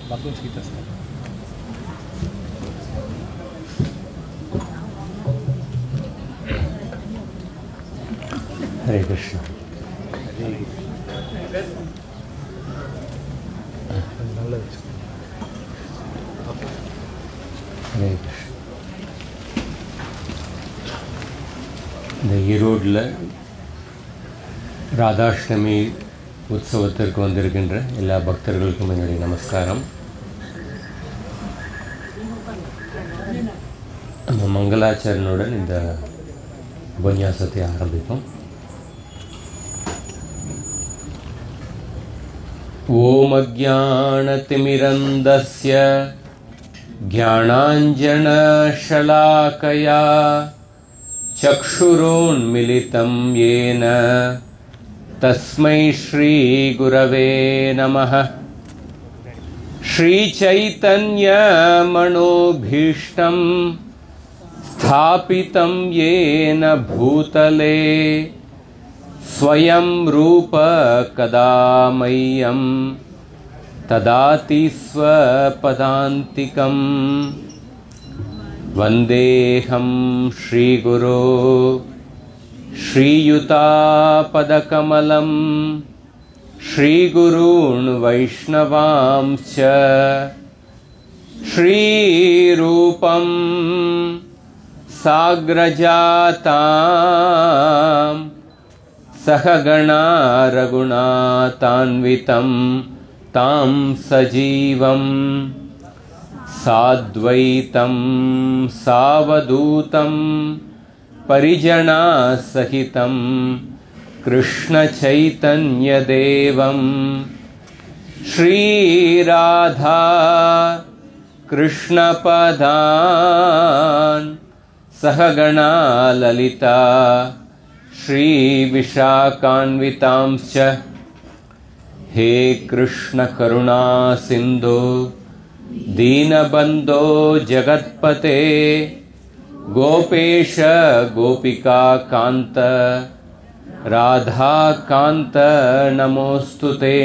भगवद्गीता हरे कृष्ण। हरे कृष्ण. இந்த ஈரோடில் ராதாஷ்டமி உற்சவத்திற்கு வந்திருக்கின்ற எல்லா பக்தர்களுக்கும் என்னுடைய நமஸ்காரம். நம்ம மங்களாச்சரனுடன் இந்த உபன்யாசத்தை ஆரம்பிப்போம். ஓம் அஜ்ஞானதிமிரந்தஸ்ய ज्ञानाञ्जनशलाकया चक्षुरोन्मिलितं येन तस्मै श्रीगुरवे नमः. श्रीचैतन्यमनोभीष्टं स्थापितं येन भूतले स्वयं रूप कदा मह्यं तदाति स्वपदान्तिकम्. वन्देऽहं श्रीगुरो श्रीयुतापदकमलं श्रीगुरून् वैष्णवांश्च श्रीरूपं साग्रजातां सहगणा रघुनाथान्वितं तां सजीवं साद्वैतं सावधूतं परिजनासहितं कृष्णचैतन्यदेवं श्रीराधा कृष्णपदान् सहगणा ललिता श्रीविशाखान्वितांश्च. हे कृष्ण करुणा सिन्धो दीनबन्धो जगत्पते गोपेश गोपिका कान्त राधाकान्त नमोस्तुते.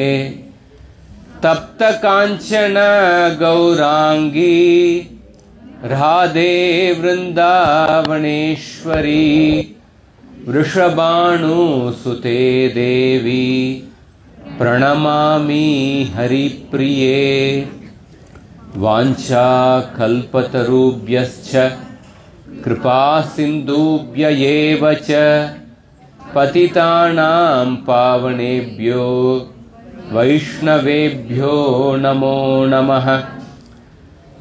तप्त कांचन गौरांगी राधे वृंदावनेश्वरी वृषभानुसुते देवी प्रणमामि हरिप्रिये. वाञ्छाकल्पतरुभ्यश्च कृपासिन्धुभ्य एव च पतितानां पावनेभ्यो वैष्णवेभ्यो नमो नमः.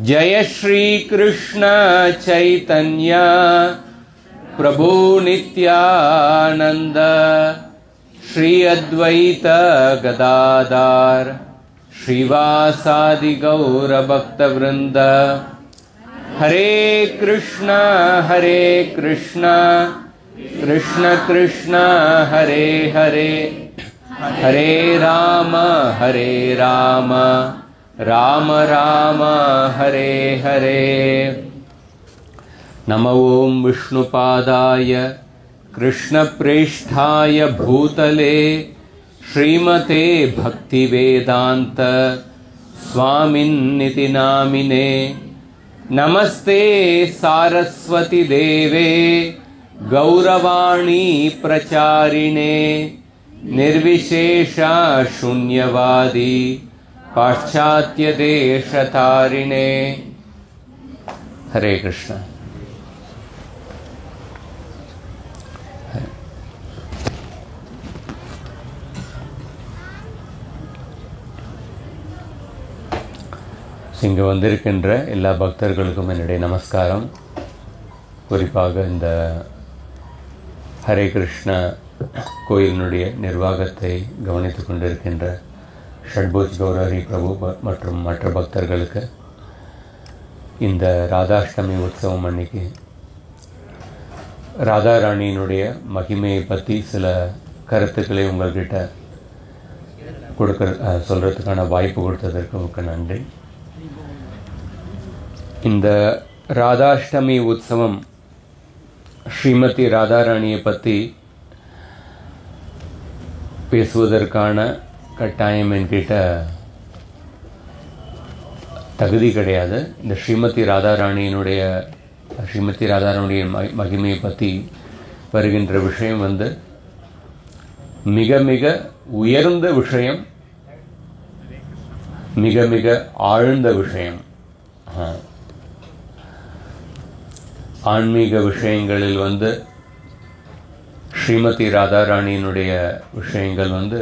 जय श्री कृष्ण चैतन्य प्रभु नित्यानंद श्री अद्वैत गदाधर श्रीवासादि गौर भक्तवृंद. हरे कृष्ण कृष्ण कृष्ण हरे हरे हरे राम राम राम हरे हरे. नमो ओं विष्णुपादाय कृष्णप्रेष्ठाय भूतले श्रीमते भक्तिवेदांत स्वामिन्निति नामिने. नमस्ते सारस्वती देवे गौरवाणी प्रचारिणे निर्विशेषा शून्यवादी पाश्चात्य देशतारिणे. हरे कृष्ण. இங்கு வந்திருக்கின்ற எல்லா பக்தர்களுக்கும் என்னுடைய நமஸ்காரம். குறிப்பாக இந்த ஹரே கிருஷ்ண கோயிலினுடைய நிர்வாகத்தை கவனித்து கொண்டிருக்கின்ற ஷட்புஜ் கௌரஹரி பிரபு மற்றும் மற்ற பக்தர்களுக்கு இந்த ராதாஷ்டமி உற்சவம் அன்னைக்கு ராதாராணியினுடைய மகிமையை பற்றி சில கருத்துக்களை உங்கள்கிட்ட சொல்கிறதுக்கான வாய்ப்பு கொடுத்ததற்கு மிக்க நன்றி. இந்த ராதாஷ்டமி உற்சவம் ஸ்ரீமதி ராதாராணியை பற்றி பேசுவதற்கான கட்டாயம் என்கிட்ட தகுதி கிடையாது. இந்த ஸ்ரீமதி ராதாராணியினுடைய மகிமையை பற்றி வருகின்ற விஷயம் வந்து மிக மிக உயர்ந்த விஷயம், மிக மிக ஆழ்ந்த விஷயம். ஆன்மீக விஷயங்களில் வந்து ஸ்ரீமதி ராதாராணியினுடைய விஷயங்கள் வந்து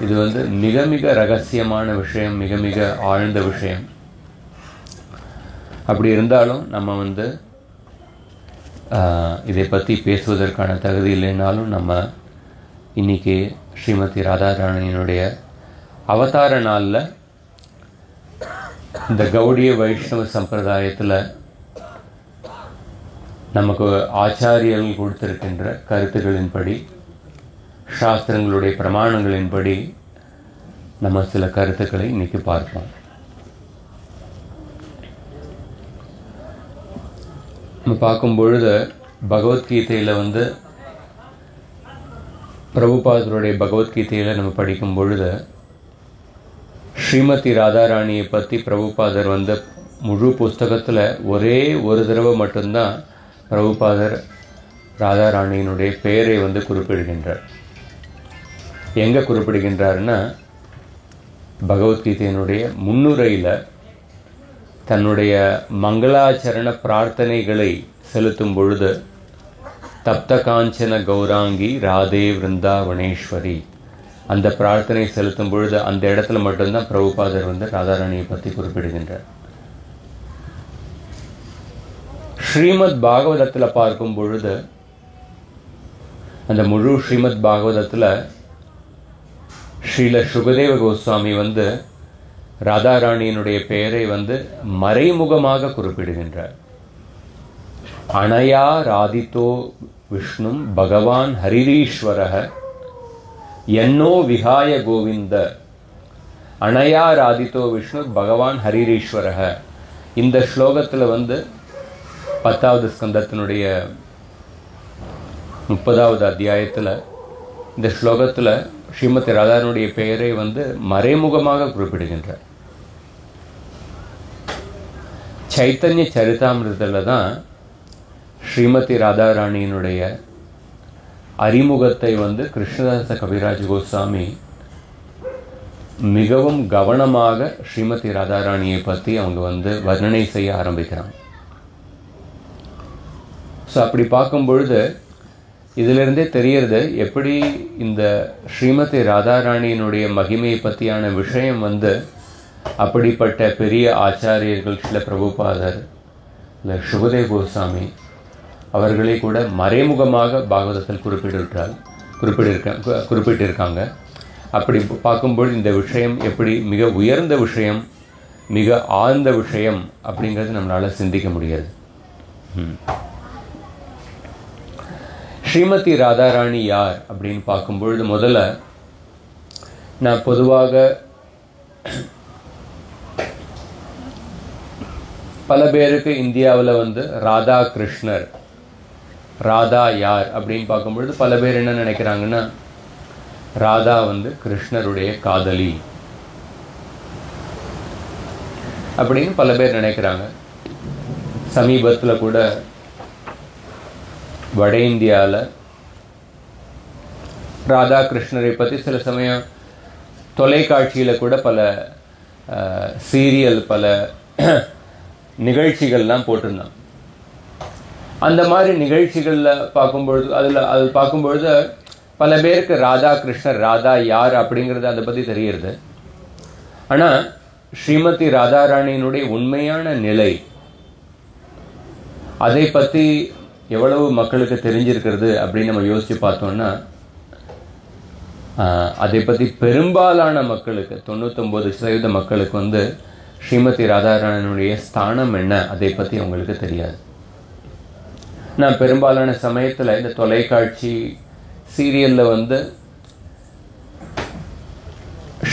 இது வந்து மிக மிக ரகசியமான விஷயம், மிக மிக ஆழ்ந்த விஷயம். அப்படி இருந்தாலும் நம்ம வந்து இதை பற்றி பேசுவதற்கான தகுதி இல்லைனாலும் நம்ம இன்றைக்கி ஸ்ரீமதி ராதாராணியினுடைய அவதார நாளில் இந்த கௌடிய வைஷ்ணவ சம்பிரதாயத்தில் நமக்கு ஆச்சாரியர்கள் கொடுத்திருக்கின்ற கருத்துக்களின்படி, சாஸ்திரங்களுடைய பிரமாணங்களின்படி நம்ம சில கருத்துக்களை இன்னைக்கு பார்ப்போம். நம்ம பார்க்கும் பொழுது பகவத்கீதையில் வந்து பிரபுபாதருடைய பகவத்கீதையில் நம்ம படிக்கும் பொழுது ஸ்ரீமதி ராதாராணியை பற்றி பிரபுபாதர் வந்து முழு புஸ்தகத்தில் ஒரே ஒரு தடவை மட்டும்தான் பிரபுபாதர் ராதாராணியினுடைய பெயரை வந்து குறிப்பிடுகின்றார். எங்கே குறிப்பிடுகின்றார்னா, பகவத்கீதையினுடைய முன்னுரையில் தன்னுடைய மங்களாச்சரண பிரார்த்தனைகளை செலுத்தும் பொழுது தப்த காஞ்சன கௌராங்கி ராதே விருந்தாவனேஸ்வரி அந்த பிரார்த்தனை செலுத்தும் பொழுது அந்த இடத்துல மட்டும்தான் பிரபுபாதர் வந்து ராதாராணியை பற்றி குறிப்பிடுகின்றார். ஸ்ரீமத் பாகவதத்தில் பார்க்கும் பொழுது அந்த முழு ஸ்ரீமத் பாகவதத்தில் ஸ்ரீல சுகதேவ கோஸ்வாமி வந்து ராதாராணியினுடைய பெயரை வந்து மறைமுகமாக குறிப்பிடுகின்றார். அனயா ராதித்தோ விஷ்ணும் பகவான் ஹரிரீஸ்வரः என்னோ விஹாய கோவிந்த. அனயா ராதித்தோ விஷ்ணு பகவான் ஹரிரீஸ்வரः. இந்த ஸ்லோகத்தில் வந்து 10வது ஸ்கந்தத்தினுடைய 30வது அத்தியாயத்தில் இந்த ஸ்லோகத்தில் ஸ்ரீமதி ராதாராணியுடைய பெயரை வந்து மறைமுகமாக குறிப்பிடுகின்றார். சைத்தன்ய சரிதாமிரத்தில் தான் ஸ்ரீமதி ராதாராணியினுடைய அறிமுகத்தை வந்து கிருஷ்ணதாச கவிராஜ் கோஸ்வாமி மிகவும் கவனமாக ஸ்ரீமதி ராதாராணியை பற்றி அவங்க வந்து வர்ணனை செய்ய ஆரம்பிக்கிறாங்க. ஸோ அப்படி பார்க்கும் பொழுது இதிலிருந்தே தெரியறது எப்படி இந்த ஸ்ரீமதி ராதாராணியினுடைய மகிமையை பற்றியான விஷயம் வந்து அப்படிப்பட்ட பெரிய ஆச்சாரியர்கள் ஸ்ரீல பிரபுபாதர் இல்லை சுகதேவ் கோஸ்வாமி அவர்களே கூட மறைமுகமாக பாகவதத்தில் குறிப்பிட்டிருக்காங்க. அப்படி பார்க்கும்போது இந்த விஷயம் எப்படி மிக உயர்ந்த விஷயம், மிக ஆழ்ந்த விஷயம் அப்படிங்கிறது நம்மளால் சிந்திக்க முடியாது. ஸ்ரீமதி ராதாராணி யார் அப்படின்னு பார்க்கும்பொழுது முதல்ல நான் பொதுவாக பல பேருக்கு இந்தியாவில் வந்து ராதா கிருஷ்ணர், ராதா யார் அப்படின்னு பார்க்கும்பொழுது பல பேர் என்ன நினைக்கிறாங்கன்னா, ராதா வந்து கிருஷ்ணருடைய காதலி அப்படின்னு பல பேர் நினைக்கிறாங்க. சமீபத்தில் கூட வட இந்தியாவில் ராதா கிருஷ்ணரை பற்றி சில சமயம் தொலைக்காட்சியில் கூட பல சீரியல், பல நிகழ்ச்சிகள்லாம் போட்டிருந்தாங்க. அந்த மாதிரி நிகழ்ச்சிகளில் பார்க்கும்பொழுது அது பார்க்கும்பொழுது பல பேருக்கு ராதா கிருஷ்ணர், ராதா யார் அப்படிங்கிறது அதை பற்றி தெரிகிறது. ஆனால் ஸ்ரீமதி ராதாராணியினுடைய உண்மையான நிலை, அதை பற்றி எவ்வளவு மக்களுக்கு தெரிஞ்சிருக்கிறது அப்படின்னு நம்ம யோசித்து பார்த்தோம்னா, அதை பற்றி பெரும்பாலான மக்களுக்கு 99% மக்களுக்கு வந்து ஸ்ரீமதி ராதாராணியினுடைய ஸ்தானம் என்ன அதை பற்றி அவங்களுக்கு தெரியாது. நான் பெரும்பாலான சமயத்தில் இந்த தொலைக்காட்சி சீரியலில் வந்து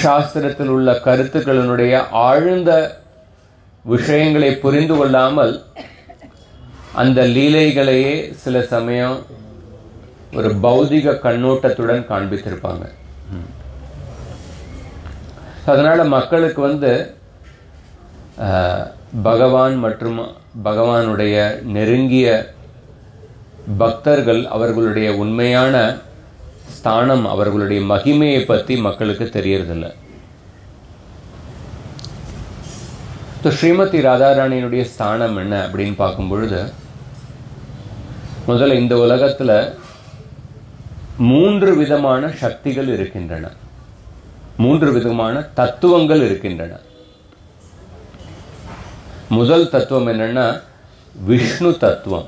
சாஸ்திரத்தில் உள்ள கருத்துக்களினுடைய ஆழ்ந்த விஷயங்களை புரிந்து கொள்ளாமல் அந்த லீலைகளையே சில சமயம் ஒரு பௌதிக கண்ணோட்டத்துடன் காண்பித்திருப்பாங்க. அதனால் மக்களுக்கு வந்து பகவான் மற்றும் பகவானுடைய நெருங்கிய பக்தர்கள் அவர்களுடைய உண்மையான ஸ்தானம், அவர்களுடைய மகிமையை பற்றி மக்களுக்கு தெரியறதில்லை. ஸ்ரீமதி ராதாராணியினுடைய ஸ்தானம் என்ன அப்படின்னு பார்க்கும் பொழுது, முதல்ல இந்த உலகத்தில் 3 விதமான சக்திகள் இருக்கின்றன, 3 விதமான தத்துவங்கள் இருக்கின்றன. முதல் தத்துவம் என்னன்னா விஷ்ணு தத்துவம்.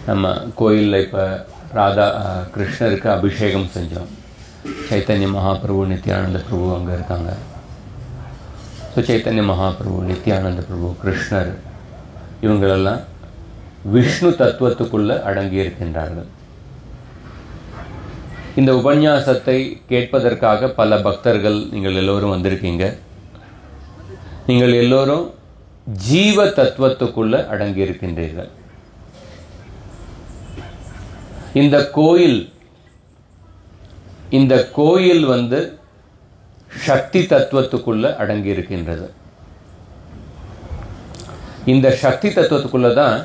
நம்ம கோயிலில் இப்போ கிருஷ்ணருக்கு அபிஷேகம் செஞ்சோம். சைத்தன்ய மகாபிரபு, நித்யானந்த பிரபு அங்கே இருக்காங்க. ஸோ சைத்தன்ய மகாபிரபு, நித்யானந்த பிரபு, கிருஷ்ணர் இவங்களெல்லாம் விஷ்ணு தத்துவத்துக்குள்ளே அடங்கியிருக்கின்றார்கள். இந்த உபன்யாசத்தை கேட்பதற்காக பல பக்தர்கள் நீங்கள் எல்லோரும் வந்திருக்கீங்க. நீங்கள் எல்லோரும் ஜீவ தத்துவத்துக்குள்ளே அடங்கியிருக்கின்றீர்கள். இந்த கோயில் வந்து சக்தி தத்துவத்துக்குள்ள அடங்கி இருக்கின்றது. இந்த சக்தி தத்துவத்துக்குள்ள தான்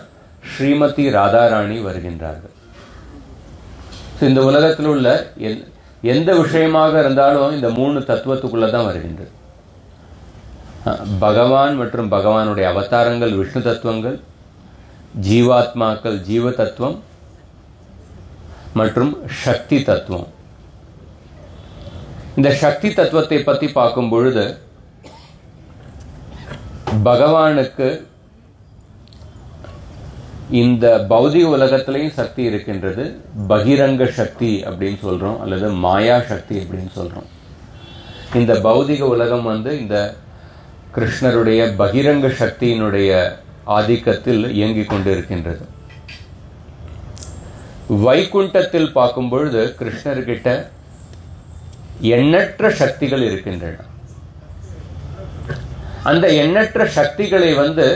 ஸ்ரீமதி ராதாராணி வருகின்றார்கள். இந்த உலகத்தில் உள்ள எந்த விஷயமாக இருந்தாலும் இந்த 3 தத்துவத்துக்குள்ள தான் வருகின்றது. பகவான் மற்றும் பகவானுடைய அவதாரங்கள் விஷ்ணு தத்துவங்கள், ஜீவாத்மாக்கள் ஜீவ தத்துவம் மற்றும் சக்தி தத்துவம். இந்த சக்தி தத்துவத்தை பற்றி பார்க்கும் பொழுது, பகவானுக்கு இந்த பௌதிக உலகத்திலையும் சக்தி இருக்கின்றது. பகிரங்க சக்தி அப்படின்னு சொல்றோம், அல்லது மாயா சக்தி அப்படின்னு சொல்றோம். இந்த பௌதிக உலகம் வந்து இந்த கிருஷ்ணருடைய பகிரங்க சக்தியினுடைய ஆதிக்கத்தில் இயங்கிக் கொண்டு இருக்கின்றது. வைகுண்டத்தில் பார்க்கும் பொழுது கிருஷ்ணர்கிட்ட எண்ணற்ற சக்திகள் இருக்கின்றன. அந்த எண்ணற்ற சக்திகளை வந்து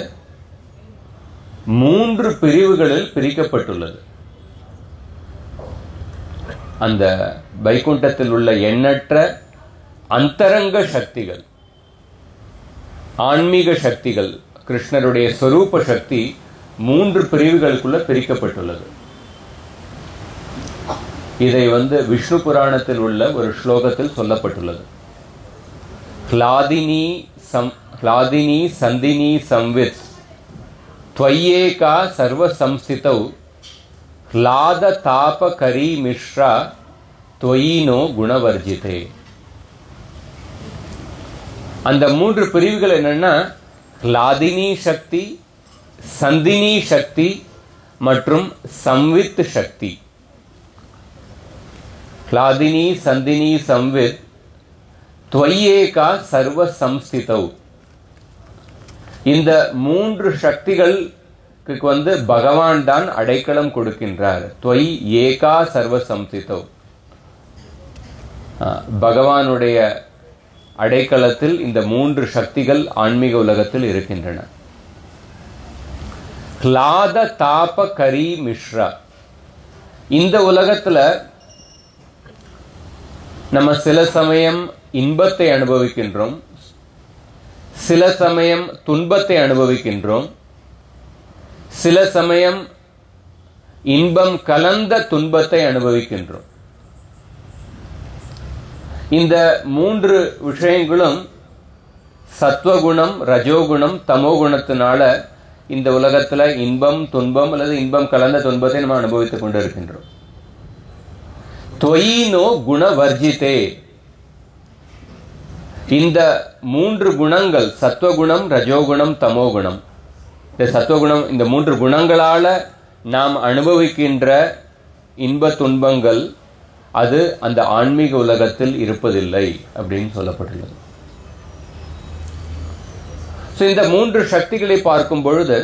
3 பிரிவுகளில் பிரிக்கப்பட்டுள்ளது. அந்த வைகுண்டத்தில் உள்ள எண்ணற்ற அந்தரங்க சக்திகள், ஆன்மீக சக்திகள், கிருஷ்ணருடைய ஸ்வரூப சக்தி 3 பிரிவுகளுக்குள்ள பிரிக்கப்பட்டுள்ளது. இதை வந்து விஷ்ணு புராணத்தில் உள்ள ஒரு ஸ்லோகத்தில் சொல்லப்பட்டுள்ளது. க்லாதினி சந்தினி சம்வித் त्वय्येका सर्वसंस्थितौ ह्लाद ताप करी मिश्रा त्वयिनो गुणवर्जिते. அந்த 3 பிரிவுகள் என்னன்னா க்லாதினி சக்தி, சந்தினி சக்தி மற்றும் சம்வித் சக்தி. க்லாதினி சந்தினி சம்வித் त्वय्येका सर्वसंस्थितौ. இந்த 3 சக்திகளுக்கு வந்து பகவான் தான் அடைக்கலம் கொடுக்கின்றார். त्वयि ஏகா சர்வசம்சிதோ. பகவானுடைய அடைக்கலத்தில் இந்த 3 சக்திகள் ஆன்மீக உலகத்தில் இருக்கின்றன. க்லாத தாப கரி மிஸ்ரா. இந்த உலகத்துல நம்ம சில சமயம் இன்பத்தை அனுபவிக்கின்றோம், சில சமயம் துன்பத்தை அனுபவிக்கின்றோம், சில சமயம் இன்பம் கலந்த துன்பத்தை அனுபவிக்கின்றோம். இந்த 3 விஷயங்களும் சத்வகுணம், ரஜோகுணம், தமோகுணத்தினால இந்த உலகத்துல இன்பம், துன்பம் அல்லது இன்பம் கலந்த துன்பத்தை நம்ம அனுபவித்துக் கொண்டு இருக்கின்றோம். त्वयिनो गुणवर्जिते. இந்த 3 குணங்கள் சத்வகுணம், ரஜோகுணம், தமோகுணம், இந்த சத்வகுணம், இந்த 3 குணங்களால நாம் அனுபவிக்கின்ற இன்ப துன்பங்கள் அது அந்த ஆன்மீக உலகத்தில் இருப்பதில்லை அப்படின்னு சொல்லப்பட்டுள்ளது. இந்த 3 சக்திகளை பார்க்கும் பொழுது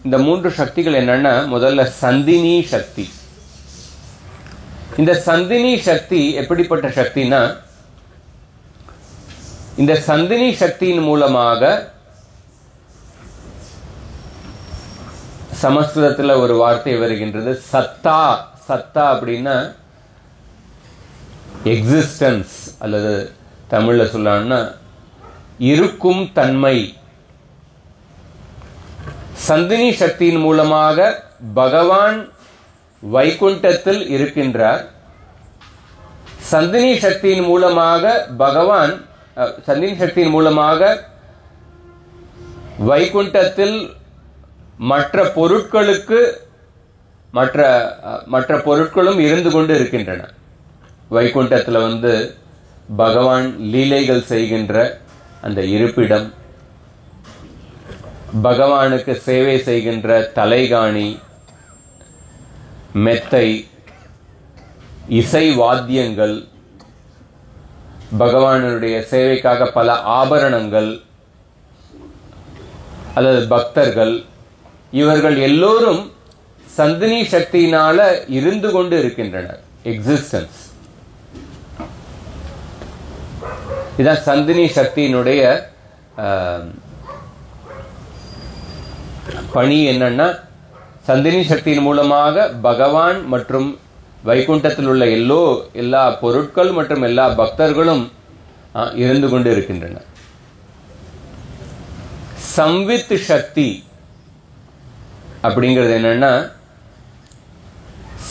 இந்த 3 சக்திகள் என்னன்னா, முதல்ல சந்தினி சக்தி. இந்த சந்தினி சக்தி எப்படிப்பட்ட சக்தினா, இந்த சந்தினி சக்தியின் மூலமாக சமஸ்கிருதத்தில் ஒரு வார்த்தை வருகின்றது, சத்தா. சத்தா அப்படின்னா எக்ஸிஸ்டன்ஸ், அல்லது தமிழ்ல சொல்லணும்னா இருக்கும் தன்மை. சந்தினி சக்தியின் மூலமாக பகவான் வைகுண்டத்தில் இருக்கின்றார். சந்தினி சக்தியின் மூலமாக வைகுண்டத்தில் மற்ற பொருட்களும் இருந்து கொண்டு இருக்கின்றன. வைகுண்டத்தில் பகவான் லீலைகள் செய்கின்ற அந்த இருப்பிடம், பகவானுக்கு சேவை செய்கின்ற தலைகாணி, மெத்தை, இசை வாத்தியங்கள், பகவானுடைய சேவைக்காக பல ஆபரணங்கள், அல்லது பக்தர்கள், இவர்கள் எல்லோரும் சந்தினி சக்தியினால இருந்து கொண்டு இருக்கின்றனர். எக்ஸிஸ்டன்ஸ். இதான் சந்தினி சக்தியினுடைய பணி. என்னன்னா, சந்தினி சக்தியின் மூலமாக பகவான் மற்றும் வைகுண்டத்தில் உள்ள எல்லா பொருட்கள் மற்றும் எல்லா பக்தர்களும் இருந்து கொண்டு இருக்கின்றனர். சம்வித் சக்தி அப்படிங்கிறது என்னன்னா,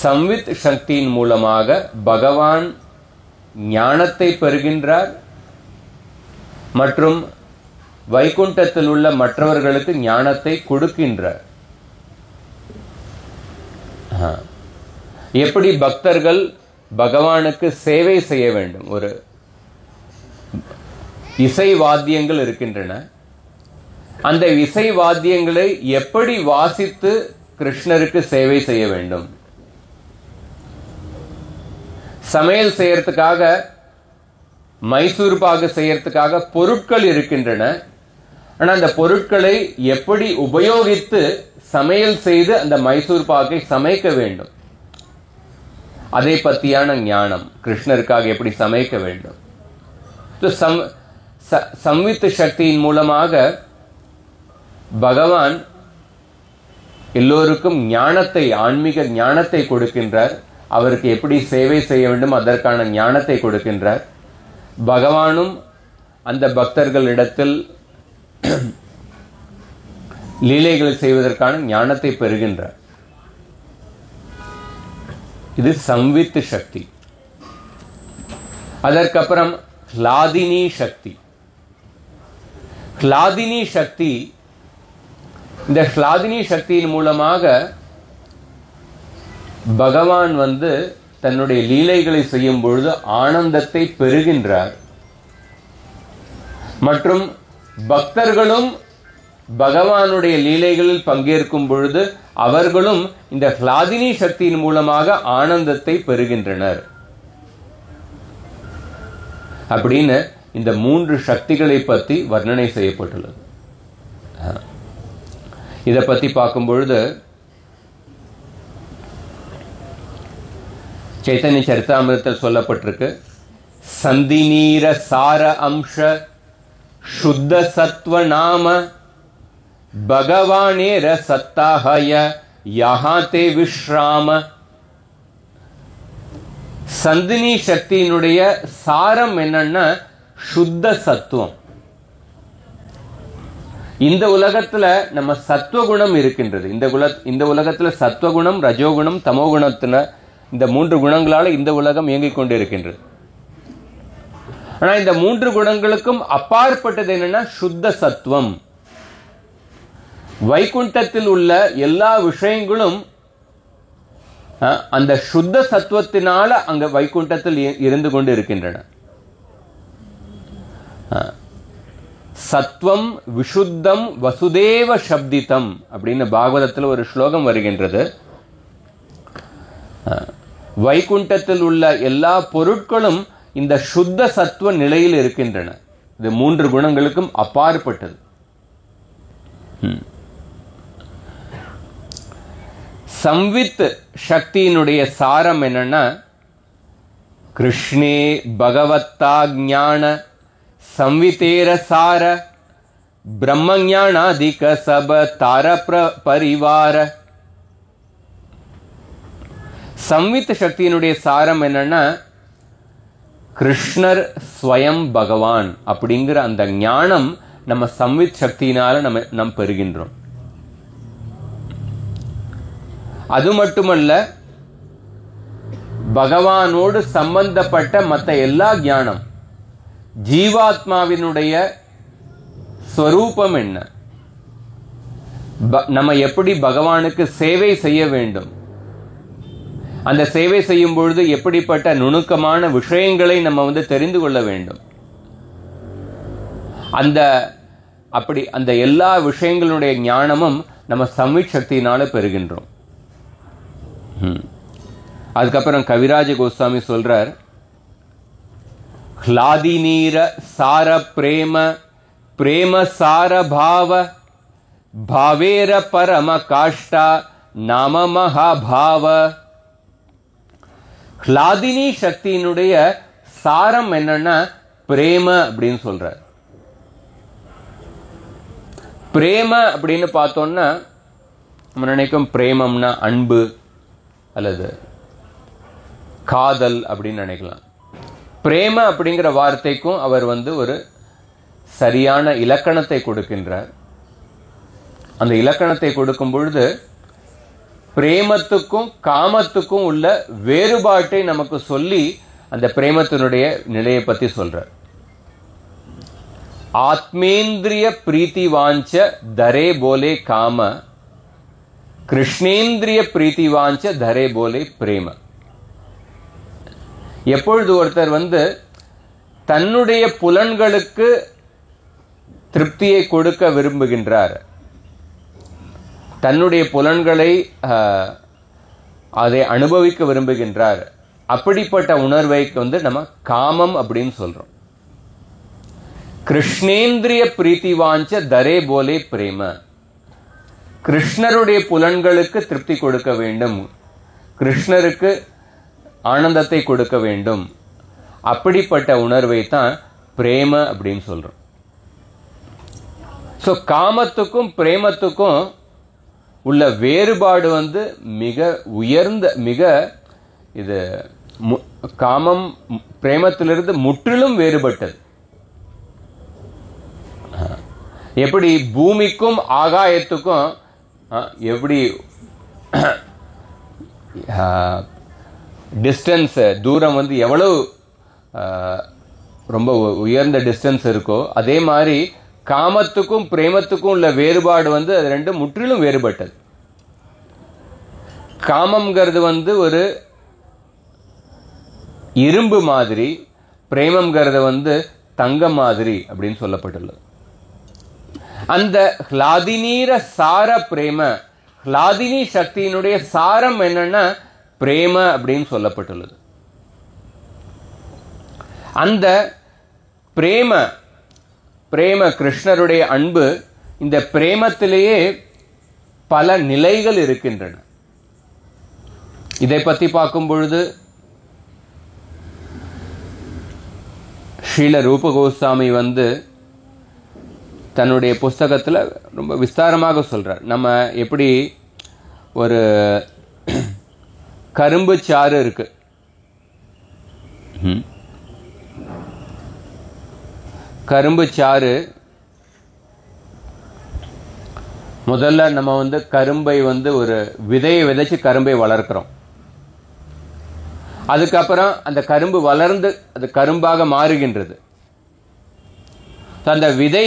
சம்வித் சக்தியின் மூலமாக பகவான் ஞானத்தை பெறுகின்றார் மற்றும் வைகுண்டத்தில் உள்ள மற்றவர்களுக்கு ஞானத்தை கொடுக்கின்றார். எப்படி பக்தர்கள் பகவானுக்கு சேவை செய்ய வேண்டும்? ஒரு இசை வாத்தியங்கள் இருக்கின்றன. அந்த இசை வாத்தியங்களை எப்படி வாசித்து கிருஷ்ணருக்கு சேவை செய்ய வேண்டும்? சமையல் செய்யறதுக்காக, மைசூர் பாகு செய்யறதுக்காக பொருட்கள் இருக்கின்றன. ஆனால் அந்த பொருட்களை எப்படி உபயோகித்து சமையல் செய்து அந்த மைசூர் பாகை சமைக்க வேண்டும், அதை பற்றியான ஞானம், கிருஷ்ணருக்காக எப்படி சமைக்க வேண்டும். சம்வித் சக்தியின் மூலமாக பகவான் எல்லோருக்கும் ஞானத்தை, ஆன்மீக ஞானத்தை கொடுக்கின்றார். அவருக்கு எப்படி சேவை செய்ய வேண்டும் அதற்கான ஞானத்தை கொடுக்கின்றார். பகவானும் அந்த பக்தர்களிடத்தில் லீலைகளை செய்வதற்கான ஞானத்தை பெறுகின்றார். இது சம்வித் சக்தி. அதற்கப்புறம் ஹ்லாதினி சக்தி. ஹ்லாதினி சக்தி, இந்த ஹ்லாதினி சக்தியின் மூலமாக பகவான் தன்னுடைய லீலைகளை செய்யும் பொழுது ஆனந்தத்தை பெறுகின்றார். மற்றும் பக்தர்களும் பகவானுடைய லீலைகளில் பங்கேற்கும் பொழுது அவர்களும் இந்த ஹ்லாதினி சக்தியின் மூலமாக ஆனந்தத்தை பெறுகின்றனர். அப்படின்னு இந்த 3 சக்திகளை பற்றி வர்ணனை செய்யப்பட்டுள்ளது. இதை பற்றி பார்க்கும் பொழுது चैतन्य चरितामृतத்தில் சொல்லப்பட்டிருக்கு, சந்திநீர சார அம்ச சுத்த சத்வ நாம பகவானேர சத்தாஹய யஹாதே விஸ்ராம. சந்தினி சக்தியினுடைய சாரம் என்னன்னா சுத்த சத்துவம். இந்த உலகத்துல நம்ம சத்துவகுணம் இருக்கின்றது. இந்த உலகத்துல சத்துவகுணம், ரஜோகுணம், தமோகுணத்துல இந்த 3 குணங்களால இந்த உலகம் இயங்கிக் கொண்டிருக்கின்றது. ஆனா இந்த 3 குணங்களுக்கும் அப்பாற்பட்டது என்னன்னா சுத்த சத்துவம். வைகுண்டத்தில் உள்ள எல்லா விஷயங்களும் அந்த சுத்த சத்துவத்தினால அங்க வைகுண்டத்தில் இருந்து கொண்டு இருக்கின்றன. சத்வம் விஷுத்தம் வசுதேவ சப்திதம் அப்படின்னு பாகவதத்தில் ஒரு ஸ்லோகம் வருகின்றது. வைகுண்டத்தில் உள்ள எல்லா பொருட்களும் இந்த சுத்த சத்துவ நிலையில் இருக்கின்றன. இது 3 குணங்களுக்கும் அப்பாற்பட்டது. சம்வித் சக்தியினுடைய சாரம் என்னன்னா, கிருஷ்ணே பகவத்தா ஞான संवितेर सार ब्रह्मज्ञानादिक सब तार परिवार. संवित சக்தியினுடைய சாரம் என்னன்னா, கிருஷ்ணர் ஸ்வயம் பகவான் அப்படிங்கிற அந்த ஞானம் நம்ம சம்வித் சக்தியினால நம்ம பெறுகின்றோம். அது மட்டுமல்ல, பகவானோடு சம்பந்தப்பட்ட மற்ற எல்லா ஞானம், ஜீவாத்மாவினுடைய ஸ்வரூபம் என்ன, நம்ம எப்படி பகவானுக்கு சேவை செய்ய வேண்டும், அந்த சேவை செய்யும் பொழுது எப்படிப்பட்ட நுணுக்கமான விஷயங்களை நம்ம தெரிந்து கொள்ள வேண்டும், அந்த எல்லா விஷயங்களுடைய ஞானமும் நம்ம சம்வித் சக்தியினால பெறுகின்றோம். அதுக்கப்புறம் கவிராஜ கோஸ்வாமி சொல்றார், ஹ்லாதி நீர சார பிரேம பிரேம சார பாவ பாவேர பரம காஷ்டா நாம மகாபாவ. ஹ்லாதினி சக்தியினுடைய சாரம் என்னன்னா பிரேம அப்படின்னு சொல்றார். பிரேம அப்படின்னு பார்த்தோம்னா நம்ம நினைக்கும் பிரேமம்னா அன்பு அல்லது காதல் அப்படின்னு நினைக்கலாம். பிரேம அப்படிங்கிற வார்த்தைக்கும் அவர் ஒரு சரியான இலக்கணத்தை கொடுக்கின்றார். அந்த இலக்கணத்தை கொடுக்கும் பொழுது பிரேமத்துக்கும் காமத்துக்கும் உள்ள வேறுபாட்டை நமக்கு சொல்லி அந்த பிரேமத்தினுடைய நிலையை பற்றி சொல்றார். ஆத்மேந்திரிய பிரீத்தி வாஞ்ச தரே போலே காம, கிருஷ்ணேந்திரிய பிரீத்தி வாஞ்ச தரே போலே பிரேம. எப்பொழுது ஒருத்தர் தன்னுடைய புலன்களுக்கு திருப்தியை கொடுக்க விரும்புகின்றார், தன்னுடைய புலன்களை அதை அனுபவிக்க விரும்புகின்றார், அப்படிப்பட்ட உணர்வை நம்ம காமம் அப்படின்னு சொல்றோம். கிருஷ்ணேந்திரிய பிரீத்தி வாஞ்ச தரே போலே பிரேம, கிருஷ்ணருடைய புலன்களுக்கு திருப்தி கொடுக்க வேண்டும், கிருஷ்ணருக்கு ஆனந்தத்தை கொடுக்க வேண்டும், அப்படிப்பட்ட உணர்வை தான் பிரேம அப்படின்னு சொல்றோம். ஸோ காமத்துக்கும் பிரேமத்துக்கும் உள்ள வேறுபாடு மிக உயர்ந்த, மிக இது காமம் பிரேமத்திலிருந்து முற்றிலும் வேறுபட்டது. எப்படி பூமிக்கும் ஆகாயத்துக்கும் எப்படி டிஸ்டன்ஸ், தூரம் எவ்வளவு ரொம்ப உயர்ந்த டிஸ்டன்ஸ் இருக்கோ, அதே மாதிரி காமத்துக்கும் பிரேமத்துக்கும் உள்ள வேறுபாடு அது ரெண்டும் முற்றிலும் வேறுபட்டது. காமம்ங்கிறது ஒரு இரும்பு மாதிரி, பிரேமம்ங்கிறது தங்கம் மாதிரி அப்படின்னு சொல்லப்பட்டுள்ளது. அந்த ஹ்லாதினீர சார பிரேம, ஹ்லாதினி சக்தியினுடைய சாரம் என்னன்னா பிரேம அப்படின்னு சொல்லப்பட்டுள்ளது. அந்த பிரேம கிருஷ்ணருடைய அன்பு, இந்த பிரேமத்திலேயே பல நிலைகள் இருக்கின்றன. இதை பற்றி பார்க்கும் பொழுது ஸ்ரீல ரூப கோஸ்வாமி தன்னுடைய புஸ்தகத்தில் ரொம்ப விஸ்தாரமாக சொல்றார். நம்ம எப்படி ஒரு கரும்பு சாறு இருக்கு, கரும்பு சாறு முதல்ல நம்ம கரும்பை ஒரு விதையை விதைச்சு கரும்பை வளர்க்கிறோம். அதுக்கப்புறம் அந்த கரும்பு வளர்ந்து அது கரும்பாக மாறுகின்றது. அந்த விதை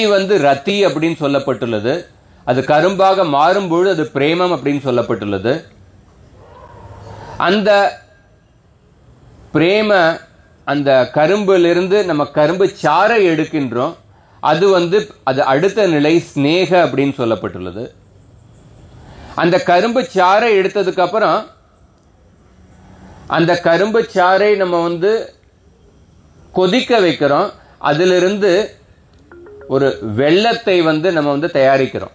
ரத்தி அப்படின்னு சொல்லப்பட்டுள்ளது. அது கரும்பாக மாறும்பொழுது அது பிரேமம் அப்படின்னு சொல்லப்பட்டுள்ளது. அந்த பிரேம, அந்த கரும்பிலிருந்து நம்ம கரும்பு சாறை எடுக்கின்றோம். அது அது அடுத்த நிலை ஸ்நேக அப்படின்னு சொல்லப்பட்டுள்ளது. அந்த கரும்பு சாறை எடுத்ததுக்கு அப்புறம் அந்த கரும்பு சாறை நம்ம கொதிக்க வைக்கிறோம். அதிலிருந்து ஒரு வெல்லத்தை நம்ம தயாரிக்கிறோம்.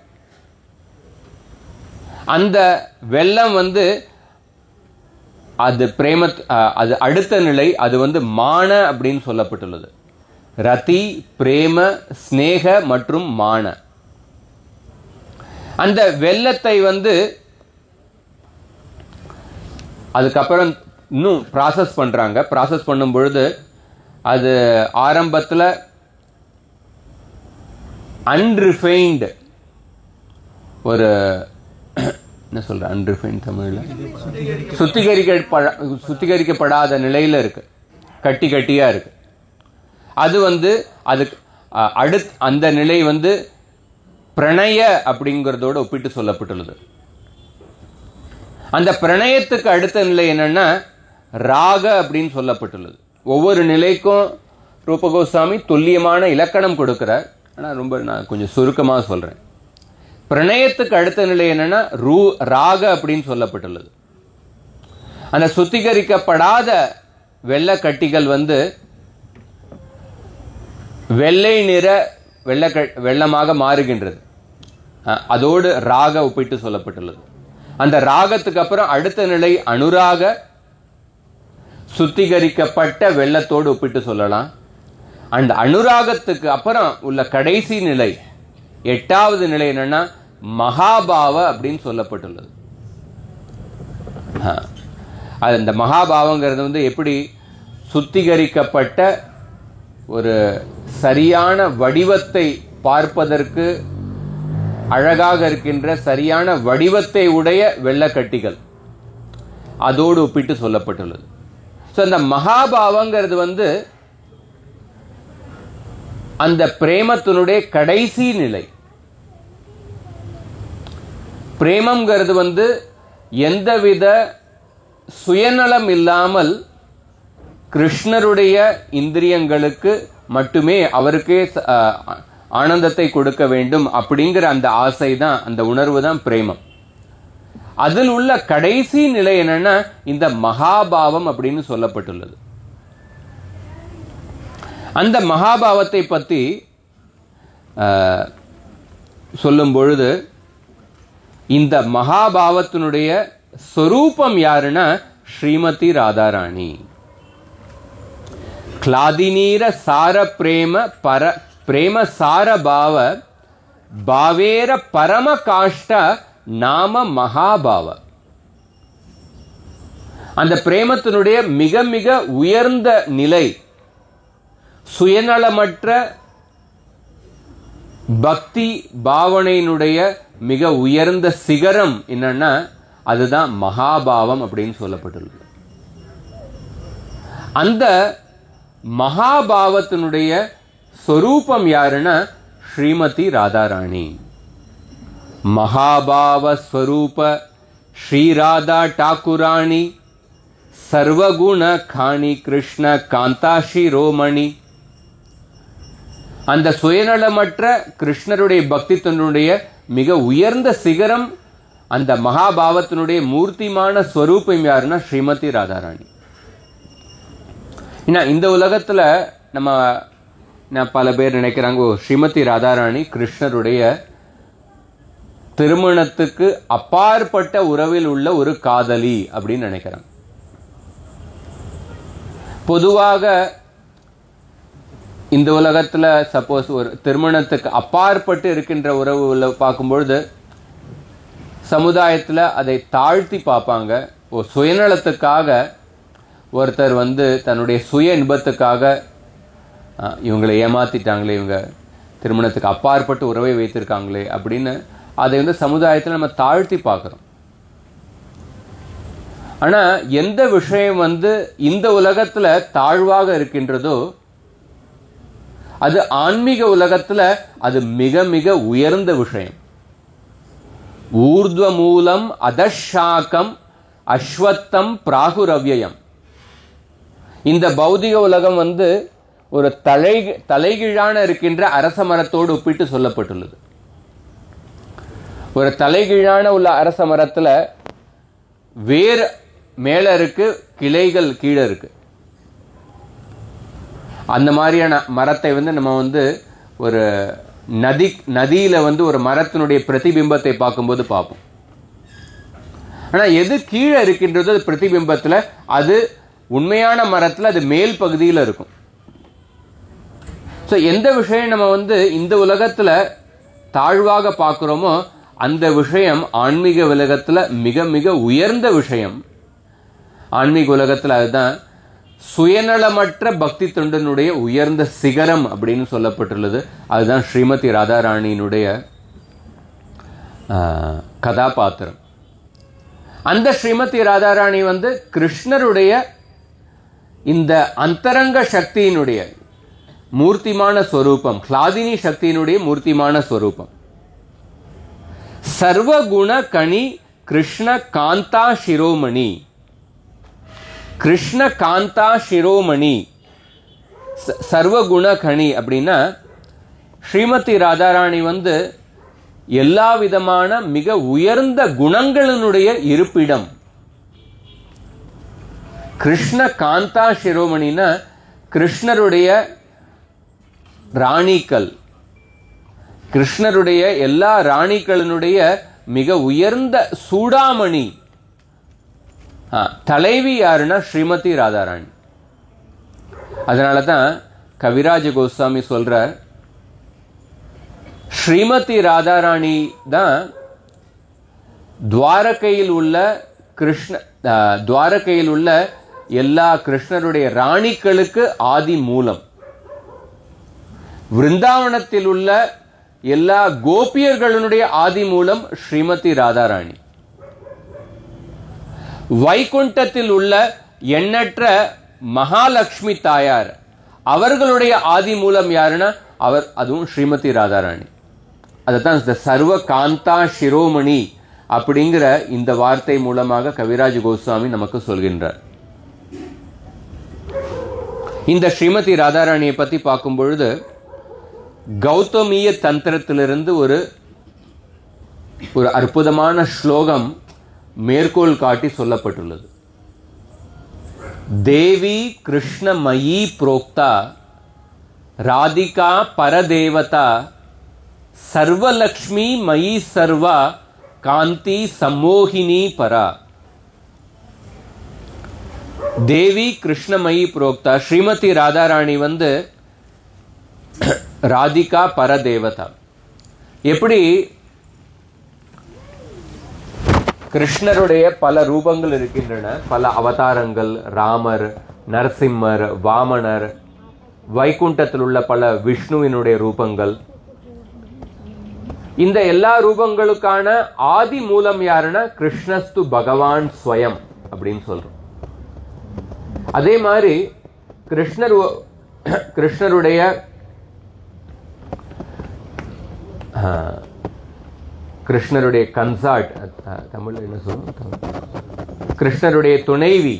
அந்த வெல்லம் அது அது அடுத்த நிலை, அது மான அப்படின்னு சொல்லப்பட்டுள்ளது. ரதி, பிரேம, ஸ்நேக மற்றும் மான. அந்த வெல்லத்தை அதுக்கப்புறம் இன்னும் ப்ராசஸ் பண்றாங்க. ப்ராசஸ் பண்ணும் பொழுது அது ஆரம்பத்தில் அன்ரிஃபைன்டு ஒரு என்ன சொல்ற அன்ரிஃபைன்ட் தமிழில் சுத்திகரிக்கப்படாத நிலையில் இருக்கு, கட்டி கட்டியா இருக்கு. அது அதுக்கு அந்த நிலை பிரணய அப்படிங்கிறதோடு ஒப்பிட்டு சொல்லப்பட்டுள்ளது. அந்த பிரணயத்துக்கு அடுத்த நிலை என்னன்னா ராக அப்படின்னு சொல்லப்பட்டுள்ளது. ஒவ்வொரு நிலைக்கும் ரூபகோஸ்வாமி துல்லியமான இலக்கணம் கொடுக்கிறார். ஆனால் நான் கொஞ்சம் சுருக்கமாக சொல்றேன். பிரணயத்துக்கு அடுத்த நிலை என்னன்னா ராக அப்படின்னு சொல்லப்பட்டுள்ளது. அந்த சுத்திகரிக்கப்படாத வெள்ளக்கட்டிகள் வெள்ளை நிற வெள்ளமாக மாறுகின்றது. அதோடு ராக ஒப்பிட்டு சொல்லப்பட்டுள்ளது. அந்த ராகத்துக்கு அப்புறம் அடுத்த நிலை அனுராக, சுத்திகரிக்கப்பட்ட வெள்ளத்தோடு ஒப்பிட்டு சொல்லலாம். அந்த அனுராகத்துக்கு அப்புறம் உள்ள கடைசி நிலை 8வது நிலை என்னன்னா மகாபாவ அப்படின்னு சொல்லப்பட்டுள்ளது. அந்த மகாபாவங்கிறது எப்படி சுத்திகரிக்கப்பட்ட ஒரு சரியான வடிவத்தை பார்ப்பதற்கு அழகாக இருக்கின்ற சரியான வடிவத்தை உடைய வெள்ளக்கட்டிகள், அதோடு ஒப்பிட்டு சொல்லப்பட்டுள்ளது. ஸோ அந்த மகாபாவங்கிறது அந்த பிரேமத்தினுடைய கடைசி நிலை. பிரேமம்ங்கிறது எந்தவித சுயநலம் இல்லாமல் கிருஷ்ணருடைய இந்திரியங்களுக்கு மட்டுமே அவருக்கே ஆனந்தத்தை கொடுக்க வேண்டும் அப்படிங்கிற அந்த ஆசை தான், அந்த உணர்வு தான் பிரேமம். அதில் உள்ள கடைசி நிலை என்னன்னா இந்த மகாபாவம் அப்படின்னு சொல்லப்பட்டுள்ளது. அந்த மகாபாவத்தை பற்றி சொல்லும் பொழுது இந்த மகாபாவத்தினுடைய சொரூபம் யாருன்னா ஸ்ரீமதி ராதாராணி. கிளாதினீர சார பிரேம சார பாவ பாவேர பரம காஷ்ட நாம மகாபாவ. அந்த பிரேமத்தினுடைய மிக மிக உயர்ந்த நிலை, சுயநலமற்ற பக்தி பாவனையினுடைய மிக உயர்ந்த சிகரம் என்னன்னா அதுதான் மகாபாவம் அப்படின்னு சொல்லப்பட்டுள்ளது. அந்த மகாபாவத்தினுடைய சொரூபம் யாருன்னா ஸ்ரீமதி ராதாராணி. மகாபாவ ஸ்வரூப ஸ்ரீராதா டாக்குராணி சர்வகுண காணி கிருஷ்ண காந்தாஷி ரோமணி. அந்த சுயநலமற்ற கிருஷ்ணருடைய பக்தி தன்னுடைய மிக உயர்ந்த சிகரம், அந்த மகாபாவத்தினுடைய மூர்த்திமான ஸ்வரூபம் யாருன்னா ஸ்ரீமதி ராதாராணி. இந்த உலகத்துல பல பேர் நினைக்கிறாங்க ஸ்ரீமதி ராதாராணி கிருஷ்ணருடைய திருமணத்துக்கு அப்பாற்பட்ட உறவில் உள்ள ஒரு காதலி அப்படின்னு நினைக்கிறாங்க. பொதுவாக இந்த உலகத்துல சப்போஸ் ஒரு திருமணத்துக்கு அப்பாற்பட்டு இருக்கின்ற உறவு பார்க்கும்பொழுது சமுதாயத்தில் அதை தாழ்த்தி பார்ப்பாங்க. ஒரு சுயநலத்துக்காக ஒருத்தர் தன்னுடைய சுய இன்பத்துக்காக இவங்களை ஏமாத்திட்டாங்களே, இவங்க திருமணத்துக்கு அப்பாற்பட்டு உறவை வைத்திருக்காங்களே அப்படின்னு அதை சமுதாயத்தில் நம்ம தாழ்த்தி பார்க்கிறோம். ஆனா எந்த விஷயம் இந்த உலகத்துல தாழ்வாக இருக்கின்றதோ அது ஆன்மீக உலகத்துல அது மிக மிக உயர்ந்த விஷயம். ஊர்த்வ மூலம் அதஷாக்கம் அஸ்வத்தம் பிராகுரவ்யம். இந்த பௌதிக உலகம் ஒரு தலைகீழான இருக்கின்ற அரச மரத்தோடு ஒப்பிட்டு சொல்லப்பட்டுள்ளது. ஒரு தலைகீழான உள்ள அரச மரத்துல வேர் மேல இருக்கு, கிளைகள் கீழே இருக்கு. அந்த மாதிரியான மரத்தை நம்ம ஒரு நதியில ஒரு மரத்தினுடைய பிரதிபிம்பத்தை பார்க்கும்போது பார்ப்போம். ஆனா எது கீழே இருக்கின்றதோ பிரதிபிம்பத்துல அது உண்மையான மரத்துல அது மேல் பகுதியில் இருக்கும். எந்த விஷயம் நம்ம இந்த உலகத்துல தாழ்வாக பார்க்கிறோமோ அந்த விஷயம் ஆன்மீக உலகத்துல மிக மிக உயர்ந்த விஷயம். ஆன்மீக உலகத்துல அதுதான் சுயநலமற்ற பக்தி தொண்டனுடைய உயர்ந்த சிகரம் அப்படின்னு சொல்லப்பட்டுள்ளது. அதுதான் ஸ்ரீமதி ராதாராணியினுடைய கதாபாத்திரம். அந்த ஸ்ரீமதி ராதாராணி கிருஷ்ணருடைய இந்த அந்தரங்க சக்தியினுடைய மூர்த்திமான ஸ்வரூபம், ஹ்லாதினி சக்தியினுடைய மூர்த்திமான ஸ்வரூபம். சர்வகுண கணி கிருஷ்ண காந்தா சிரோமணி. கிருஷ்ண காந்தா சிரோமணி, சர்வகுண கணி அப்படின்னா ஸ்ரீமதி ராதாராணி எல்லா விதமான மிக உயர்ந்த குணங்களினுடைய இருப்பிடம். கிருஷ்ண காந்தா சிரோமணினா கிருஷ்ணருடைய ராணிகள், கிருஷ்ணருடைய எல்லா ராணிகளினுடைய மிக உயர்ந்த சூடாமணி. தலைவி யாருன்னா ஸ்ரீமதி ராதாராணி. அதனால தான் கவிராஜ கோஸ்வாமி சொல்றார், ஸ்ரீமதி ராதாராணி தான் துவாரகையில் உள்ள எல்லா கிருஷ்ணருடைய ராணிகளுக்கு ஆதி மூலம். விருந்தாவனத்தில் உள்ள எல்லா கோபியர்களுடைய ஆதி மூலம் ஸ்ரீமதி ராதாராணி. வைகுண்டத்தில் உள்ள எண்ணற்ற மகாலட்சுமி தாயார், அவர்களுடைய ஆதி மூலம் யாருன்னா அதுவும் ஸ்ரீமதி ராதாராணி. அதுதான் சர்வ காந்தா சிரோமணி அப்படிங்கிற இந்த வார்த்தை மூலமாக கவிராஜ் கோஸ்வாமி நமக்கு சொல்கின்றார். இந்த ஸ்ரீமதி ராதாராணியை பத்தி பார்க்கும் பொழுது கௌதமிய தந்திரத்திலிருந்து ஒரு அற்புதமான ஸ்லோகம் மேற்கோள் காட்டி சொல்லப்பட்டுள்ளது. தேவி கிருஷ்ணமயி புரோக்தா ராதிகா பரதேவதா சர்வலக்ஷ்மி மயி சர்வா காந்தி சம்மோகினி பரா. தேவி கிருஷ்ணமயி புரோக்தா, ஸ்ரீமதி ராதாராணி ராதிகா பரதேவதா. எப்படி கிருஷ்ணருடைய பல ரூபங்கள் இருக்கின்றன, பல அவதாரங்கள், ராமர், நரசிம்மர், வாமனர், வைகுண்டத்தில் உள்ள பல விஷ்ணுவினுடைய ரூபங்கள். இந்த எல்லா ரூபங்களுக்கான ஆதி மூலம் யாருன்னா கிருஷ்ணஸ்து பகவான் ஸ்வயம் அப்படின்னு சொல்றோம். அதே மாதிரி கிருஷ்ணருடைய கன்சார்ட், தமிழ் என்ன சொல்லுவோம், கிருஷ்ணருடைய துணைவி.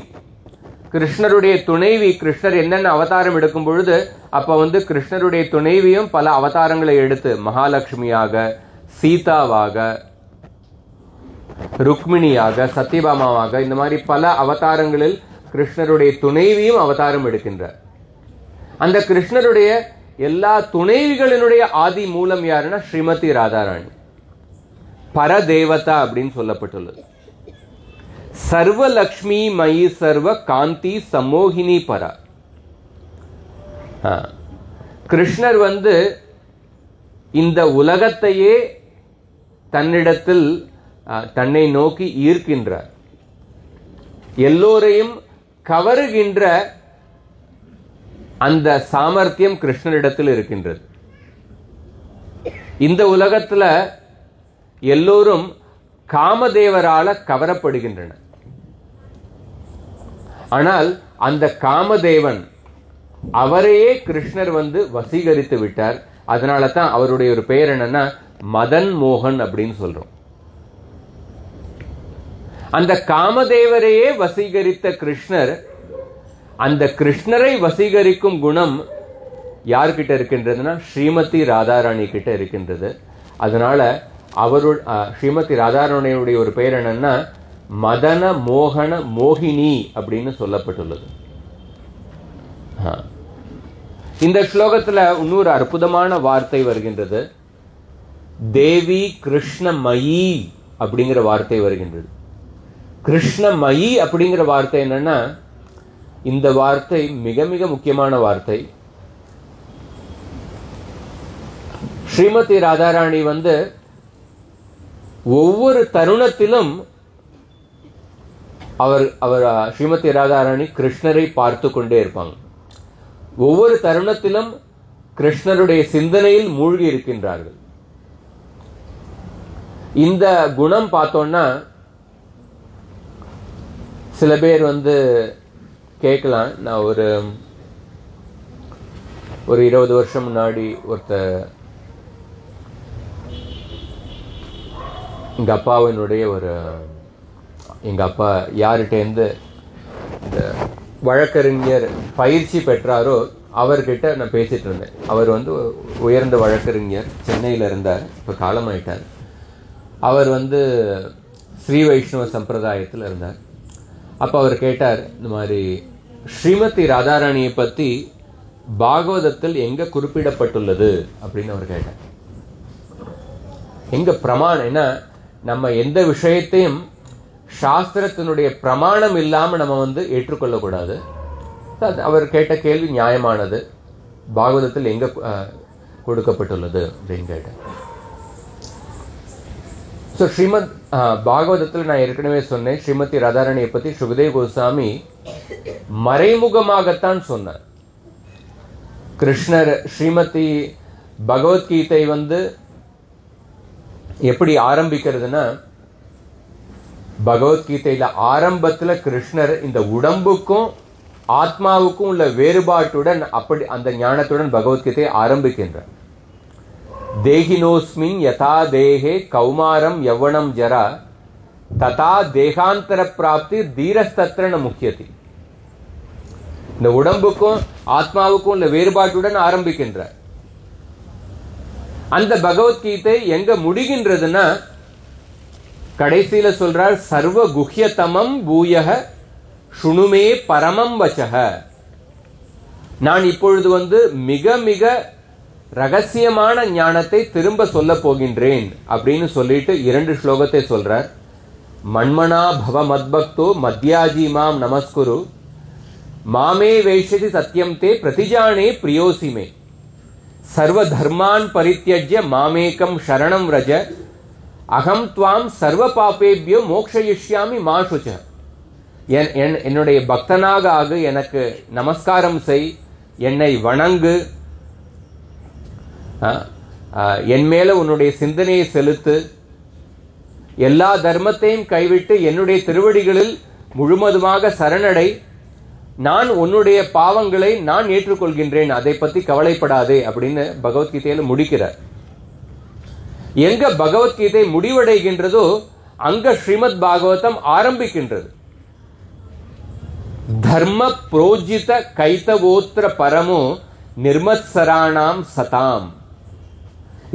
கிருஷ்ணருடைய துணைவி, கிருஷ்ணர் என்னென்ன அவதாரம் எடுக்கும் பொழுது அப்ப கிருஷ்ணருடைய துணைவியும் பல அவதாரங்களை எடுத்து, மகாலட்சுமியாக, சீதாவாக, ருக்மிணியாக, சத்யபாமாவாக, இந்த மாதிரி பல அவதாரங்களில் கிருஷ்ணருடைய துணைவியும் அவதாரம் எடுக்கின்றார். அந்த கிருஷ்ணருடைய எல்லா துணைவிகளினுடைய ஆதி மூலம் யாருன்னா ஸ்ரீமதி ராதாராணி. பரதேவதா அப்படின்னு சொல்லப்பட்டுள்ளது. சர்வலக்ஷ்மி மயி சர்வ காந்தி சமோகினி பரா. கிருஷ்ணர் இந்த உலகத்தையே தன்னிடத்தில் தன்னை நோக்கி ஈர்க்கின்றார். எல்லோரையும் கவருகின்ற அந்த சாமர்த்தியம் கிருஷ்ணரிடத்தில் இருக்கின்றது. இந்த உலகத்துல எல்லோரும் காமதேவரால கவரப்படுகின்றனர். ஆனால் அந்த காமதேவன் அவரையே கிருஷ்ணர் வசீகரித்து விட்டார். அதனால தான் அவருடைய ஒரு பெயர் என்னன்னா மதன் மோகன் அப்படின்னு சொல்றோம். அந்த காமதேவரையே வசீகரித்த கிருஷ்ணர், அந்த கிருஷ்ணரை வசீகரிக்கும் குணம் யார்கிட்ட இருக்கின்றதுன்னா ஸ்ரீமதி ராதாராணி கிட்ட இருக்கின்றது. அதனால ஸ்ரீமதி ராதாராணியுடைய ஒரு பெயர் என்னன்னா மதன மோகன மோகினி அப்படின்னு சொல்லப்பட்டுள்ளது. இந்த ஸ்லோகத்துல இன்னொரு அற்புதமான வார்த்தை வருகின்றது. தேவி கிருஷ்ணமயி அப்படிங்கிற வார்த்தை வருகின்றது. கிருஷ்ணமயி அப்படிங்கிற வார்த்தை என்னன்னா, இந்த வார்த்தை மிக மிக முக்கியமான வார்த்தை. ஸ்ரீமதி ராதாராணி ஒவ்வொரு தருணத்திலும் அவர் ஸ்ரீமதி ராதாராணி கிருஷ்ணரை பார்த்து கொண்டே இருப்பாங்க. ஒவ்வொரு தருணத்திலும் கிருஷ்ணருடைய சிந்தனையில் மூழ்கி இருக்கின்றார்கள். இந்த குணம் பார்த்தோம்னா சில பேர் கேட்கலாம், நான் ஒரு 20 வருஷம் முன்னாடி எங்க அப்பாவினுடைய எங்க அப்பா யார்கிட்டேருந்து இந்த வழக்கறிஞர் பயிற்சி பெற்றாரோ அவர்கிட்ட நான் பேசிட்டு இருந்தேன். அவர் உயர்ந்த வழக்கறிஞர், சென்னையில் இருந்தார், இப்போ காலமாயிட்டார். அவர் ஸ்ரீ வைஷ்ணவ சம்பிரதாயத்தில் இருந்தார். அப்போ அவர் கேட்டார், இந்த மாதிரி ஸ்ரீமதி ராதாராணியை பற்றி பாகவதத்தில் எங்க குறிப்பிடப்பட்டுள்ளது அப்படின்னு அவர் கேட்டார். எங்க பிரமாணம் என்ன, நம்ம எந்த விஷயத்தையும் சாஸ்திரத்தினுடைய பிரமாணம் இல்லாம நம்ம ஏற்றுக்கொள்ளக்கூடாது. அவர் கேட்ட கேள்வி நியாயமானது. பாகவதத்தில் எங்க கொடுக்கப்பட்டுள்ளது அப்படின்னு கேட்டார். ஸோ ஸ்ரீமத் பாகவதத்தில் நான் ஏற்கனவே சொன்னேன், ஸ்ரீமதி ராதாராணியை பற்றி சுகதேவ் கோஸ்வாமி மறைமுகமாகத்தான் சொன்னார். கிருஷ்ணர் ஸ்ரீமதி பகவத்கீதை எப்படி ஆரம்பிக்கிறதுனா, பகவத்கீதையில ஆரம்பத்துல கிருஷ்ணர் இந்த உடம்புக்கும் ஆத்மாவுக்கும் உள்ள வேறுபாட்டுடன் அப்படி அந்த ஞானத்துடன் பகவத்கீதையை ஆரம்பிக்கின்றார். தேகினோஸ்மின் யதா தேஹே கௌமாரம் யவனம் ஜரா ததா தேகாந்தர பிராப்தி தீரஸ்தத்ர முக்கியதி. இந்த உடம்புக்கும் ஆத்மாவுக்கும் உள்ள வேறுபாட்டுடன் ஆரம்பிக்கின்றார். அந்த பகவத்கீதை எங்க முடிகின்றதுன்னா, கடைசியில சொல்றார், சர்வ குஹ்யதமம் பூயக சுணுமே பரமம் வச்சக. நான் இப்பொழுது மிக மிக ரகசியமான ஞானத்தை திரும்ப சொல்ல போகின்றேன் அப்படின்னு சொல்லிட்டு 2 ஸ்லோகத்தை சொல்றார். மன்மனா பவ மத்பக்தோ மத்யாஜி மாம் நமஸ்குரு மாமே வைஷதி சத்யம் தே பிரதிஜானே பிரியோசிமே சர்வ தர்மான் பரித்யஜ்ய மாமேகம் சரணம் ரஜ அகம் துவாம் சர்வ பாபேபியோ மோக்ஷயிஷ்யாமி மா சுச்ச. என்னுடைய பக்தனாக ஆகு, எனக்கு நமஸ்காரம் செய், என்னை வணங்கு, என் மேல உன்னுடைய சிந்தனையை செலுத்து, எல்லா தர்மத்தையும் கைவிட்டு என்னுடைய திருவடிகளில் முழுவதுமாக சரணடை, நான் உன்னுடைய பாவங்களை நான் ஏற்றுக்கொள்கின்றேன், அதை பத்தி கவலைப்படாதே அப்படின்னு பகவத்கீதையில முடிக்கிறார். எங்க பகவத்கீதை முடிவடைகின்றதோ அங்க ஸ்ரீமத் பாகவதம் ஆரம்பிக்கின்றது. தர்ம புரோஜித கைதவோத்திர பரமோ நிர்மத்சராணாம் சதாம்.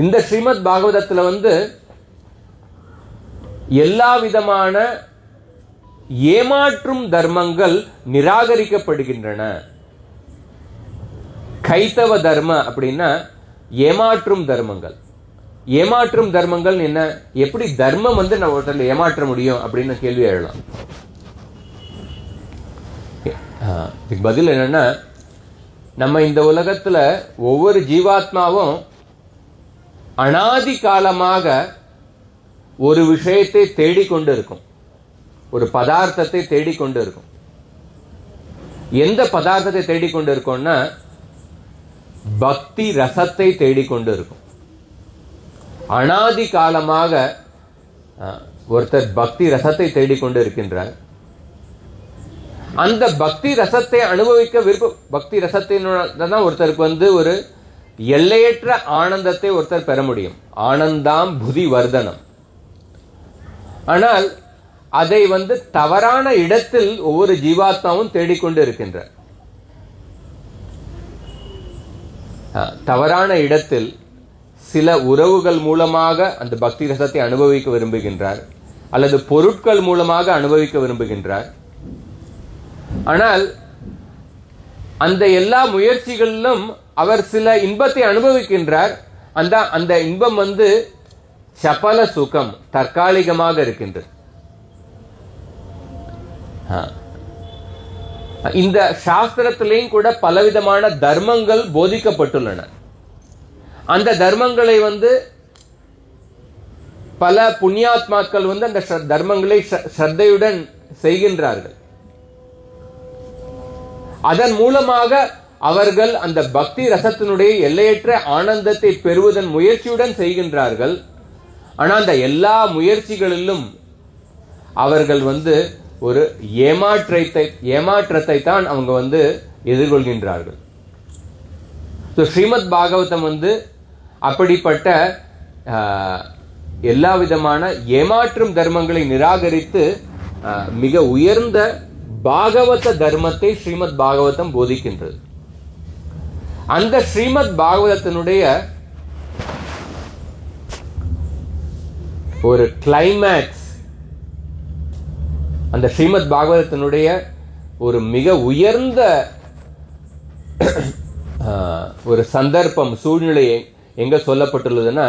இந்த ஸ்ரீமத் பாகவதத்துல எல்லா விதமான ஏமாற்றும் தர்மங்கள் நிராகரிக்கப்படுகின்றன. கைதவ தர்ம அப்படின்னா ஏமாற்றும் தர்மங்கள். ஏமாற்றும் தர்மங்கள் என்ன, எப்படி தர்மம் நம்ம ஒருத்தர் ஏமாற்ற முடியும் அப்படின்னு கேள்வி எழலாம். இதுக்கு பதில் என்னன்னா, நம்ம இந்த உலகத்துல ஒவ்வொரு ஜீவாத்மாவும் அனாதி காலமாக ஒரு விஷயத்தை தேடிக்கொண்டு இருக்கும், ஒரு பதார்த்தத்தை தேடிக்கொண்டு இருக்கும். எந்த பதார்த்தத்தை தேடிக்கொண்டு இருக்கோம்னா பக்தி ரசத்தை தேடிக்கொண்டு இருக்கும். அனாதி காலமாக ஒருத்தர் பக்தி ரசத்தை தேடிக்கொண்டு இருக்கின்றார். அந்த பக்தி ரசத்தை அனுபவிக்க பக்தி ரசத்தினால்தான் ஒருத்தருக்கு ஒரு எல்லையற்ற ஆனந்தத்தை ஒருத்தர் பெற முடியும். ஆனந்தாம் புதி வர்தனம். ஆனால் அதை தவறான இடத்தில் ஒவ்வொரு ஜீவாத்மாவும் தேடிக்கொண்டு இருக்கின்றார். தவறான இடத்தில் சில உறவுகள் மூலமாக அந்த பக்தி ரசத்தை அனுபவிக்க விரும்புகின்றார், அல்லது பொருட்கள் மூலமாக அனுபவிக்க விரும்புகின்றார். ஆனால் அந்த எல்லா முயற்சிகளிலும் அவர் சில இன்பத்தை அனுபவிக்கின்றார். அந்த இன்பம் சபல சுகம், தற்காலிகமாக இருக்கின்றது. இந்த சாஸ்திரத்திலேயும் கூட பலவிதமான தர்மங்கள் போதிக்கப்பட்டுள்ளன. அந்த தர்மங்களை பல புண்ணியாத்மாக்கள் அந்த தர்மங்களை ஸ்ரத்தையுடன் செய்கின்றார்கள். அதன் மூலமாக அவர்கள் அந்த பக்தி ரசத்தினுடைய எல்லையற்ற ஆனந்தத்தை பெறுவதன் முயற்சியுடன் செய்கின்றார்கள். ஆனால் அந்த எல்லா முயற்சிகளிலும் அவர்கள் ஒரு ஏமாற்றத்தை தான் அவங்க எதிர்கொள்கின்றார்கள். ஸ்ரீமத் பாகவதம் அப்படிப்பட்ட எல்லா விதமான ஏமாற்றும் தர்மங்களை நிராகரித்து மிக உயர்ந்த பாகவத தர்மத்தை ஸ்ரீமத் பாகவதம் போதிக்கின்றது. அந்த ஸ்ரீமத் பாகவதத்தினுடைய ஒரு கிளைமேக்ஸ், அந்த ஸ்ரீமத் பாகவதத்தினுடைய ஒரு மிக உயர்ந்த ஒரு சந்தர்ப்பம், சூழ்நிலை எங்க சொல்லப்பட்டுள்ளதுன்னா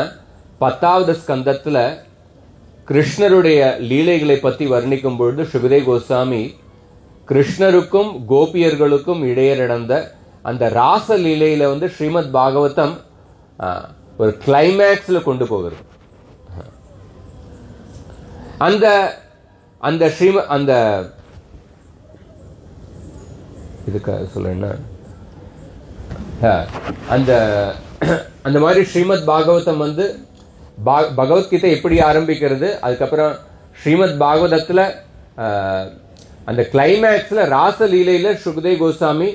10வது ஸ்கந்தத்துல கிருஷ்ணருடைய லீலைகளை பற்றி வர்ணிக்கும் பொழுது சுகதேவ கோஸ்வாமி கிருஷ்ணருக்கும் கோபியர்களுக்கும் இடையே நடந்த அந்த ராச லீலையில ஸ்ரீமத் பாகவதம் ஒரு கிளைமேக்ஸ்ல கொண்டு போகிறது. அந்த அந்த அந்த இதுக்காக சொல்ல அந்த அந்த மாதிரி ஸ்ரீமத் பாகவதம் பகவத்கீதை எப்படி ஆரம்பிக்கிறது, அதுக்கப்புறம் ஸ்ரீமத் பாகவதத்துல அந்த கிளைமேக்ஸ்ல ராசலீலையில சுகதேவ கோஸ்வாமி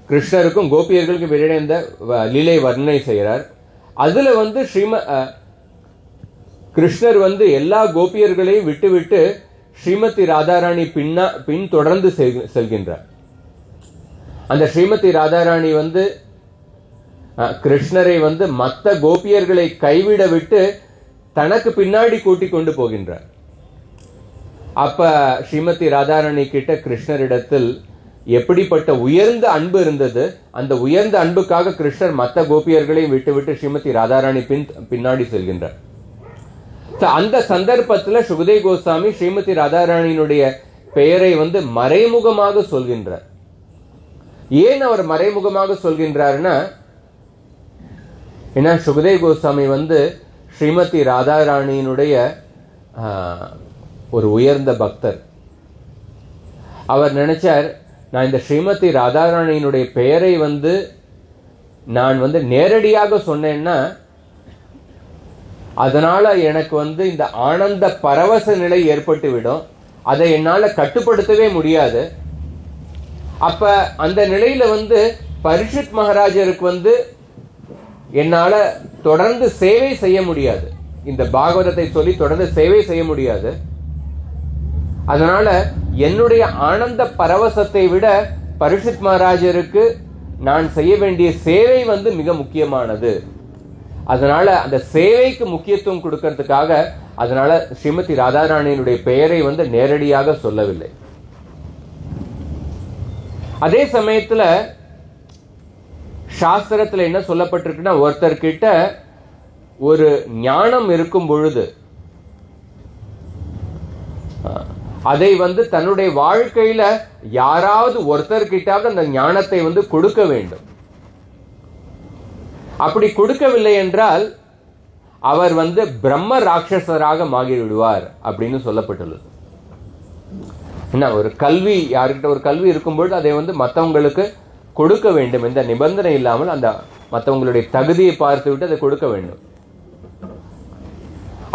கிருஷ்ணருக்கும் கோபியர்களுக்கும் இடையே இந்த லீலை வர்ணனை செய்கிறார். அதுல கிருஷ்ணர் எல்லா கோபியர்களையும் விட்டு ஸ்ரீமதி ராதாராணி பின் தொடர்ந்து செல்கின்றார். அந்த ஸ்ரீமதி ராதாராணி கிருஷ்ணரை மற்ற கோபியர்களை கைவிட விட்டு தனக்கு பின்னாடி கூட்டிக் கொண்டு போகின்றார். அப்ப ஸ்ரீமதி ராதாராணி கிட்ட கிருஷ்ணரிடத்தில் எப்படிப்பட்ட உயர்ந்த அன்பு இருந்தது, அந்த உயர்ந்த அன்புக்காக கிருஷ்ணர் மற்ற கோபியர்களையும் விட்டு ஸ்ரீமதி ராதாராணி பின்னாடி செல்கின்றார். அந்த சந்தர்ப்பத்துல சுகதேவ கோஸ்வாமி ஸ்ரீமதி ராதாராணியினுடைய பெயரை மறைமுகமாக சொல்கின்றார். ஏன் அவர் மறைமுகமாக சொல்கின்றார்னா, ஏன்னா சுகதேவ கோஸ்வாமி ஸ்ரீமதி ராதாராணியினுடைய ஒரு உயர்ந்த பக்தர். அவர் நினைச்சார், நான் இந்த ஸ்ரீமதி ராதாராணியினுடைய பெயரை நான் நேரடியாக சொன்னேன்னா அதனால எனக்கு இந்த ஆனந்த பரவச நிலை ஏற்பட்டு விடும், அதை என்னால கட்டுப்படுத்தவே முடியாது. அப்ப அந்த நிலையில பரீட்சித் மகாராஜருக்கு என்னால தொடர்ந்து சேவை செய்ய முடியாது, இந்த பாகவதத்தை சொல்லி தொடர்ந்து சேவை செய்ய முடியாது. அதனால என்னுடைய ஆனந்த பரவசத்தை விட பரீட்சித் மகாராஜருக்கு நான் செய்ய வேண்டிய சேவை மிக முக்கியமானது. அதனால அந்த சேவைக்கு முக்கியத்துவம் கொடுக்கிறதுக்காக அதனால ஸ்ரீமதி ராதாராணியினுடைய பெயரை நேரடியாக சொல்லவில்லை. அதே சமயத்துல சாஸ்திரத்துல என்ன சொல்லப்பட்டிருக்குன்னா, ஒருத்தர்கிட்ட ஒரு ஞானம் இருக்கும் பொழுது அதை தன்னுடைய வாழ்க்கையில யாராவது ஒருத்தர்கிட்டாவது அந்த ஞானத்தை கொடுக்க வேண்டும். அப்படி கொடுக்கவில்லை என்றால் அவர் பிரம்ம ராட்சசராக மாறிவிடுவார் அப்படின்னு சொல்லப்பட்டுள்ளது. என்ன, ஒரு கல்வி, யாருக்கிட்ட ஒரு கல்வி இருக்கும்பொழுது அதை மற்றவங்களுக்கு கொடுக்க வேண்டும், எந்த நிபந்தனை இல்லாமல் அந்த மற்றவங்களுடைய தகுதியை பார்த்து விட்டு அதை கொடுக்க வேண்டும்.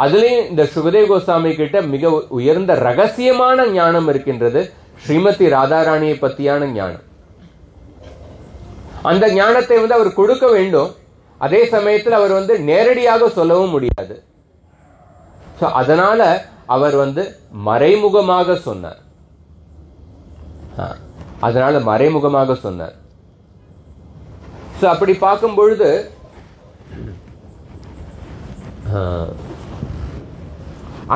அதுலயும் இந்த சுகதேவ கோஸ்வாமி கிட்ட மிக உயர்ந்த ரகசியமான ஞானம் இருக்கின்றது, ஸ்ரீமதி ராதாராணியை பத்தியான ஞானம். அந்த ஞானத்தை அவர் கொடுக்க வேண்டும், அதே சமயத்தில் அவர் நேரடியாக சொல்லவும் முடியாது. அதனால அவர் மறைமுகமாக சொன்னார். அதனால மறைமுகமாக சொன்னார். அப்படி பார்க்கும் பொழுது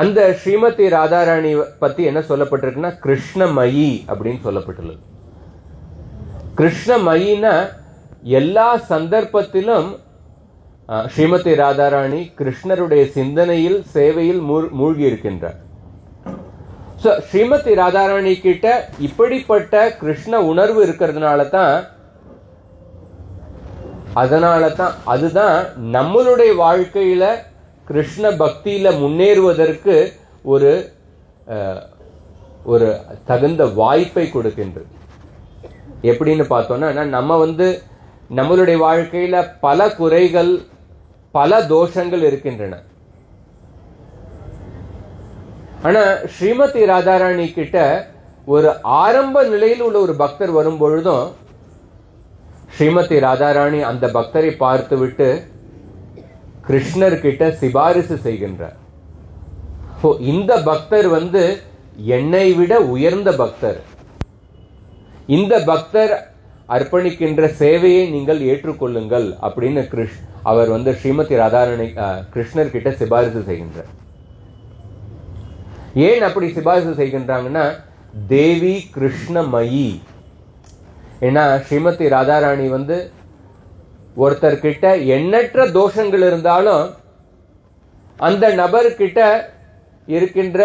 அந்த ஸ்ரீமதி ராதாராணி பத்தி என்ன சொல்லப்பட்டிருக்குன்னா, கிருஷ்ணமயி அப்படின்னு சொல்லப்பட்டுள்ளது. கிருஷ்ணமயினா எல்லா சந்தர்ப்பத்திலும் ஸ்ரீமதி ராதாராணி கிருஷ்ணருடைய சிந்தனையில் சேவையில் மூழ்கி இருக்கின்றார். ஸ்ரீமதி ராதாராணி கிட்ட இப்படிப்பட்ட கிருஷ்ண உணர்வு இருக்கிறதுனால தான், அதுதான் நம்மளுடைய வாழ்க்கையில கிருஷ்ண பக்தியில முன்னேறுவதற்கு ஒரு தகுந்த வாய்ப்பை கொடுக்கின்றது. எப்படின்னு பார்த்தோம்னா, நம்ம நம்மளுடைய வாழ்க்கையில பல குறைகள், பல தோஷங்கள் இருக்கின்றன. ஆனா ஸ்ரீமதி ராதாராணி கிட்ட ஒரு ஆரம்ப நிலையில் உள்ள ஒரு பக்தர் வரும் பொழுதும் ஸ்ரீமதி ராதாராணி அந்த பக்தரை பார்த்து விட்டு கிருஷ்ணர் கிட்ட சிபாரிசு செய்கின்றார். இந்த பக்தர் என்னை விட உயர்ந்த பக்தர், இந்த பக்தர் அர்ப்பணிக்கின்ற சேவையை நீங்கள் ஏற்றுக்கொள்ளுங்கள் அப்படின்னு அவர் ஸ்ரீமதி ராதாராணி கிருஷ்ணர் கிட்ட சிபாரிசு செய்கின்றார். ஏன் அப்படி சிபாரிசு செய்கின்றாங்கன்னா, தேவி கிருஷ்ணமயி. ஏன்னா ஸ்ரீமதி ராதாராணி ஒருத்தர்கிட்ட எண்ணற்ற தோஷங்கள் இருந்தாலும் அந்த நபர்கிட்ட இருக்கின்ற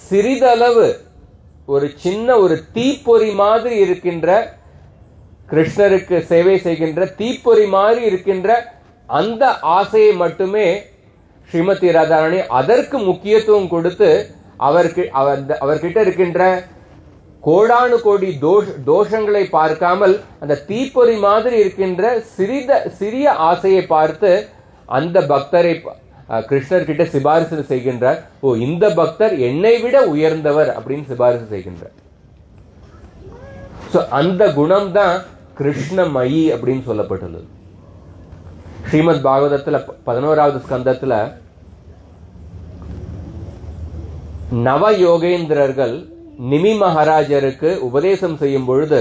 சிறிதளவு ஒரு சின்ன ஒரு தீப்பொறி மாதிரி இருக்கின்ற, கிருஷ்ணருக்கு சேவை செய்கின்ற தீப்பொறி மாதிரி இருக்கின்ற அந்த ஆசையை மட்டுமே ஸ்ரீமதி ராதாராணி அதற்கு முக்கியத்துவம் கொடுத்து அவர்கிட்ட இருக்கின்ற கோடானு கோடி தோஷங்களை பார்க்காமல் அந்த தீப்பொறி மாதிரி இருக்கின்ற சிறிய ஆசையை பார்த்து அந்த பக்தரை கிருஷ்ணர் கிட்ட சிபாரிசு செய்கின்றார். இந்த பக்தர் என்னை விட உயர்ந்தவர் அப்படின்னு சிபாரிசு செய்கின்றார். அந்த குணம் தான் கிருஷ்ணமயி அப்படின்னு சொல்லப்பட்டுள்ளது. ஸ்ரீமத் பாகவதத்துல 11வது ஸ்கந்தத்துல நவ யோகேந்திரர்கள் நிமி மகாராஜருக்கு உபதேசம் செய்யும் பொழுது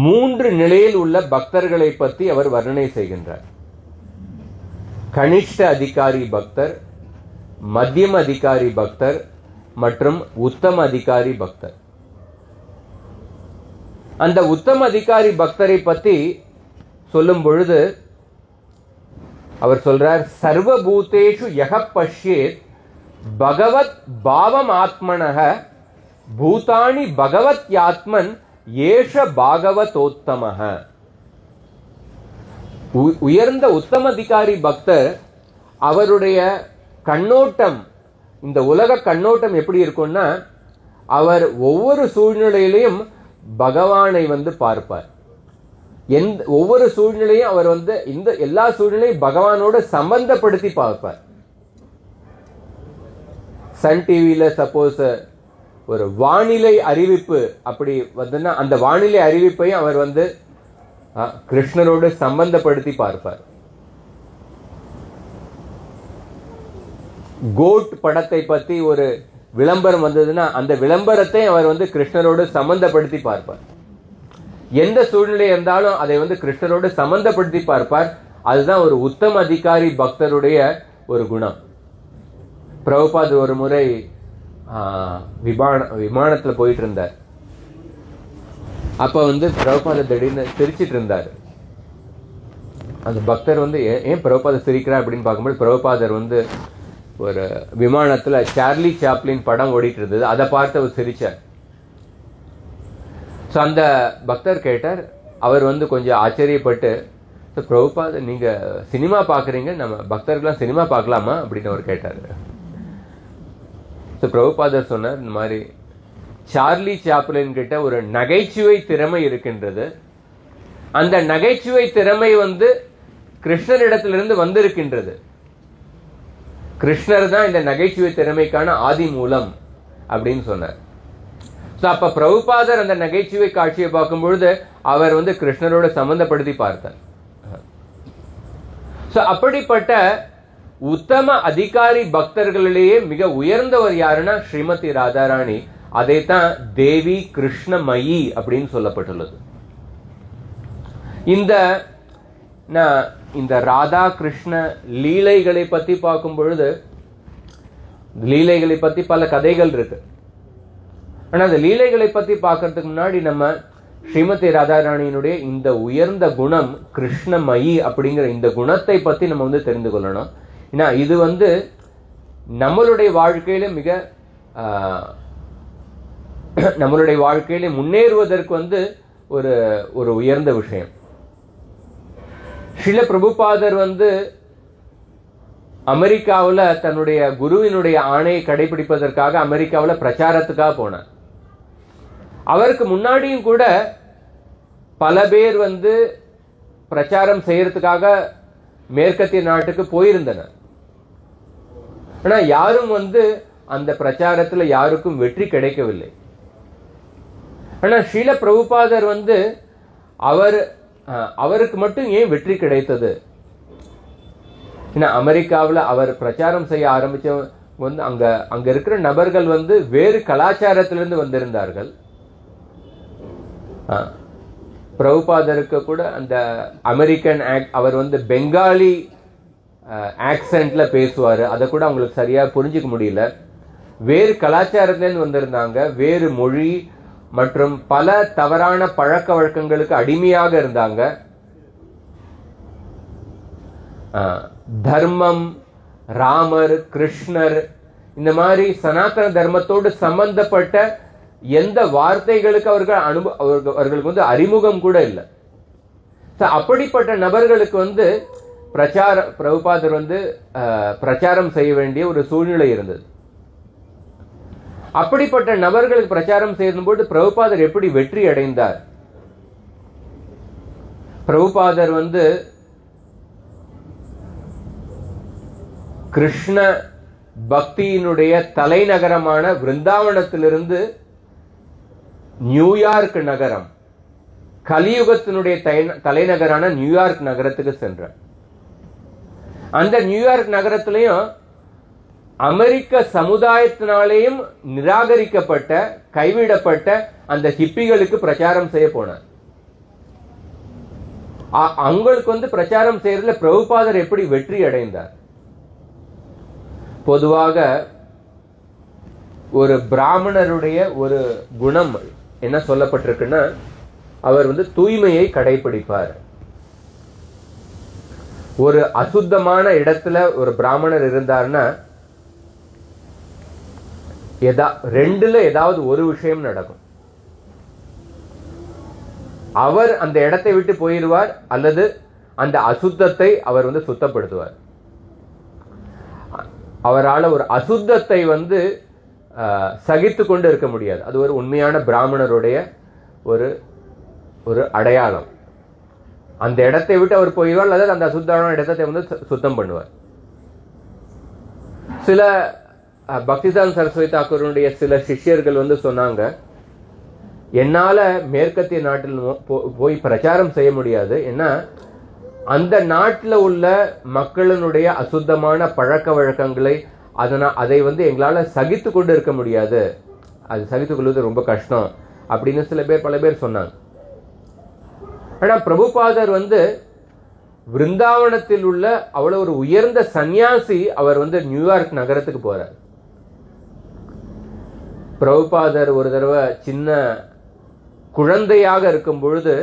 3 நிலையில் உள்ள பக்தர்களை பற்றி அவர் வர்ணனை செய்கின்றார். கனிஷ்ட அதிகாரி பக்தர், மத்தியம அதிகாரி பக்தர் மற்றும் உத்தம அதிகாரி பக்தர். அந்த உத்தம அதிகாரி பக்தரை பற்றி சொல்லும் பொழுது அவர் சொல்றார், சர்வபூதேஷு யஹ பஷ்யேத் பகவத் பாவம் ஆத்மனஹ பூதானி பகவத் யாத்மன் ஏஷ பாகவதோத்தமஹ. உயர்ந்த உத்தம அதிகாரி பக்தர் அவருடைய கண்ணோட்டம், இந்த உலக கண்ணோட்டம் எப்படி இருக்கும்னா, அவர் ஒவ்வொரு சூழ்நிலையிலையும் பகவானை பார்ப்பார். ஒவ்வொரு சூழ்நிலையும் அவர் இந்த எல்லா சூழ்நிலையும் பகவானோட சம்பந்தப்படுத்தி பார்ப்பார். சன் டிவியில சப்போஸ் ஒரு வானிலை அறிவிப்பு அப்படி அந்த வானிலை அறிவிப்பையும் அவர் கிருஷ்ணரோடு சம்பந்தப்படுத்தி பார்ப்பார். கோட் படத்தை பத்தி ஒரு விளம்பரம் வந்ததுன்னா அந்த விளம்பரத்தை அவர் கிருஷ்ணரோடு சம்பந்தப்படுத்தி பார்ப்பார். எந்த சூழ்நிலை இருந்தாலும் அதை கிருஷ்ணரோடு சம்பந்தப்படுத்தி பார்ப்பார். அதுதான் ஒரு உத்தம அதிகாரி பக்தருடைய ஒரு குணம். பிரபுபாத் ஒரு முறை விமானத்துல போயிட்டு இருந்தார். அப்ப பிரபுபாத திடீர்னு சிரிச்சிட்டு இருந்தார். அந்த பக்தர் ஏன் பிரபுபாத சிரிக்கிறார் அப்படின்னு பார்க்கும்போது, பிரபுபாதர் ஒரு விமானத்துல சார்லி சாப்ளின் படம் ஓடிட்டு இருந்தது. அதை பார்த்து அவர் சிரிச்சார். அந்த பக்தர் கேட்டார். அவர் கொஞ்சம் ஆச்சரியப்பட்டு, பிரபுபாத நீங்க சினிமா பாக்குறீங்க, நம்ம பக்தர்கள்லாம் சினிமா பார்க்கலாமா அப்படின்னு அவர் கேட்டார். பிரபுபாதர் சொன்னார், இந்த மாதிரி சார்லி சாப்ளின் கிட்ட ஒரு நகைச்சுவை திறமை இருக்கின்றது. அந்த நகைச்சுவை திறமை கிருஷ்ணரிடத்திலிருந்து வந்திருக்கின்றது. கிருஷ்ணர் தான் இந்த நகைச்சுவை திறமைக்கான ஆதி மூலம் அப்படின்னு சொன்னார். அப்ப பிரபுபாதர் அந்த நகைச்சுவை காட்சியை பார்க்கும் பொழுது அவர் கிருஷ்ணரோட சம்பந்தப்படுத்தி பார்த்தார். அப்படிப்பட்ட உத்தம அதிகாரி பக்தர்களிலேயே மிக உயர்ந்தவர் யாருன்னா ஸ்ரீமதி ராதாராணி. அதைத்தான் தேவி கிருஷ்ணமயி அப்படின்னு சொல்லப்பட்டுள்ளது. இந்த ராதா கிருஷ்ண லீலைகளை பத்தி பார்க்கும் பொழுது, லீலைகளை பத்தி பல கதைகள் இருக்கு. ஆனா அந்த லீலைகளை பத்தி பார்க்கறதுக்கு முன்னாடி நம்ம ஸ்ரீமதி ராதாராணியினுடைய இந்த உயர்ந்த குணம் கிருஷ்ணமயி அப்படிங்கிற இந்த குணத்தை பத்தி நம்ம தெரிந்து கொள்ளணும். ஏன்னா இது நம்மளுடைய வாழ்க்கையில நம்மளுடைய வாழ்க்கையில முன்னேறுவதற்கு ஒரு உயர்ந்த விஷயம். ஸ்ரீல பிரபுபாதர் அமெரிக்காவில் தன்னுடைய குருவினுடைய ஆணையை கடைபிடிப்பதற்காக அமெரிக்காவில் பிரச்சாரத்துக்காக போனார். அவருக்கு முன்னாடியும் கூட பல பேர் பிரச்சாரம் செய்யறதுக்காக மேற்கத்திய நாட்டுக்கு போயிருந்தனர். ஆனா யாரும் அந்த பிரச்சாரத்துல யாருக்கும் வெற்றி கிடைக்கவில்லை. ஆனா ஸ்ரீல பிரபுபாதர் அவருக்கு மட்டும் ஏன் வெற்றி கிடைத்தது? ஏன்னா அமெரிக்காவில் அவர் பிரச்சாரம் செய்ய ஆரம்பிச்ச அங்க இருக்கிற நபர்கள் வேறு கலாச்சாரத்திலிருந்து வந்திருந்தார்கள். பிரபுபாதருக்கு கூட அந்த அமெரிக்கன் அவர் பெங்காலி ஆக்சென்ட்ல பேசுவாரு. அதை கூட அவங்களுக்கு சரியா புரிஞ்சுக்க முடியல. வேறு கலாச்சாரத்திலிருந்து வந்திருந்தாங்க. வேறு மொழி மற்றும் பல தவறான பழக்க வழக்கங்களுக்கு அடிமையாக இருந்தாங்க. தர்மம், ராமர், கிருஷ்ணர், இந்த மாதிரி சனாதன தர்மத்தோடு சம்பந்தப்பட்ட எந்த வார்த்தைகளுக்கு அவர்களுக்கு அறிமுகம் கூட இல்லை. அப்படிப்பட்ட நபர்களுக்கு பிரபுபாதர் பிரச்சாரம் செய்ய வேண்டிய ஒரு சூழ்நிலை இருந்தது. அப்படிப்பட்ட நபர்களுக்கு பிரச்சாரம் செய்யும் போது பிரபுபாதர் எப்படி வெற்றி அடைந்தார்? பிரபுபாதர் கிருஷ்ண பக்தியினுடைய தலைநகரமான விருந்தாவனத்திலிருந்து நியூயார்க் நகரம், கலியுகத்தினுடைய தலைநகரான நியூயார்க் நகரத்துக்கு சென்றார். அந்த நியூயார்க் நகரத்திலையும் அமெரிக்க சமுதாயத்தினாலேயும் நிராகரிக்கப்பட்ட, கைவிடப்பட்ட அந்த ஹிப்பிகளுக்கு பிரச்சாரம் செய்ய போனார். அவங்களுக்கு பிரச்சாரம் செய்யறதுல பிரபுபாதர் எப்படி வெற்றி அடைந்தார்? பொதுவாக ஒரு பிராமணருடைய ஒரு குணம் என்ன சொல்லப்பட்டிருக்குன்னா, அவர் தூய்மையை கடைபிடிப்பார். ஒரு அசுத்தமான இடத்துல ஒரு பிராமணர் இருந்தார்னா ரெண்டுல ஏதாவது ஒரு விஷயம் நடக்கும். அவர் அந்த இடத்தை விட்டு போயிடுவார், அல்லது அந்த அசுத்தத்தை அவர் சுத்தப்படுத்துவார். அவரால் ஒரு அசுத்தத்தை சகித்து கொண்டு இருக்க முடியாது. அது ஒரு உண்மையான பிராமணருடைய ஒரு ஒரு அடையாளம். அந்த இடத்தை விட்டு அவர் போயிடுவார், அல்லது அந்த அசுத்தமான இடத்தை சுத்தம் பண்ணுவார். சில பக்திதான் சரஸ்வதி தாக்கூருடைய சில சிஷ்யர்கள் சொன்னாங்க, என்னால மேற்கத்திய நாட்டில் போய் பிரச்சாரம் செய்ய முடியாது. ஏன்னா அந்த நாட்டில் உள்ள மக்களினுடைய அசுத்தமான பழக்க வழக்கங்களை அதை எங்களால சகித்து கொண்டு இருக்க முடியாது, அது சகித்துக் கொள்வது ரொம்ப கஷ்டம் அப்படின்னு பல பேர் சொன்னாங்க. ஆனா பிரபுபாதர் விருந்தாவனத்தில் உள்ள அவ்வளவு ஒரு உயர்ந்த சன்னியாசி. அவர் நியூயார்க் நகரத்துக்கு போறார். பிரபுபாதர் ஒரு தடவை சின்ன குழந்தையாக இருக்கும் பொழுது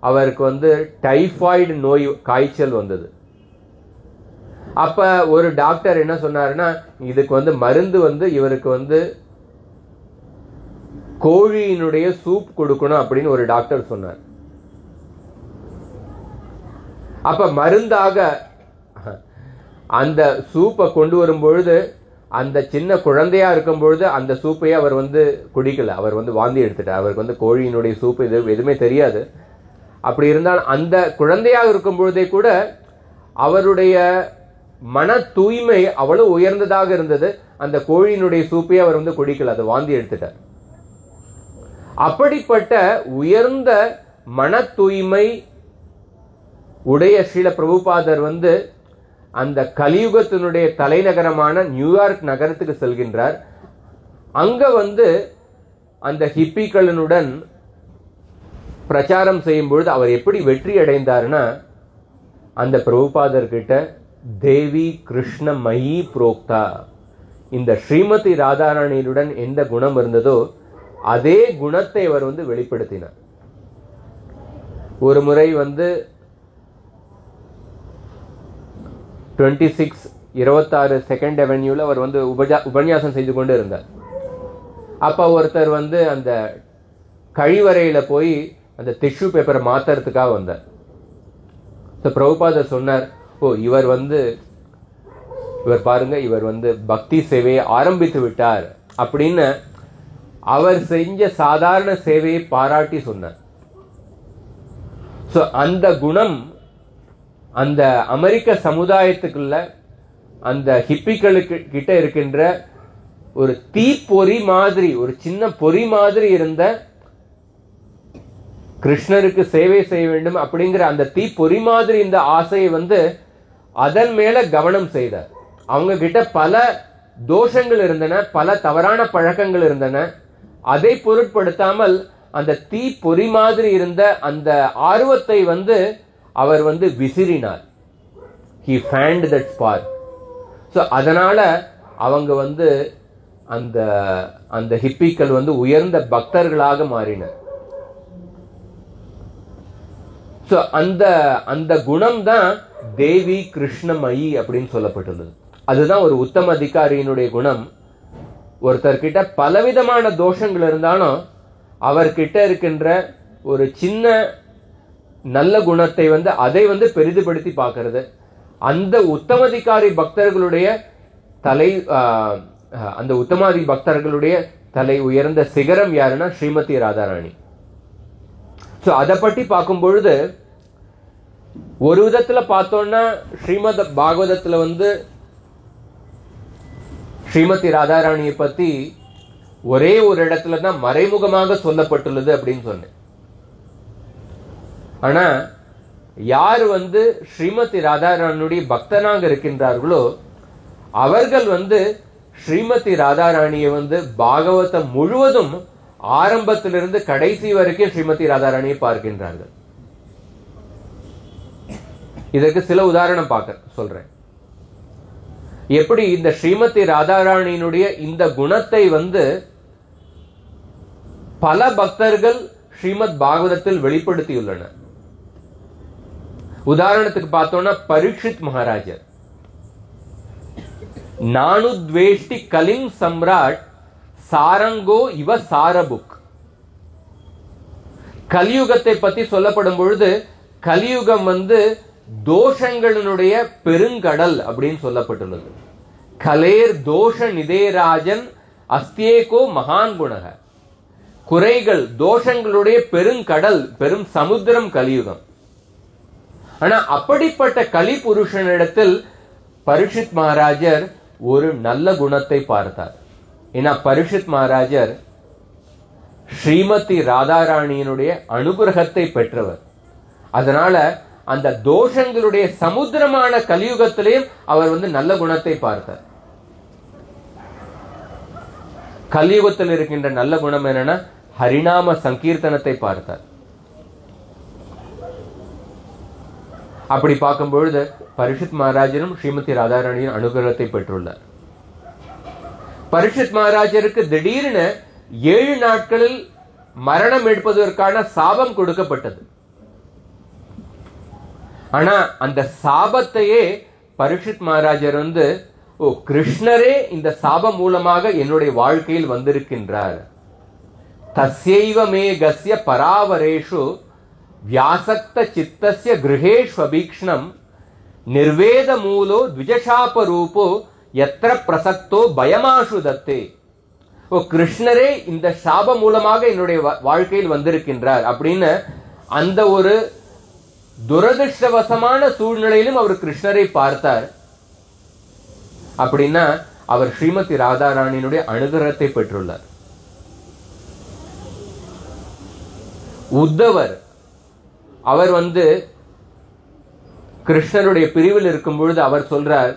அவருக்கு டைபாய்டு நோய், காய்ச்சல் வந்தது. அப்ப ஒரு டாக்டர் என்ன சொன்னாருன்னா, இதுக்கு மருந்து இவருக்கு கோழியினுடைய சூப் கொடுக்கணும் அப்படின்னு ஒரு டாக்டர் சொன்னார். அப்ப மருந்தாக அந்த சூப்பை கொண்டு வரும் பொழுது அந்த சின்ன குழந்தையா இருக்கும் பொழுது அந்த சூப்பையே அவர் குடிக்கல. அவர் வாந்தி எடுத்துட்டார். அவருக்கு கோழியினுடைய சூப் இது எதுவுமே தெரியாது. அப்படி இருந்தால் அந்த குழந்தையாக இருக்கும் பொழுதே கூட அவருடைய மன தூய்மை அவ்வளவு உயர்ந்ததாக இருந்தது. அந்த கோழியினுடைய சூப்பையே அவர் குடிக்கல, அதை வாந்தி எடுத்துட்டார். அப்படிப்பட்ட உயர்ந்த மன தூய்மை உடைய ஸ்ரீல பிரபுபாதர் அந்த கலியுகத்தினுடைய தலைநகரமான நியூயார்க் நகரத்துக்கு செல்கின்றார். அங்க அந்த ஹிப்பிகளுடன் பிரச்சாரம் செய்யும் பொழுது அவர் எப்படி வெற்றி அடைந்தார்னா, அந்த பிரபுபாதர் கிட்ட தேவி கிருஷ்ண மயி புரோக்தா, இந்த ஸ்ரீமதி ராதாராணியுடன் எந்த குணம் இருந்ததோ அதே குணத்தை அவர் வெளிப்படுத்தினார். ஒரு முறை 26 செகண்ட் அவென்யூல அவர் உபன்யாசம் செய்து கொண்டு இருந்தார். அப்ப ஒருத்தர் அந்த கழிவறையில போய் அந்த டிஷ்யூ பேப்பரை மாத்துறதுக்காக வந்தார். பிரபுபாதர் சொன்னார், ஓ இவர் இவர் பாருங்க, இவர் பக்தி சேவையை ஆரம்பித்து விட்டார் அப்படின்னு அவர் செஞ்ச சாதாரண சேவையை பாராட்டி சொன்னார். அந்த குணம் அந்த அமெரிக்க சமுதாயத்துக்குள்ள அந்த ஹிப்பிகளுக்கு கிட்ட இருக்கின்ற ஒரு தீப்பொறி மாதிரி, ஒரு சின்ன பொறி மாதிரி இருந்த கிருஷ்ணருக்கு சேவை செய்ய வேண்டும் அப்படிங்கிற அந்த தீப்பொறி மாதிரி இந்த ஆசையை அதன் மேல கவனம் செய்தார். அவங்க கிட்ட பல தோஷங்கள் இருந்தன, பல தவறான பழக்கங்கள் இருந்தன. அதை பொருட்படுத்தாமல் அந்த தீ பொறி மாதிரி இருந்த அந்த ஆர்வத்தை அவர் விசிறினார். He fanned that spark. So அதனால அவங்க அந்த அந்த ஹிப்பிக்கள் உயர்ந்த பக்தர்களாக மாறினர். So அந்த அந்த குணம் தான் தேவி கிருஷ்ணமயி அப்படின்னு சொல்லப்பட்டுள்ளது. அதுதான் ஒரு உத்தம அதிகாரியினுடைய குணம். ஒருத்தர்கிட்ட பலவிதமான தோஷங்கள் இருந்தாலும் அவர்கிட்ட இருக்கின்ற ஒரு சின்ன நல்ல குணத்தை அதை பெரிதுபடுத்தி பார்க்கிறது. அந்த உத்தமாதிகாரி பக்தர்களுடைய அந்த உத்தமாதி பக்தர்களுடைய தலை உயர்ந்த சிகரம் யாருன்னா ஸ்ரீமதி ராதாராணி. சோ அதை பற்றி பார்க்கும் பொழுது ஒரு விதத்துல பார்த்தோம்னா ஸ்ரீமத் பாகவதத்துல ஸ்ரீமதி ராதாராணியை பத்தி ஒரே ஒரு இடத்துல தான் மறைமுகமாக சொல்லப்பட்டுள்ளது அப்படின்னு சொன்னேன். ஆனா யார் ஸ்ரீமதி ராதாராணியுடைய பக்தனாக இருக்கின்றார்களோ அவர்கள் ஸ்ரீமதி ராதாராணியை பாகவதம் முழுவதும் ஆரம்பத்திலிருந்து கடைசி வரைக்கும் ஸ்ரீமதி ராதாராணியை பார்க்கின்றார்கள். இதற்கு சில உதாரணம் சொல்றேன். எப்படி இந்த ஸ்ரீமதி ராதாராணியினுடைய இந்த குணத்தை பல பக்தர்கள் ஸ்ரீமத் பாகவதத்தில் வெளிப்படுத்தியுள்ளனர். உதாரணத்துக்கு பார்த்தோம்னா பரீட்சித் மகாராஜர் நானுத்வேஷ்டி கலிங் சம்ராட் சாரங்கோ இவ சாரபுக். கலியுகத்தை பத்தி சொல்லப்படும் பொழுது கலியுகம் தோஷங்களினுடைய பெருங்கடல் அப்படின்னு சொல்லப்பட்டுள்ளது. கலேர் தோஷ நிதேராஜன் அஸ்தியேகோ மகான் குணக. குறைகள் தோஷங்களுடைய பெருங்கடல், பெரும் சமுத்திரம் கலியுகம். ஆனா அப்படிப்பட்ட கலி புருஷனிடத்தில் பரீட்சித் மகாராஜர் ஒரு நல்ல குணத்தை பார்த்தார். ஏன்னா பரீட்சித் மகாராஜர் ஸ்ரீமதி ராதாராணியினுடைய அனுகிரகத்தை பெற்றவர். அதனால அந்த தோஷங்களுடைய சமுத்திரமான கலியுகத்திலேயும் அவர் நல்ல குணத்தை பார்த்தார். கலியுகத்தில் இருக்கின்ற நல்ல குணம் என்னன்னா ஹரிநாம சங்கீர்த்தனத்தை பார்த்தார். அப்படி பார்க்கும் பொழுது பரீட்சித் மகாராஜரும் ஸ்ரீமதி ராதாராணியின் அனுகிரகத்தை பெற்றுள்ளார். பரீட்சித் மகாராஜருக்கு திடீர்னு 7 நாட்களில் மரணம் எடுப்பதற்கான சாபம் கொடுக்கப்பட்டது. ஆனா அந்த சாபத்தையே பரீட்சித் மகாராஜர் கிருஷ்ணரே இந்த சாபம் மூலமாக என்னுடைய வாழ்க்கையில் வந்திருக்கின்றார். தஸ்யைவ மே கஸ்ய பராவரேஷு வியாசக்த சித்தஸ்ய கிருஹேஷ்வபீக்ஷ்ணம் நிர்வேத மூலோ த்விஜசாப ரூபோ யத்ர பிரசக்தோ பயமாஷு தத்தே. கிருஷ்ணரே இந்த சாபம் மூலமாக என்னுடைய வாழ்க்கையில் வந்திருக்கின்றார் அப்படின்னு அந்த ஒரு துரதிருஷ்டவசமான சூழ்நிலையிலும் அவர் கிருஷ்ணரை பார்த்தார். அப்படின்னா அவர் ஸ்ரீமதி ராதாராணியினுடைய அனுகிரகத்தை பெற்றுள்ளார். உத்தவர் அவர் கிருஷ்ணருடைய பிரிவில் இருக்கும் பொழுது அவர் சொல்றார்,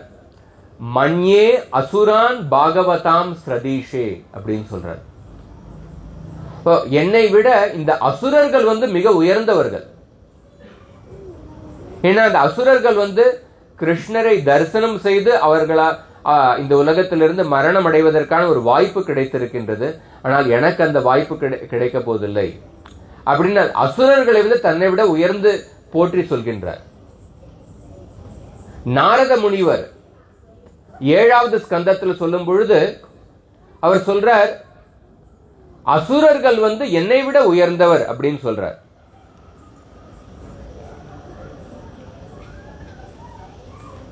மன்யே அசுரான் பாகவதாம் ஸ்ரதீஷே அப்படின்னு சொல்றார். என்னை விட இந்த அசுரர்கள் மிக உயர்ந்தவர்கள். ஏன்னா அந்த அசுரர்கள் கிருஷ்ணரை தரிசனம் செய்து அவர்களா இந்த உலகத்திலிருந்து மரணம் அடைவதற்கான ஒரு வாய்ப்பு கிடைத்திருக்கின்றது. ஆனால் எனக்கு அந்த வாய்ப்பு கிடைக்க போவதில்லை அப்படின்னு அசுரர்களை தன்னை விட உயர்ந்து போற்றி சொல்கின்றார். நாரத முனிவர் 7வது ஸ்கந்தத்தில் சொல்லும் பொழுது அவர் சொல்றார், அசுரர்கள் என்னை விட உயர்ந்தவர் அப்படின்னு சொல்றார்.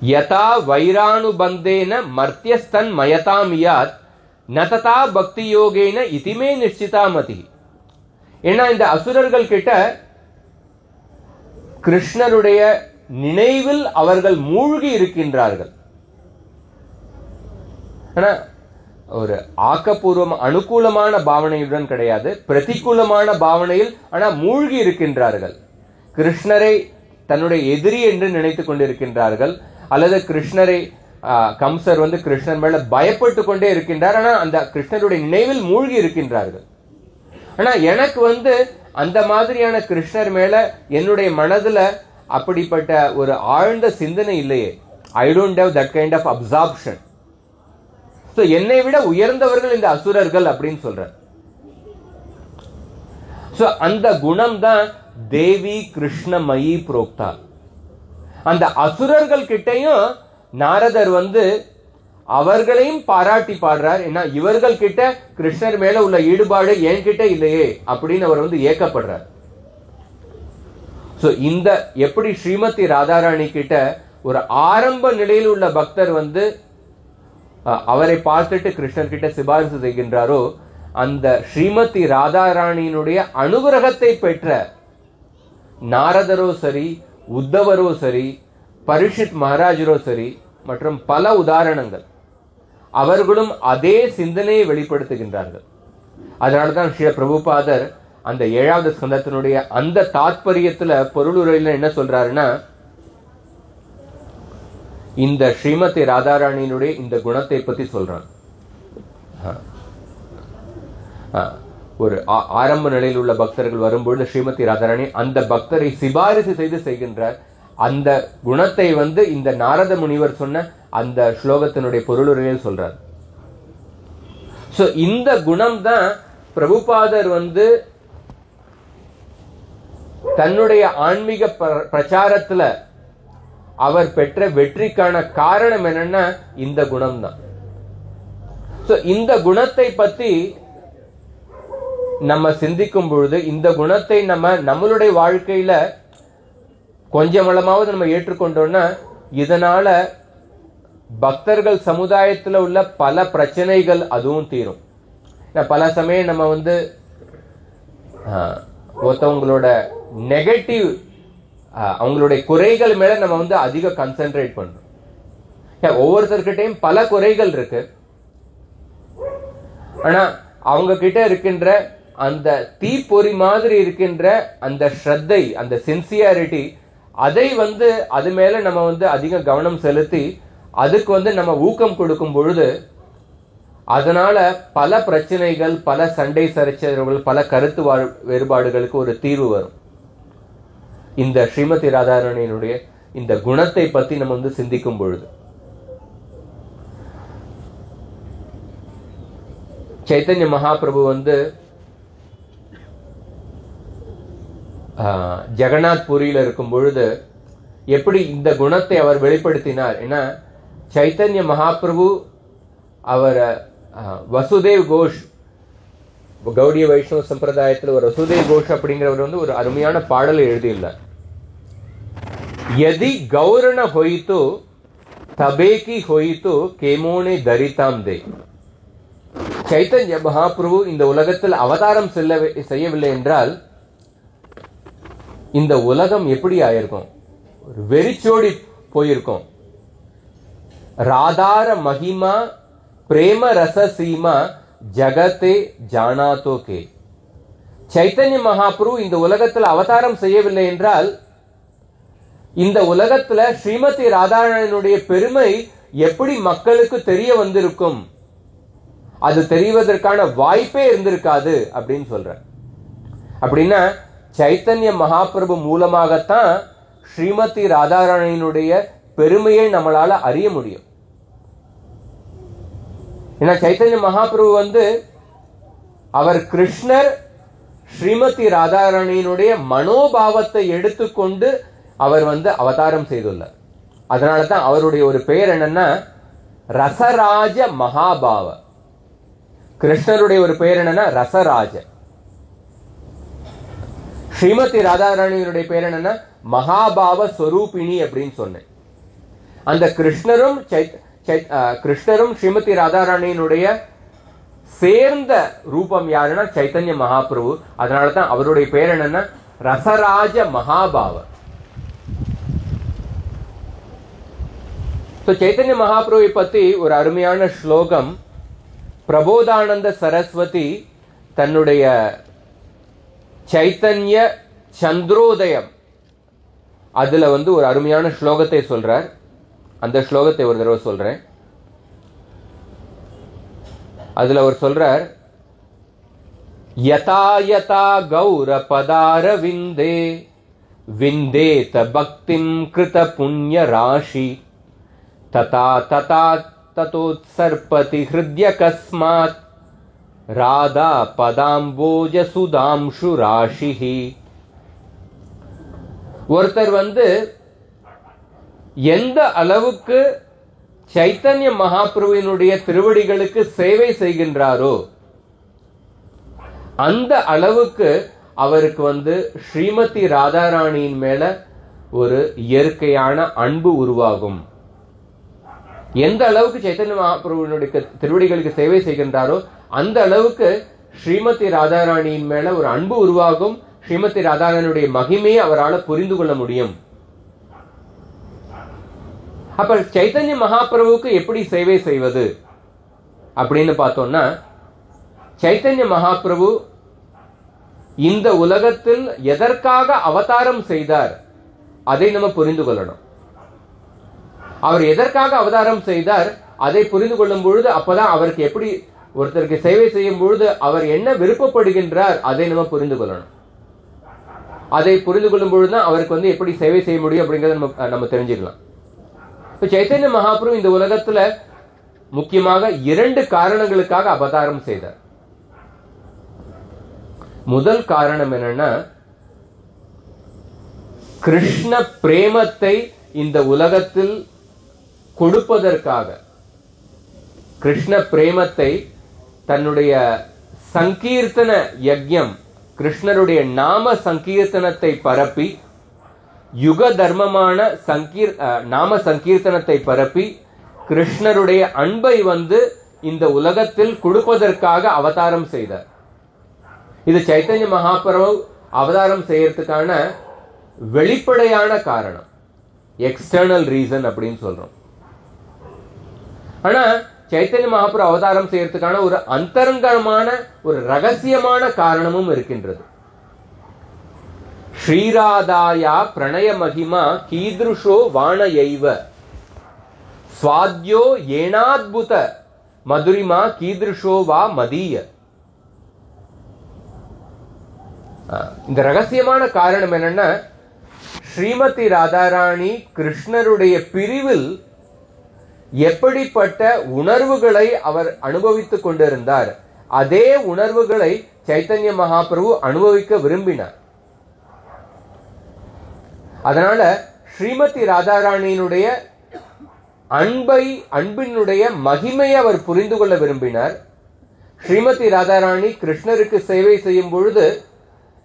யதா வைரானுபந்தேன மர்த்தியஸ்தன் மயதாமியாத் நததா பக்தி யோகேன இதிமே நிச்சிதா மதி. ஏன்னா இந்த அசுரர்கள் கிட்ட கிருஷ்ணருடைய நினைவில் அவர்கள் மூழ்கி இருக்கின்றார்கள். ஆனா ஒரு ஆக்கப்பூர்வம் அனுகூலமான பாவனையுடன் கிடையாது, பிரதிகூலமான பாவனையில் ஆனா மூழ்கி இருக்கின்றார்கள். கிருஷ்ணரை தன்னுடைய எதிரி என்று நினைத்துக் கொண்டிருக்கின்றார்கள், அல்லது கிருஷ்ணரை கம்சர் கிருஷ்ணர் மேல பயப்பட்டு கொண்டே இருக்கின்றார். ஆனா அந்த கிருஷ்ணருடைய நினைவில் மூழ்கி இருக்கின்றார்கள். ஆனா எனக்கு அந்த மாதிரியான கிருஷ்ணர் மேல என்னுடைய மனதுல அப்படிப்பட்ட ஒரு ஆழ்ந்த சிந்தனை இல்லையே. I don't have that kind of absorption. So என்னை விட உயர்ந்தவர்கள் இந்த அசுரர்கள் அப்படின்னு சொல்றார். சோ அந்த குணம் தான் தேவி கிருஷ்ணமயி புரோக்தா. அந்த அசுரர்கள் கிட்டையும் நாரதர் அவர்களையும் பாராட்டி பாடுறார். ஏன்னா இவர்கள் கிட்ட கிருஷ்ணர் மேல உள்ள ஈடுபாடு என்கிட்ட இல்லையே அப்படின்னு அவர் ஏக்கப்படுறார். சோ இந்த எப்படி ஸ்ரீமதி ராதாராணி கிட்ட ஒரு ஆரம்ப நிலையில் உள்ள பக்தர் அவரை பார்த்துட்டு கிருஷ்ணர் கிட்ட சிபாரிசு செய்கின்றாரோ, அந்த ஸ்ரீமதி ராதாராணியினுடைய அனுகிரகத்தை பெற்ற நாரதரோ சரி, உத்தவரோ சரி, பரீட்சித் மகாராஜரோ சரி, மற்றும் பல உதாரணங்கள், அவர்களும் அதே சிந்தனையை வெளிப்படுத்துகின்றார்கள். அதனால்தான் ஸ்ரீ பிரபுபாதர் அந்த 7வது ஸ்கந்தத்தினுடைய அந்த தாத்பரியத்துல பொருளுரையில என்ன சொல்றாருன்னா, இந்த ஸ்ரீமதி ராதாராணியினுடைய இந்த குணத்தை பத்தி சொல்றான். ஒரு ஆரம்ப நிலையில் உள்ள பக்தர்கள் வரும்பொழுது ஸ்ரீமதி ராதாராணி அந்த பக்தரை சிபாரிசு செய்து செய்கின்றார். அந்த குணத்தை இந்த நாரத முனிவர் சொன்ன அந்த ஸ்லோகத்தினுடைய பொருளுரையில் சொல்றார். சோ இந்த குணம் தான் பிரபுபாதர் தன்னுடைய ஆன்மீக பிரச்சாரத்துல அவர் பெற்ற வெற்றிக்கான காரணம் என்னன்னா இந்த குணம் தான். சோ இந்த குணத்தை பத்தி நம்ம சிந்திக்கும் பொழுது, இந்த குணத்தை நம்மளுடைய வாழ்க்கையில கொஞ்சமளமாவது நம்ம ஏற்றுக்கொண்டோம்னா, இதனால பக்தர்கள் சமுதாயத்துல உள்ள பல பிரச்சனைகள் அதுவும் தீரும். பல சமயம் நம்ம ஒருத்தவங்களோட நெகட்டிவ், அவங்களுடைய குறைகள் மேல நம்ம அதிக கான்சென்ட்ரேட் பண்றோம். ஒவ்வொருத்தர்கிட்டையும் பல குறைகள் இருக்கு. ஆனா அவங்க கிட்ட இருக்கின்ற அந்த தீப்பொறி மாதிரி இருக்கின்ற அந்த ஸ்ரத்தை, அந்த சின்சியாரிட்டி, அதை அது மேல நம்ம அதிக கவனம் செலுத்தி அதுக்கு நம்ம ஊக்கம் கொடுக்கும் பொழுது அதனால பல பிரச்சனைகள், பல சண்டை சச்சரவுகள், பல கருத்து வேறுபாடுகளுக்கு ஒரு தீர்வு வரும். இந்த ஸ்ரீமதி ராதாராணியினுடைய இந்த குணத்தை பத்தி நம்ம சிந்திக்கும் பொழுது, சைத்தன்ய மகாபிரபு ஜெகநாத் புரியில இருக்கும் பொழுது எப்படி இந்த குணத்தை அவர் வெளிப்படுத்தினார். ஏன்னா சைத்தன்ய மகாபிரபு அவர் வசுதேவ் கோஷ், கௌடிய வைஷ்ணவ சம்பிரதாயத்தில் ஒரு வசுதேவ் கோஷ் அப்படிங்கிறவர் ஒரு அருமையான பாடலை எழுதியுள்ளார். யதி கௌரண ஹொய்தோ தபேகி ஹொய்தோ கேமோனே தரிதாம் தே. சைத்தன்ய மகாபிரபு இந்த உலகத்தில் அவதாரம் செய்யவில்லை என்றால் இந்த உலகம் எப்படி ஆயிருக்கும்? ஒரு வெறிச்சோடி போயிருக்கும். ராதார மகிமா பிரேம ரச சீமா ஜகத்தே ஜானாதோ கே. சைத்தன்ய மகாபிரபு இந்த உலகத்தில் அவதாரம் செய்யவில்லை என்றால் இந்த உலகத்துல ஸ்ரீமதி ராதாராணியினுடைய பெருமை எப்படி மக்களுக்கு தெரிய வந்திருக்கும்? அது தெரிவதற்கான வாய்ப்பே இருந்திருக்காது அப்படின்னு சொல்ற. அப்படின்னா சைத்தன்ய மகாபிரபு மூலமாகத்தான் ஸ்ரீமதி ராதாராணியினுடைய பெருமையை நம்மளால அறிய முடியும். ஏன்னா சைத்தன்ய மகாபிரபு அவர் கிருஷ்ணர் ஸ்ரீமதி ராதாராணியினுடைய மனோபாவத்தை எடுத்துக்கொண்டு அவர் அவதாரம் செய்துள்ளார். அதனாலதான் அவருடைய ஒரு பெயர் என்னன்னா ரசராஜ மகாபாவ. கிருஷ்ணருடைய ஒரு பெயர் என்னன்னா ரசராஜ. ஸ்ரீமதி ராதாராணியினுடைய பெயர் என்னன்னா மகாபாவ ஸ்வரூபிணி அப்படின்னு சொன்னேன். அந்த கிருஷ்ணரும் ஸ்ரீமதி ராதாராணியினுடைய சேர்ந்த ரூபம் யாருன்னா சைத்தன்ய மகாபிரபு. அதனாலதான் அவருடைய பேர் என்னன்னா ரசராஜ மகாபாவர். சைத்தன்ய மகாபிரபுவை பத்தி ஒரு அருமையான ஸ்லோகம் பிரபோதானந்த சரஸ்வதி தன்னுடைய சைத்தன்ய சந்திரோதயம் அதுல ஒரு அருமையான ஸ்லோகத்தை சொல்றார். அந்த ஸ்லோகத்தை ஒரு தடவை சொல்றேன். அதுல அவர் சொல்றார், யதா யதா கௌர பதார விந்தே விந்தேத பக்திம் கிருத புண்ணிய ராஷி ததா ததா ததோத்சர்பதி ஹிருத்ய கஸ்மாத் ராதா பதாம்போஜ சுதாம்சு ராஷிஹி. ஒருத்தர் எந்த அளவுக்கு சைத்தன்ய மகாபிரபுவினுடைய திருவடிகளுக்கு சேவை செய்கின்றாரோ அந்த அளவுக்கு அவருக்கு ஸ்ரீமதி ராதாராணியின் மேல ஒரு இயற்கையான அன்பு உருவாகும். எந்த அளவுக்கு சைத்தன்ய மகாபிரபுவினுடைய திருவடிகளுக்கு சேவை செய்கின்றாரோ அந்த அளவுக்கு ஸ்ரீமதி ராதாராணியின் மேல ஒரு அன்பு உருவாகும். ஸ்ரீமதி ராதாராணியுடைய மகிமையை அவரால் புரிந்து கொள்ள முடியும். அப்ப சைத்தன்ய மகாபிரபுவுக்கு எப்படி சேவை செய்வது அப்படின்னு பார்த்தோம்னா, சைத்தன்ய மகாபிரபு இந்த உலகத்தில் எதற்காக அவதாரம் செய்தார் அதை நம்ம புரிந்து கொள்ளணும். அவர் எதற்காக அவதாரம் செய்தார் அதை புரிந்து கொள்ளும் பொழுது அப்பதான் அவருக்கு எப்படி ஒருத்தருக்கு சேவை செய்யும் பொழுது அவர் என்ன விருப்பப்படுகின்றார் அதை நம்ம புரிந்து கொள்ளணும். அதை புரிந்து கொள்ளும் பொழுதுதான் அவருக்கு எப்படி சேவை செய்ய முடியும் அப்படிங்கறத நம்ம தெரிஞ்சுக்கலாம். சைத்தன்ய மகாபிரபு இந்த உலகத்துல முக்கியமாக 2 காரணங்களுக்காக அவதாரம் செய்தார். முதல் காரணம் என்னன்னா, கிருஷ்ண பிரேமத்தை இந்த உலகத்தில் கொடுப்பதற்காக, கிருஷ்ண பிரேமத்தை தன்னுடைய சங்கீர்த்தன யஜ்யம், கிருஷ்ணருடைய நாம சங்கீர்த்தனத்தை பரப்பி, யுக தர்மமான நாம சங்கீர்த்தனத்தை பரப்பி கிருஷ்ணருடைய அன்பை இந்த உலகத்தில் கொடுப்பதற்காக அவதாரம் செய்தார். இது சைத்தன்ய மகாபிரபு அவதாரம் செய்யறதுக்கான வெளிப்படையான காரணம், எக்ஸ்டர்னல் ரீசன் அப்படின்னு சொல்றோம். ஆனா சைத்தன்ய மகாபிரபு அவதாரம் செய்யறதுக்கான ஒரு அந்தரங்கமான ஒரு ரகசியமான காரணமும் இருக்கின்றது. ஸ்ரீராதாயா பிரணய மகிமா கீதுஷோ வாணயைவ ஸ்வாத்யோ ஏனாத்புத மதுரிமா கீதுஷோ வா மதீய. இந்த ரகசியமான காரணம் என்னன்னா, ஸ்ரீமதி ராதாராணி கிருஷ்ணருடைய பிரிவில் எப்படிப்பட்ட உணர்வுகளை அவர் அனுபவித்துக் கொண்டிருந்தார், அதே உணர்வுகளை சைத்தன்ய மகாபிரபு அனுபவிக்க விரும்பினார். அதனால ஸ்ரீமதி ராதாராணியினுடைய அன்பினுடைய மகிமையை அவர் புரிந்து கொள்ள விரும்பினார். ஸ்ரீமதி ராதாராணி கிருஷ்ணருக்கு சேவை செய்யும் பொழுது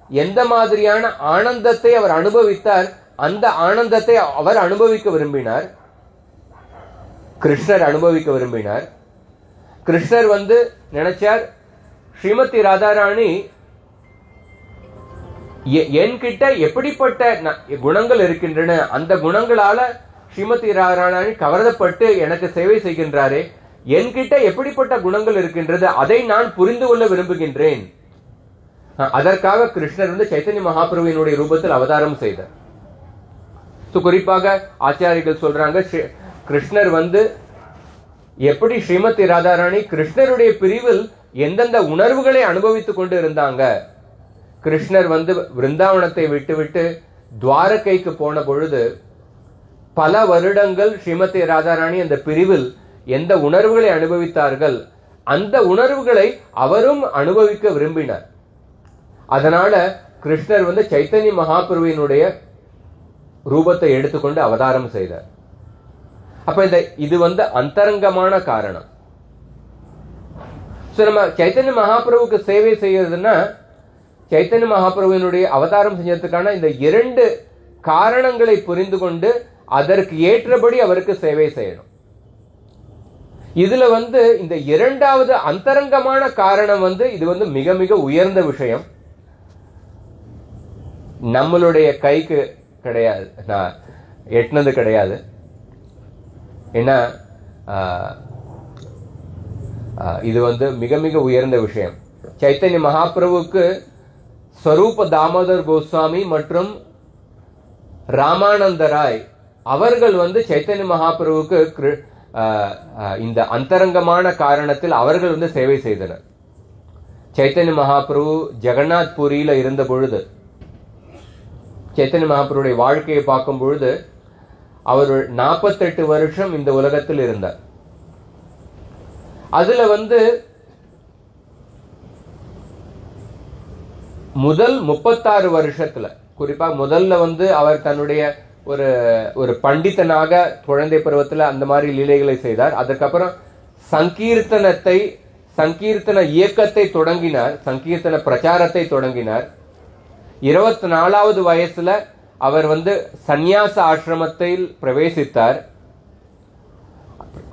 எந்த மாதிரியான ஆனந்தத்தை அவர் அனுபவித்தார், அந்த ஆனந்தத்தை அவர் அனுபவிக்க விரும்பினார், கிருஷ்ணர் அனுபவிக்க விரும்பினார். கிருஷ்ணர் நினைச்சார், ஸ்ரீமதி ராதாராணி என்கிட்ட எப்படிப்பட்ட குணங்கள் இருக்கின்றன, அந்த குணங்களால ஸ்ரீமதி ராதாராணி கவர்ந்தப்பட்டு எனக்கு சேவை செய்கின்றாரே, என்கிட்ட எப்படிப்பட்ட குணங்கள் இருக்கின்றது அதை நான் புரிந்து கொள்ள விரும்புகின்றேன். அதற்காக கிருஷ்ணர் சைத்தன்ய மகாபிரபுவினுடைய ரூபத்தில் அவதாரம் செய்தார். குறிப்பாக ஆச்சாரியர்கள் சொல்றாங்க, கிருஷ்ணர் எப்படி ஸ்ரீமதி ராதாராணி கிருஷ்ணருடைய பிரிவில் எந்தெந்த உணர்வுகளை அனுபவித்துக் கொண்டு இருந்தாங்க. கிருஷ்ணர் விருந்தாவனத்தை விட்டுவிட்டு துவாரகைக்கு போன பொழுது பல வருடங்கள் ஸ்ரீமதி ராதாராணி அந்த பிரிவில் எந்த உணர்வுகளை அனுபவித்தார்கள், அந்த உணர்வுகளை அவரும் அனுபவிக்க விரும்பினார். அதனால கிருஷ்ணர் சைத்தன்ய மகாபிரபுவினுடைய ரூபத்தை எடுத்துக்கொண்டு அவதாரம் செய்தார். அப்ப இது அந்தரங்கமான காரணம். நம்ம சைத்தன்ய மகாபிரபுக்கு சேவை செய்யறதுன்னா, சைத்தன்ய மகாபிரபுவினுடைய அவதாரம் செஞ்சதுக்கான இந்த 2 காரணங்களை புரிந்து கொண்டு அதற்கு ஏற்றபடி அவருக்கு சேவை செய்யணும். இதுல இந்த இரண்டாவது அந்தரங்கமான காரணம் இது மிக மிக உயர்ந்த விஷயம். நம்மளுடைய கைக்கு கிடையாது, நான் எட்டினது கிடையாது. ஏன்னா இது மிக மிக உயர்ந்த விஷயம். சைத்தன்ய மகாபிரபுவுக்கு ஸ்வரூப தாமோதர் கோஸ்வாமி மற்றும் ராமானந்த ராய் அவர்கள் சைத்தன்ய மகாபிரபுவுக்கு இந்த அந்தரங்கமான காரணத்தில் அவர்கள் சேவை செய்தனர். சைத்தன்ய மகாபிரபு ஜெகநாத் புரியில இருந்த பொழுது, சைத்தன்ய மகாபிரபுடைய வாழ்க்கையை பார்க்கும் பொழுது, அவர் 48 வருஷம் இந்த உலகத்தில் இருந்தார். அதுல முதல் 36 வருஷத்துல, குறிப்பா முதல்ல அவர் தன்னுடைய ஒரு பண்டிதனாக குழந்தை பருவத்தில் அந்த மாதிரி லீலைகளை செய்தார். அதுக்கப்புறம் சங்கீர்த்தன இயக்கத்தை தொடங்கினார், சங்கீர்த்தன பிரச்சாரத்தை தொடங்கினார். 24வது வயசுல அவர் சந்நியாச ஆசிரமத்தில் பிரவேசித்தார்.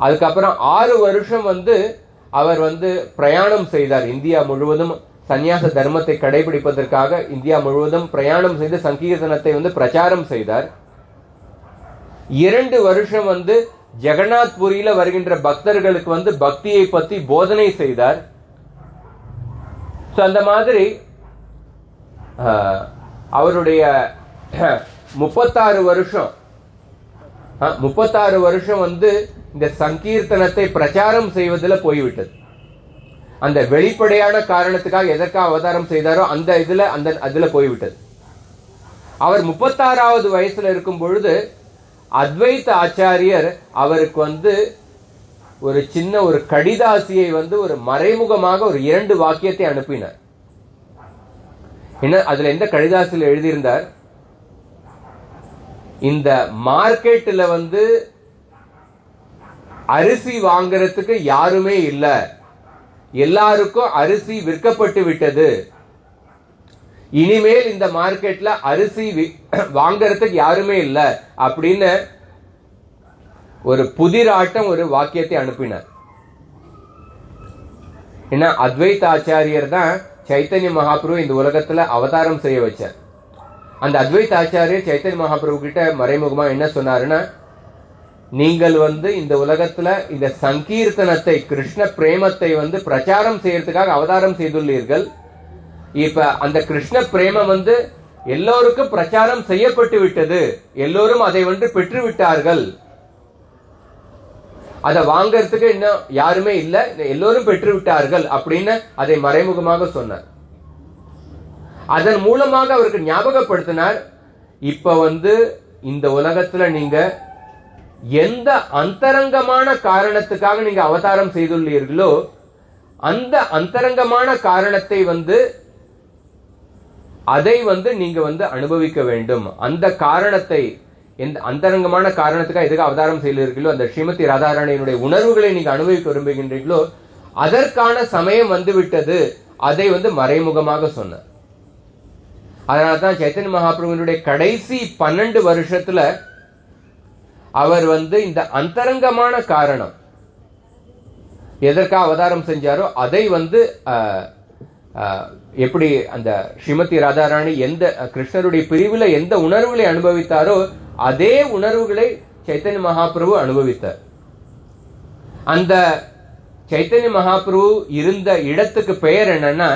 அதுக்கப்புறம் 6 வருஷம் அவர் பிரயாணம் செய்தார். இந்தியா முழுவதும் சந்நியாச தர்மத்தை கடைபிடிப்பதற்காக இந்தியா முழுவதும் பிரயாணம் செய்து சங்கீர்த்தனத்தை பிரச்சாரம் செய்தார். 2 வருஷம் ஜெகநாத் புரியில வருகின்ற பக்தர்களுக்கு பக்தியை பத்தி போதனை செய்தார். அந்த மாதிரி அவருடைய 36 வருஷம் இந்த சங்கீர்த்தனத்தை பிரச்சாரம் செய்வதில் போய்விட்டது. அந்த வெளிப்படையான காரணத்துக்காக எதற்காக அவதாரம் செய்தாரோ அதுல போய்விட்டது. அவர் 36வது வயசுல இருக்கும் பொழுது அத்வைத ஆச்சாரியர் அவருக்கு ஒரு சின்ன ஒரு கடிதாசியை ஒரு மறைமுகமாக ஒரு 2 வாக்கியத்தை அனுப்பினார். அதுல எந்த கடிதாசியில் எழுதியிருந்தார், இந்த மார்க்கெட்ல அரிசி வாங்கறதுக்கு யாருமே இல்ல, எல்லாருக்கும் அரிசி விற்கப்பட்டு விட்டது, இனிமேல் இந்த மார்க்கெட்ல அரிசி வாங்கறதுக்கு யாருமே இல்ல அப்படின்னு ஒரு புதிராட்டம் ஒரு வாக்கியத்தை அனுப்பினார். ஏன்னா அத்வைத ஆச்சாரியர் தான் சைத்தன்ய மகாபிரபு இந்த உலகத்துல அவதாரம் செய்ய வச்சார். அந்த அத்வைத ஆச்சாரியர் சைத்தன்ய மகாபிரபு கிட்ட மறைமுகமா என்ன சொன்னாருன்னா, நீங்கள் இந்த உலகத்துல இந்த சங்கீர்த்தனத்தை, கிருஷ்ண பிரேமத்தை பிரச்சாரம் செய்யறதுக்காக அவதாரம் செய்துள்ளீர்கள். இப்ப அந்த கிருஷ்ண பிரேமம் எல்லோருக்கும் பிரச்சாரம் செய்யப்பட்டு விட்டது, எல்லோரும் அதை பெற்று விட்டார்கள், அதை வாங்கறதுக்கு இன்னும் யாருமே இல்ல, எல்லோரும் பெற்று விட்டார்கள் அப்படின்னு அதை மறைமுகமாக சொன்னார். அதன் மூலமாக அவருக்கு ஞாபகப்படுத்தினார், இப்ப இந்த உலகத்துல நீங்க எந்த அந்தரங்கமான காரணத்துக்காக நீங்க அவதாரம் செய்துள்ளீர்களோ அந்த அந்தரங்கமான காரணத்தை அதை நீங்க அனுபவிக்க வேண்டும். அந்த காரணத்தை, எந்த அந்தரங்கமான காரணத்துக்காக எதுக்கு அவதாரம் செய்கிறீர்களோ அந்த ஸ்ரீமதி ராதாராணியினுடைய உணர்வுகளை நீங்க அனுபவிக்க விரும்புகின்றீர்களோ அதற்கான சமயம் வந்துவிட்டது, அதை மறைமுகமாக சொன்னார். அதனால்தான் சைத்தன்ய மகாபிரபுவினுடைய கடைசி 12 வருஷத்துல அவர் இந்த அந்தரங்கமான காரணம் எதற்காக அவதாரம் செஞ்சாரோ அதை எப்படி அந்த ஸ்ரீமதி ராதாராணி எந்த கிருஷ்ணருடைய பிரிவுல எந்த உணர்வுகளை அனுபவித்தாரோ அதே உணர்வுகளை சைத்தன்ய மகாபிரபு அனுபவித்தார். அந்த சைத்தன்ய மகாபிரபு இருந்த இடத்துக்கு பெயர் என்னன்னா,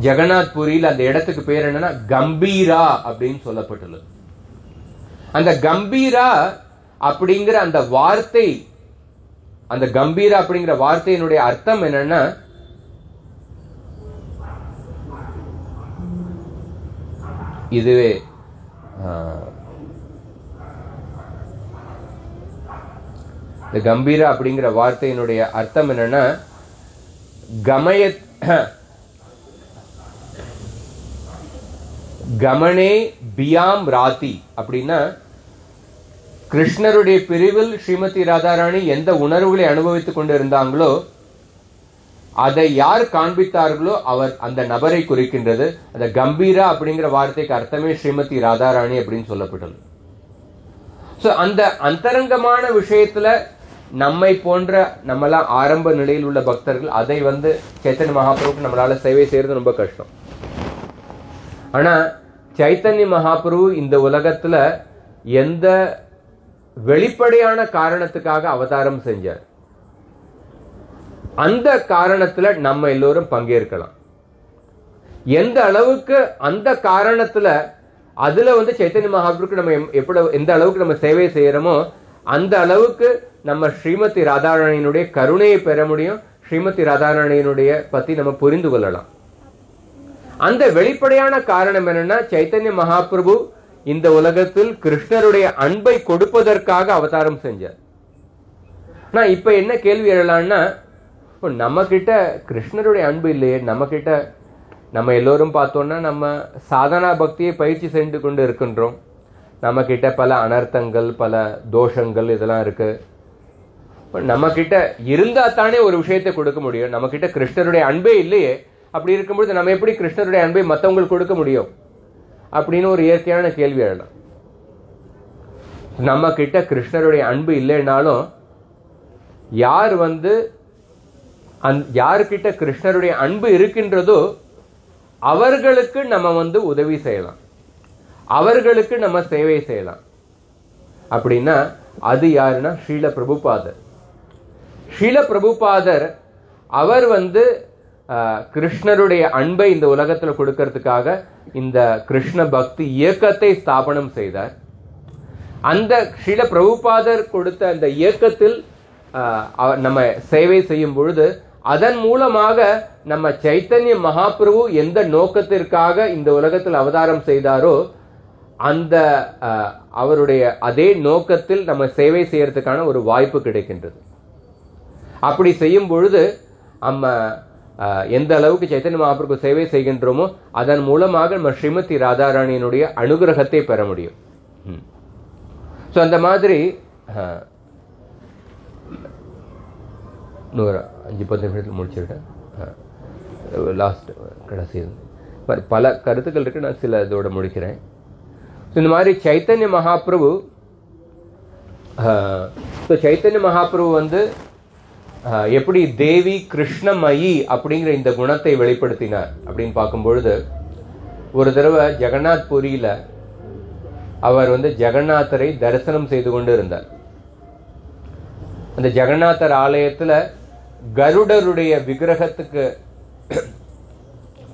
ஜெகநாத் புரியில் அந்த இடத்துக்கு பெயர் என்னன்னா கம்பீரா அப்படின்னு சொல்லப்பட்டுள்ளது. அந்த கம்பீரா அப்படிங்கிற அந்த வார்த்தை, அந்த கம்பீரா அப்படிங்கிற வார்த்தையினுடைய அர்த்தம் என்னன்னா, இதுவே இந்த கம்பீரா அப்படிங்கிற வார்த்தையினுடைய அர்த்தம் என்னன்னா கமனே பியாம் ராதி அப்படின்னா, கிருஷ்ணருடைய பிரிவில் ஸ்ரீமதி ராதாராணி எந்த உணர்வுகளை அனுபவித்துக் கொண்டு இருந்தாங்களோ அதை யார் காண்பித்தார்களோ அவர் அந்த நபரை குறிக்கின்றது. அந்த கம்பீரா அப்படிங்கிற வார்த்தைக்கு அர்த்தமே ஸ்ரீமதி ராதாராணி அப்படின்னு சொல்லப்பட்டது. ஸோ அந்த அந்தரங்கமான விஷயத்துல நம்மை போன்ற நம்மளாம் ஆரம்ப நிலையில் உள்ள பக்தர்கள் அதை சைத்தன்ய மகாபிரபுக்கு நம்மளால சேவை செய்யறது ரொம்ப கஷ்டம். ஆனா சைத்தன்ய மகாபிரபு இந்த உலகத்துல எந்த வெளிப்படையான காரணத்துக்காக அவதாரம் செஞ்சார், அந்த காரணத்துல நம்ம எல்லோரும் பங்கேற்கலாம். எந்த அளவுக்கு அந்த காரணத்துல அதுல சைத்தன்ய மகாபிரபுக்கு நம்ம எந்த அளவுக்கு நம்ம சேவை செய்யறோமோ அந்த அளவுக்கு நம்ம ஸ்ரீமதி ராதாராணியினுடைய கருணையை பெற முடியும். ஸ்ரீமதி ராதாராணியினுடைய பத்தி நம்ம புரிந்து கொள்ளலாம். அந்த வெளிப்படையான காரணம் என்னன்னா, சைத்தன்ய மகாபிரபு இந்த உலகத்தில் கிருஷ்ணருடைய அன்பை கொடுப்பதற்காக அவதாரம் செஞ்சார். நான் இப்ப என்ன கேள்வி எழலாம்னா, நம்ம கிட்ட கிருஷ்ணருடைய அன்பு இல்லையே, நம்ம எல்லோரும் பார்த்தோம்னா நம்ம சாதனா பக்தியை பயிற்சி செஞ்சு கொண்டு இருக்கின்றோம். நம்ம கிட்ட பல அனர்த்தங்கள், பல தோஷங்கள் இதெல்லாம் இருக்கு. நம்ம கிட்ட இருந்தா தானே ஒரு விஷயத்தை கொடுக்க முடியும். நம்ம கிட்ட கிருஷ்ணருடைய அன்பே இல்லையே, அப்படி இருக்கும்போது நம்ம எப்படி கிருஷ்ணருடைய அன்பை மற்றவங்களுக்கு கொடுக்க முடியும் அப்படின்னு ஒரு இயற்கையான கேள்வி எழலாம். நம்ம கிட்ட கிருஷ்ணருடைய அன்பு இல்லைன்னாலும் யாருக்கிட்ட கிருஷ்ணருடைய அன்பு இருக்கின்றதோ அவர்களுக்கு நம்ம உதவி செய்யலாம், அவர்களுக்கு நம்ம சேவை செய்யலாம். அப்படின்னா அது யாருன்னா ஸ்ரீல பிரபுபாதர். ஸ்ரீல பிரபுபாதர் அவர் கிருஷ்ணருடைய அன்பை இந்த உலகத்துல கொடுக்கறதுக்காக இந்த கிருஷ்ண பக்தி இயக்கத்தை ஸ்தாபனம் செய்தார். அந்த ஸ்ரீல பிரபுபாதர் கொடுத்த அந்த இயக்கத்தில் நம்ம சேவை செய்யும் பொழுது அதன் மூலமாக நம்ம சைத்தன்ய மகாபிரபு எந்த நோக்கத்திற்காக இந்த உலகத்தில் அவதாரம் செய்தாரோ அந்த அவருடைய அதே நோக்கத்தில் நம்ம சேவை செய்யறதுக்கான ஒரு வாய்ப்பு கிடைக்கின்றது. அப்படி செய்யும் பொழுது நம்ம எந்த அளவுக்கு சைத்தன்ய மகாபிரபு சேவை செய்கின்றோமோ அதன் மூலமாக நம்ம ஸ்ரீமதி ராதாராணியினுடைய அனுகிரகத்தை பெற முடியும். ஸோ அந்த மாதிரி 5-10 நிமிஷத்தில் முடிச்சுக்கிட்டேன். லாஸ்ட் கடைசி பல கருத்துக்கள் இருக்கு, நான் சில இதோட முடிக்கிறேன். இந்த மாதிரி சைத்தன்ய மகாபிரபு எப்படி தேவி கிருஷ்ணமயி அப்படிங்கிற இந்த குணத்தை வெளிப்படுத்தினார் அப்படின்னு பார்க்கும்பொழுது, ஒரு தடவை ஜெகநாத் புரியில அவர் ஜெகநாதரை தரிசனம் செய்து கொண்டு இருந்தார். அந்த ஜெகநாதர் ஆலயத்துல கருடருடைய விக்கிரகத்துக்கு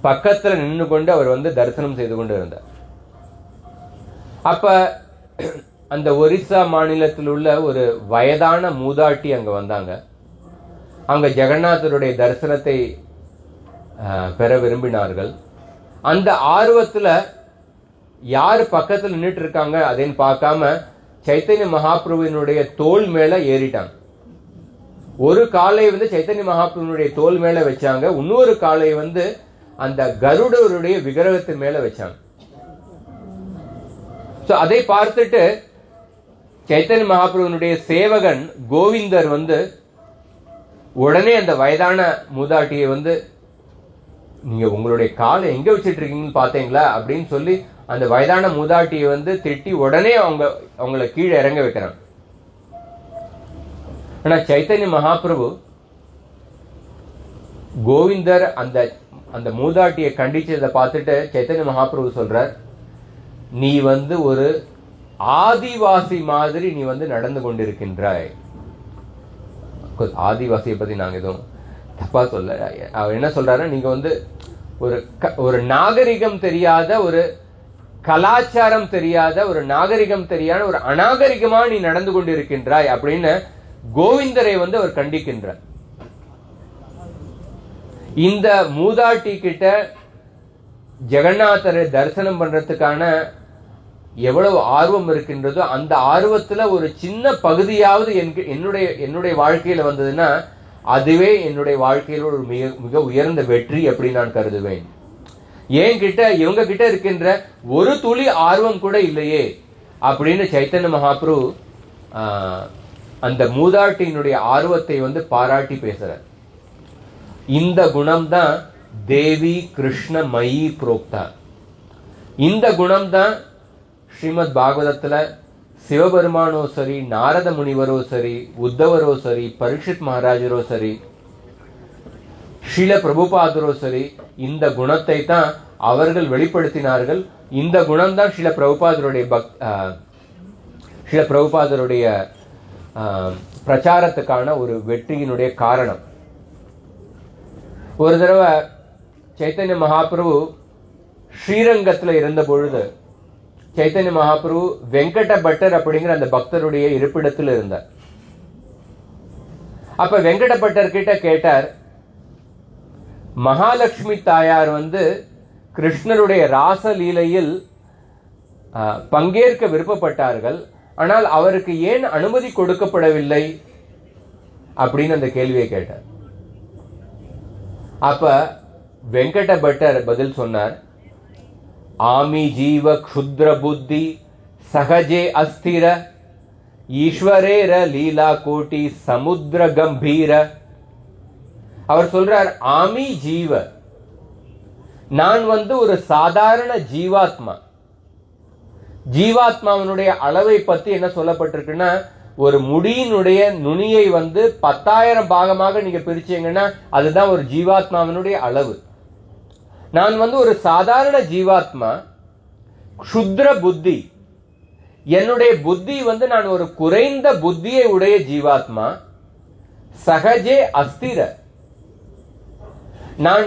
பக்கத்துல நின்று கொண்டு அவர் தரிசனம் செய்து கொண்டு இருந்தார். அப்ப அந்த ஒரிசா மாநிலத்தில் உள்ள ஒரு வயதான மூதாட்டி அங்க வந்தாங்க. அவங்க ஜெகநாதருடைய தரிசனத்தை பெற விரும்பினார்கள். அந்த ஆர்வத்துல யார் பக்கத்தில் நின்றுட்டு இருக்காங்க அப்படின்னு பார்க்காம சைத்தன்ய மகாபிரபுவினுடைய தோல் மேல ஏறிட்டாங்க. ஒரு காலை சைத்தன்ய மகாபிரபுனுடைய தோல் மேல வச்சாங்க, இன்னொரு காலை அந்த கருடருடைய விக்கிரகத்தின் மேல வச்சாங்க. அதை பார்த்துட்டு சைத்தன்ய மகாபிரபுனுடைய சேவகன் கோவிந்தர் உடனே அந்த வயதான மூதாட்டியை நீங்க உங்களுடைய காலை எங்க வச்சிட்டு இருக்கீங்கன்னு பாத்தீங்களா அப்படின்னு சொல்லி அந்த வயதான மூதாட்டியை திட்டி உடனே அவங்கள கீழே இறங்க வைக்கிறாங்க. ஆனா சைத்தன்ய மகாபிரபு கோவிந்தர் அந்த மூதாட்டியை கண்டிச்சதை பார்த்துட்டு சைத்தன்ய மகாபிரபு சொல்றார், நீ ஒரு ஆதிவாசி மாதிரி நீ நடந்து கொண்டிருக்கின்றாய். ஆதிவாசியை பத்தி நாங்க எதுவும் தப்பா சொல்ல. அவர் என்ன சொல்றாரு, நீங்க ஒரு நாகரிகம் தெரியாத, ஒரு கலாச்சாரம் தெரியாத, ஒரு நாகரிகம் தெரியாத ஒரு அநாகரிகமா நீ நடந்து கொண்டிருக்கின்றாய் அப்படின்னு கோவிந்தரை அவர் கண்டிக்கின்றார். இந்த மூதாட்டி கிட்ட ஜெகநாதரை தரிசனம் பண்றதுக்கான எவ்வளவு ஆர்வம் இருக்கின்றதோ அந்த ஆர்வத்துல ஒரு சின்ன பகுதியாவது என்னுடைய வாழ்க்கையில வந்ததுன்னா அதுவே என்னுடைய வாழ்க்கையில ஒரு மிக உயர்ந்த வெற்றி அப்படி நான் கருதுவேன். இவங்க கிட்ட இருக்கின்ற ஒரு துளி ஆர்வம் கூட இல்லையே அப்படின்னு சைத்தன்ய மகாபிரபு அந்த மூதாட்டியினுடைய ஆர்வத்தை பாராட்டி பேசுறார். இந்த குணம்தான் தேவி கிருஷ்ணமயி புரோக்தா. இந்த குணம்தான் ஸ்ரீமத் பாகவதத்துல சிவபெருமானோ சரி, நாரத முனிவரோ சரி, உத்தவரோ சரி, பரீட்சித் மகாராஜரோ சரி, ஸ்ரீல பிரபுபாதரோ சரி, இந்த குணத்தை தான் அவர்கள் வெளிப்படுத்தினார்கள். இந்த குணம்தான் ஸ்ரீல பிரபுபாதருடைய பிரச்சாரத்துக்கான ஒரு வெற்றியினுடைய காரணம். ஒரு தடவை சைத்தன்ய மகாபிரபு ஸ்ரீரங்கத்தில் இருந்த பொழுது சைத்தன்ய மகாபிரபு வெங்கட பட்டர் அப்படிங்கிற அந்த பக்தருடைய இருப்பிடத்தில் இருந்தார். அப்ப வெங்கட பட்டர் கிட்ட கேட்டார், மகாலட்சுமி தாயார் கிருஷ்ணருடைய ராசலீலையில் பங்கேற்க விருப்பப்பட்டார்கள், ஆனால் அவருக்கு ஏன் அனுமதி கொடுக்கப்படவில்லை அப்படின்னு அந்த கேள்வியை கேட்டார். அப்ப வெங்கட பட்டர் பதில் சொன்னார், ஆமி ஜீவ க்ஷுத்ர புத்தி சகஜே அஸ்திர ஈஸ்வரேர லீலா கோட்டி சமுத்திர கம்பீர. அவர் சொல்றார், ஆமி ஜீவ, நான் ஒரு சாதாரண ஜீவாத்மா. ஜீவாத்மாவினுடைய அளவை பத்தி என்ன சொல்லப்பட்டிருக்குன்னா, ஒரு முடியினுடைய நுனியை 10,000 பாகமாக நீங்க பிரிச்சீங்கன்னா அதுதான் ஒரு ஜீவாத்மாவினுடைய அளவு. நான் ஒரு சாதாரண ஜீவாத்மா, க்ஷுத்ர புத்தி, என்னுடைய புத்தி நான் ஒரு குறைந்த புத்தியை உடைய ஜீவாத்மா. சகஜே அஸ்திர, நான்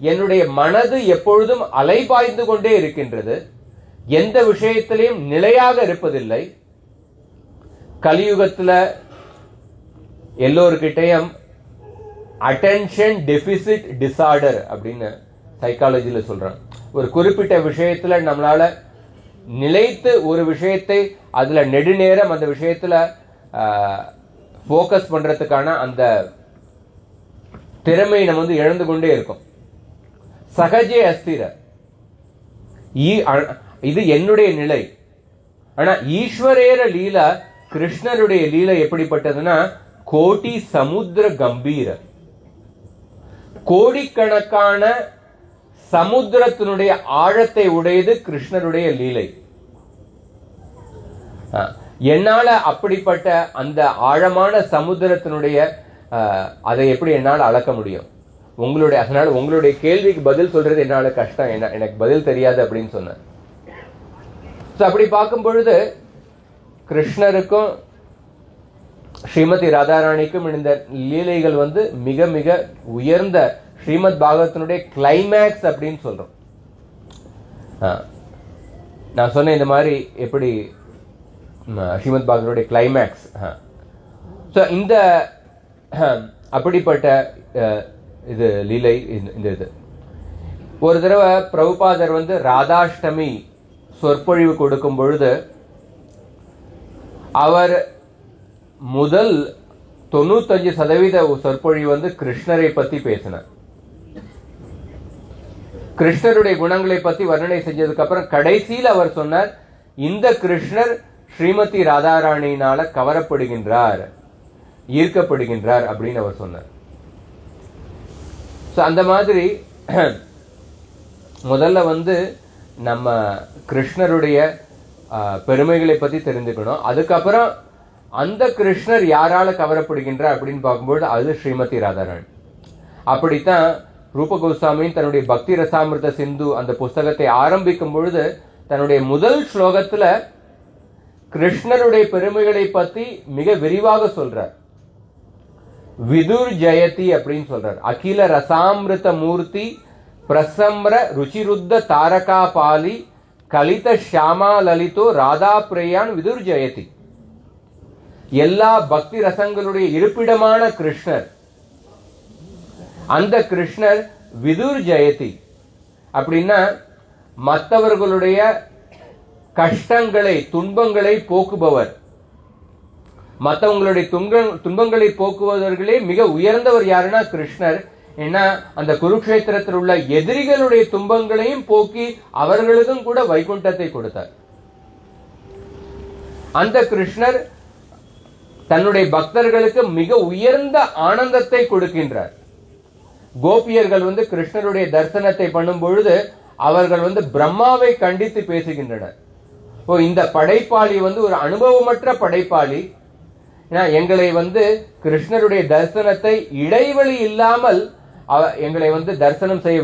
என்னுடைய மனது எப்பொழுதும் அலைபாய்ந்து கொண்டே இருக்கின்றது, எந்த விஷயத்திலையும் நிலையாக இருப்பதில்லை. கலியுகத்துல எல்லோருக்கிட்டையும் அட்டென்ஷன் டெபிசிட் டிசார்டர் அப்படின்னு சைக்காலஜில சொல்றாங்க. ஒரு குறிப்பிட்ட விஷயத்துல நம்மளால நிலைத்து ஒரு விஷயத்தை அதுல நெடுநேரம் அந்த விஷயத்துல போக்கஸ் பண்றதுக்கான அந்த திறமை நம்ம இழந்து கொண்டே இருக்கும். சகஜே அஸ்திர, இது என்னுடைய நிலை. ஆனா ஈஸ்வரேர லீலா, கிருஷ்ணருடைய லீலை எப்படிப்பட்டதுன்னா, கோட்டி சமுத்திர கம்பீர, கோடிக்கணக்கான சமுத்திரத்தினுடைய ஆழத்தை உடையது கிருஷ்ணருடைய லீலை. என்னால அப்படிப்பட்ட அந்த ஆழமான சமுத்திரத்தினுடைய அதை எப்படி என்னால் அளக்க முடியும்? அதனால உங்களுடைய கேள்விக்கு பதில் சொல்றது என்னால கஷ்டம், எனக்கு பதில் தெரியாது அப்படின்னு சொன்னார். அப்படி பார்க்கும் பொழுது கிருஷ்ணருக்கும் ஸ்ரீமதி ராதாராணிக்கும் இந்த லீலைகள் மிக மிக உயர்ந்த ஸ்ரீமத் பாகவத்தினுடைய கிளைமேக்ஸ் அப்படின்னு சொல்றோம். நான் சொன்ன இந்த மாதிரி எப்படி ஸ்ரீமத் பாகவத்துடைய கிளைமேக்ஸ். இந்த அப்படிப்பட்ட இது லீலை. இந்த இது ஒரு தடவை பிரபுபாதர் ராதாஷ்டமி சொற்பொழிவு கொடுக்கும் பொழுது அவர் முதல் 95% சொற்பொழிவு கிருஷ்ணரை பத்தி பேசினார். கிருஷ்ணருடைய குணங்களை பத்தி வர்ணனை செஞ்சதுக்கு அப்புறம் கடைசியில் அவர் சொன்னார், இந்த கிருஷ்ணர் ஸ்ரீமதி ராதாராணியினால கவரப்படுகின்றார், ஈர்க்கப்படுகின்றார் அப்படின்னு அவர் சொன்னார். அந்த மாதிரி முதல்ல நம்ம கிருஷ்ணருடைய பெருமைகளை பத்தி தெரிஞ்சுக்கணும். அதுக்கப்புறம் அந்த கிருஷ்ணர் யாரால கவரப்படுகின்றார் அப்படின்னு பார்க்கும்போது அது ஸ்ரீமதி ராதாராணி. அப்படித்தான் ரூப கோஸ்வாமியின் தன்னுடைய பக்தி ரசாமிருத சிந்து அந்த புஸ்தகத்தை ஆரம்பிக்கும் பொழுது தன்னுடைய முதல் ஸ்லோகத்துல கிருஷ்ணருடைய பெருமைகளை பத்தி மிக விரிவாக சொல்றார். விதுர் ஜெயதி அப்படின்னு சொல்றார். அகில ரசாமிருத மூர்த்தி பிரசம்ர ருச்சிருத்த தாரகா பாலி கலித ஷியாமா லலிதோ ராதா பிரயான் விதுர் ஜெயதி. எல்லா பக்தி ரசங்களுடைய இருப்பிடமான கிருஷ்ணர், அந்த கிருஷ்ணர் விதுர் ஜெயதி அப்படின்னா மற்றவர்களுடைய கஷ்டங்களை துன்பங்களை போக்குபவர். மற்றவங்களுடைய துன்பங்களை போக்குவதற்களே மிக உயர்ந்தவர் யாருன்னா கிருஷ்ணர். ஏன்னா அந்த குருக்ஷேத்திரத்தில் உள்ள எதிரிகளுடைய துன்பங்களையும் போக்கி அவர்களுக்கும் கூட வைகுண்டத்தை கொடுத்தார். அந்த கிருஷ்ணர் தன்னுடைய பக்தர்களுக்கு மிக உயர்ந்த ஆனந்தத்தை கொடுக்கின்றார். கோபியர்கள் கிருஷ்ணருடைய தரிசனத்தை பண்ணும் பொழுது அவர்கள் பிரம்மாவை கண்டித்து பேசுகின்றனர். இந்த படைப்பாளி வந்து ஒரு அனுபவமற்ற படைப்பாளி, எங்களை வந்து கிருஷ்ணருடைய தரிசனத்தை இடைவெளி இல்லாமல் எங்களை வந்து தரிசனம் செய்ய